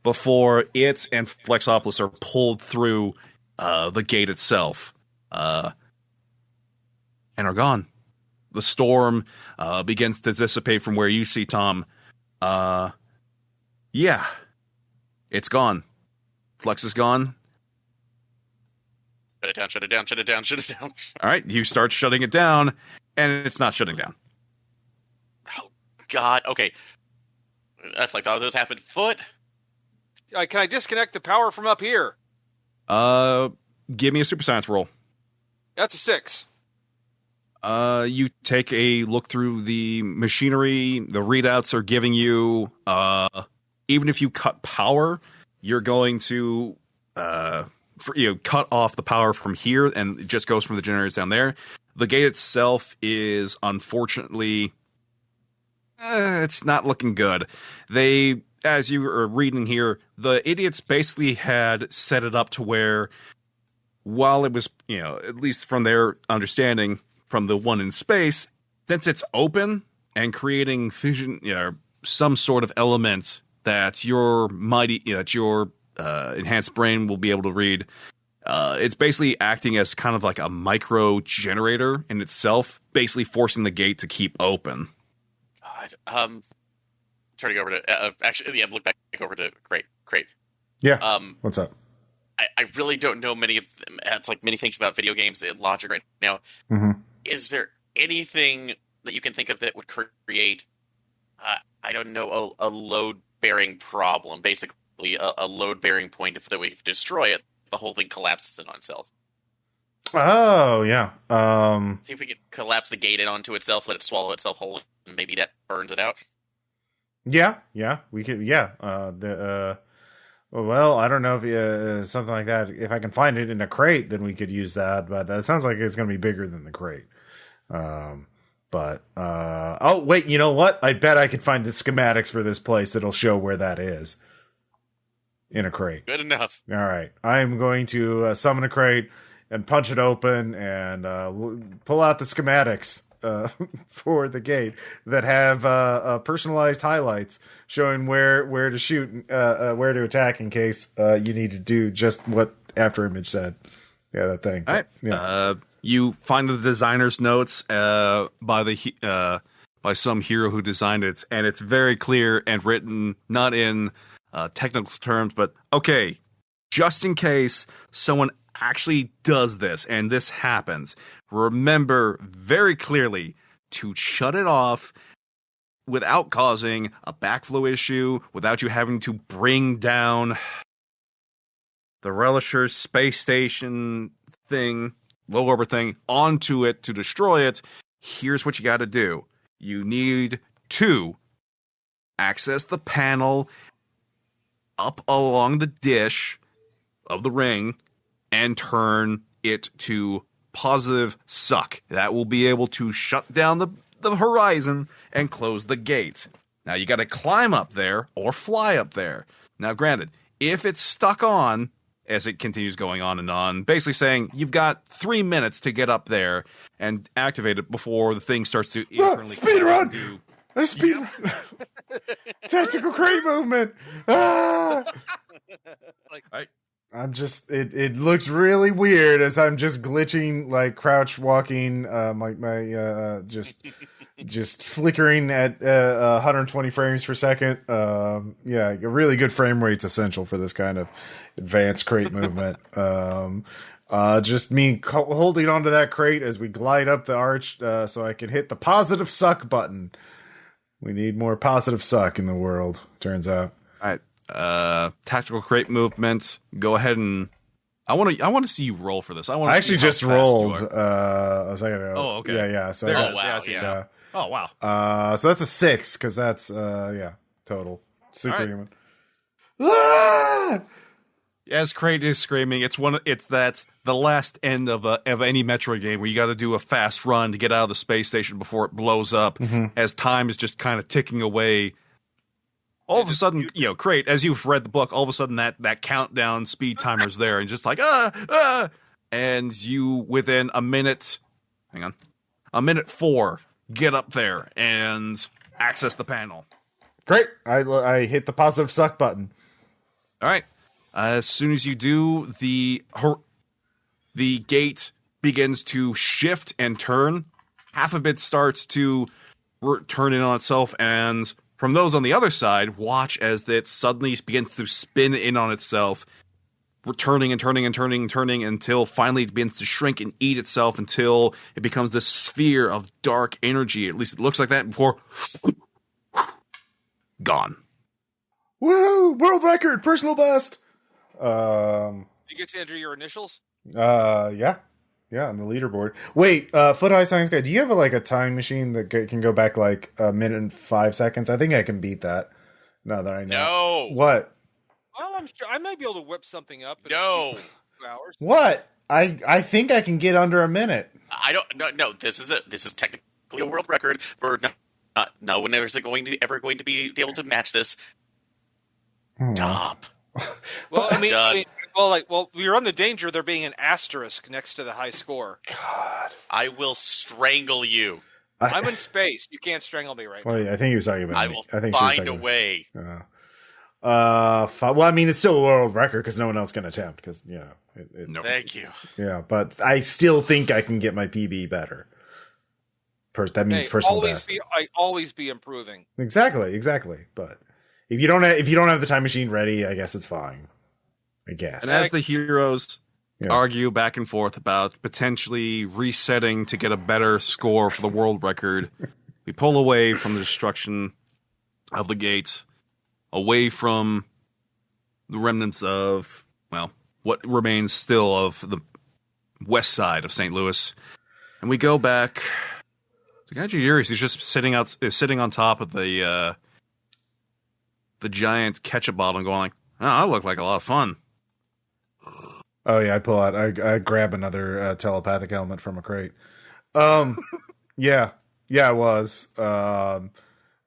before it and Flexopolis are pulled through the gate itself and are gone. The storm begins to dissipate from where you see, Tom. Yeah, it's gone. Flex is gone. Shut it down, shut it down, shut it down, shut it down. All right, you start shutting it down, and it's not shutting down. Oh, God. Okay. That's like, this happened. Foot? Can I disconnect the power from up here? Give me a super science roll. That's a 6. You take a look through the machinery. The readouts are giving you, even if you cut power, you're going to, cut off the power from here, and it just goes from the generators down there. The gate itself is, unfortunately, it's not looking good. They, as you are reading here, the idiots basically had set it up to where, while it was, at least from their understanding, from the one in space, since it's open and creating fission, some sort of element that your enhanced brain will be able to read. It's basically acting as kind of like a micro generator in itself, basically forcing the gate to keep open. Turning over to look back over to Crate. Yeah. What's up? I really don't know many of them. It's like many things about video games and logic right now. Mm-hmm. Is there anything that you can think of that would create, I don't know, a load-bearing problem? Basically, a load-bearing point. If we destroy it, the whole thing collapses in on itself. Oh, yeah. See if we can collapse the gate in onto itself, let it swallow itself whole, and maybe that burns it out. Yeah, we could. Yeah, well, I don't know if something like that. If I can find it in a crate, then we could use that. But it sounds like it's going to be bigger than the crate. But oh wait, you know what? I bet I could find the schematics for this place that'll show where that is in a crate. Good enough. All right, I'm going to summon a crate and punch it open and pull out the schematics for the gate that have personalized highlights showing where to shoot, where to attack in case you need to do just what After Image said. Yeah, that thing. All right. Yeah. You find the designer's notes by some hero who designed it, and it's very clear and written not in technical terms, but okay, just in case someone actually does this and this happens, remember very clearly to shut it off without causing a backflow issue, without you having to bring down the Relisher space station thing, low orbit thing, onto it to destroy it. Here's what you got to do. You need to access the panel up along the dish of the ring and turn it to positive suck. That will be able to shut down the horizon and close the gate. Now you got to climb up there or fly up there. Now granted, if it's stuck on, as it continues going on and on, basically saying you've got 3 minutes to get up there and activate it before the thing starts to speed run. A speed run. Tactical crate movement. I'm just it looks really weird as I'm just glitching, like crouch walking, my just flickering at 120 frames per second. Yeah, a really good frame rate's essential for this kind of advanced crate movement. Just me holding onto that crate as we glide up the arch, so I can hit the positive suck button. We need more positive suck in the world, turns out. All right. Tactical crate movements. Go ahead and I want to see you roll for this. I actually just rolled a second ago. Oh, okay. Yeah. So wow. Oh wow. So that's a 6 because that's total superhuman. Right. As Crate is screaming, it's the last end of any Metroid game where you got to do a fast run to get out of the space station before it blows up. Mm-hmm. As time is just kind of ticking away. All of a sudden, Crate, as you've read the book, all of a sudden that countdown speed timer's there, and just like and you within a minute 4 get up there and access the panel. Great, I hit the positive suck button. All right, as soon as you do, the gate begins to shift and turn. Half of it starts to turn in on itself, and from those on the other side, watch as it suddenly begins to spin in on itself, turning and turning and turning and turning until finally it begins to shrink and eat itself until it becomes this sphere of dark energy. At least it looks like that before gone. Woo! World record, personal best. You get to enter your initials? Yeah, on the leaderboard. Wait, Foot High Science Guy, do you have a time machine that can go back like a minute and 5 seconds? I think I can beat that. Now that I know. No. What? Well, I'm sure I might be able to whip something up. In No. 2 hours. What? I think I can get under a minute. I don't. No. This is technically a world record. No one is ever going to be able to match this. Stop. Well, we run the danger of there being an asterisk next to the high score. God. I will strangle you. I'm in space. You can't strangle me right now. I think he was talking about I me. will I think find a way. Well, I mean, it's still a world record because no one else can attempt. Because No. Thank you. Yeah, but I still think I can get my PB better. That means personal best. I always be improving. Exactly. But if you don't have the time machine ready, I guess it's fine. I guess. And as the heroes argue back and forth about potentially resetting to get a better score for the world record, we pull away from the destruction of the gates, away from the remnants of, what remains still of the west side of St. Louis, and we go back to Gajiyuri's. He's just sitting on top of the giant ketchup bottle and going like, "Oh, that looked like a lot of fun." Oh yeah, I pull out. I grab another telepathic element from a crate. Yeah. Yeah, it was. I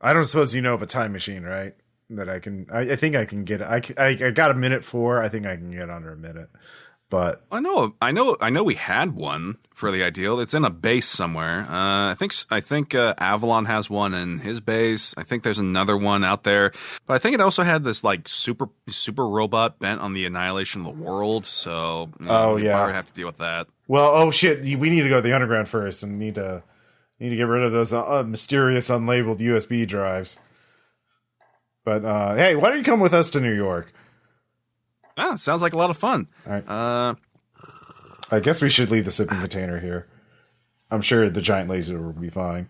don't suppose you know of a time machine, right? That I can. I think I can get. I got a minute for. I think I can get under a minute. But I know. We had one for the ideal. It's in a base somewhere. I think Avalon has one in his base. I think there's another one out there. But I think it also had this like super robot bent on the annihilation of the world. So we probably have to deal with that. Well, oh shit, we need to go to the underground first, and need to get rid of those mysterious unlabeled USB drives. But hey, why don't you come with us to New York? Ah, sounds like a lot of fun. All right. I guess we should leave the shipping container here. I'm sure the giant laser will be fine.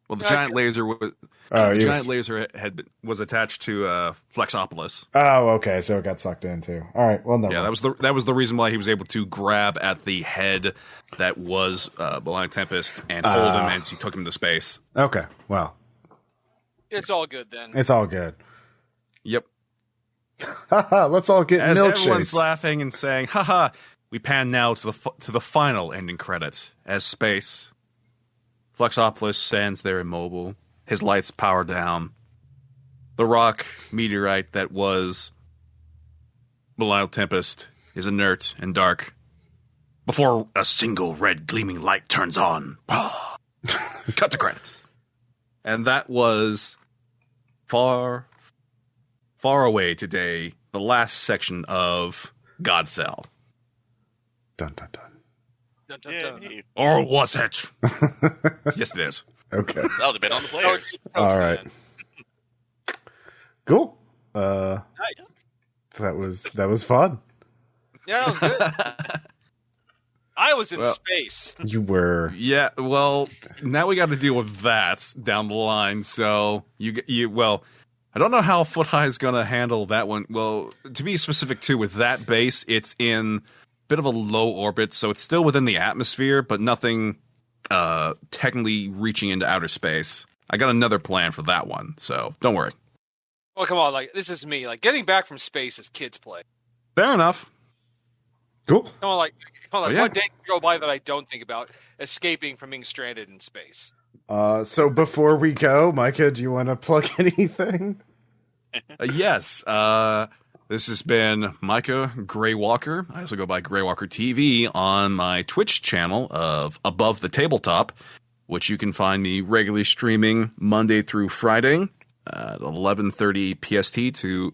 Well, the giant laser was was attached to Flexopolis. Oh, okay, so it got sucked in too. All right, well, no. Yeah, that was the reason why he was able to grab at the head that was Blind Tempest and hold him as he took him to space. Okay, well, it's all good then. It's all good. Yep. Haha, let's all get as milkshakes. Everyone's laughing and saying, haha, we pan now to the final ending credits as space. Flexopolis stands there immobile, his lights power down. The rock meteorite that was Belial Tempest is inert and dark before a single red gleaming light turns on. Cut the credits. And that was far away today, the last section of Godcell. Dun, dun, dun. Dun, dun, dun. Or was it? Yes, it is. Okay. That'll depend on the players. All right. Cool. Nice. That was fun. Yeah, that was good. I was in space. You were. Yeah, well, now we got to deal with that down the line. So I don't know how Foot High is going to handle that one. Well, to be specific too, with that base, it's in bit of a low orbit, so it's still within the atmosphere, but nothing technically reaching into outer space. I got another plan for that one, so don't worry. Well, come on, like this is me. Like getting back from space is kids' play. Fair enough. Cool. Come on, like yeah. one day can go by that I don't think about escaping from being stranded in space. So before we go, Micah, do you want to plug anything? Yes. This has been Micah Greywalker. I also go by Greywalker TV on my Twitch channel of Above the Tabletop, which you can find me regularly streaming Monday through Friday at 11:30 PST to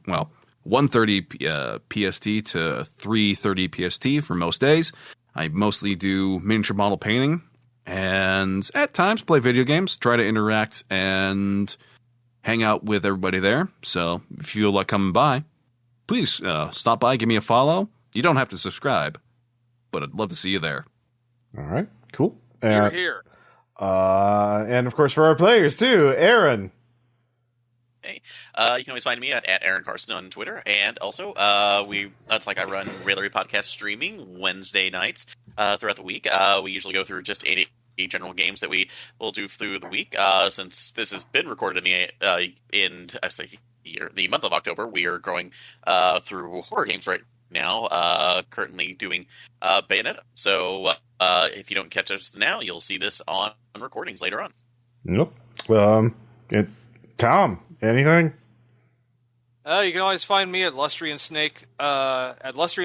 1:30 PST to 3:30 PST for most days. I mostly do miniature model painting and at times play video games, try to interact and hang out with everybody there. So if you feel like coming by, please stop by, give me a follow. You don't have to subscribe, but I'd love to see you there. All right, cool. You're here. And of course for our players too, Aaron. Hey, you can always find me at Aaron Carson on Twitter, and also that's like I run Railery Podcast streaming Wednesday nights throughout the week. We usually go through just 80 general games that we will do through the week. Since this has been recorded in the month of October, we are going through horror games right now. Currently doing Bayonetta. So if you don't catch us now, you'll see this on recordings later on. Nope. Tom, anything? You can always find me at Lustrian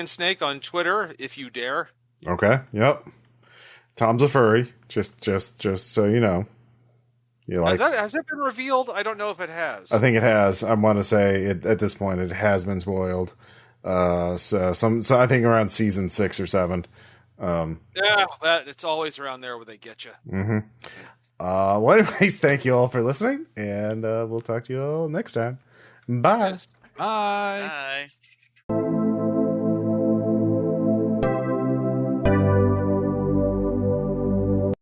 Snake on Twitter if you dare. Okay. Yep. Tom's a furry. Just so you know. Has it been revealed? I don't know if it has. I think it has. I want to say at this point it has been spoiled. So I think around season 6 or 7. It's always around there where they get you. Mm-hmm. Well, anyways, thank you all for listening, and we'll talk to you all next time. Bye. Yes. Bye. Bye.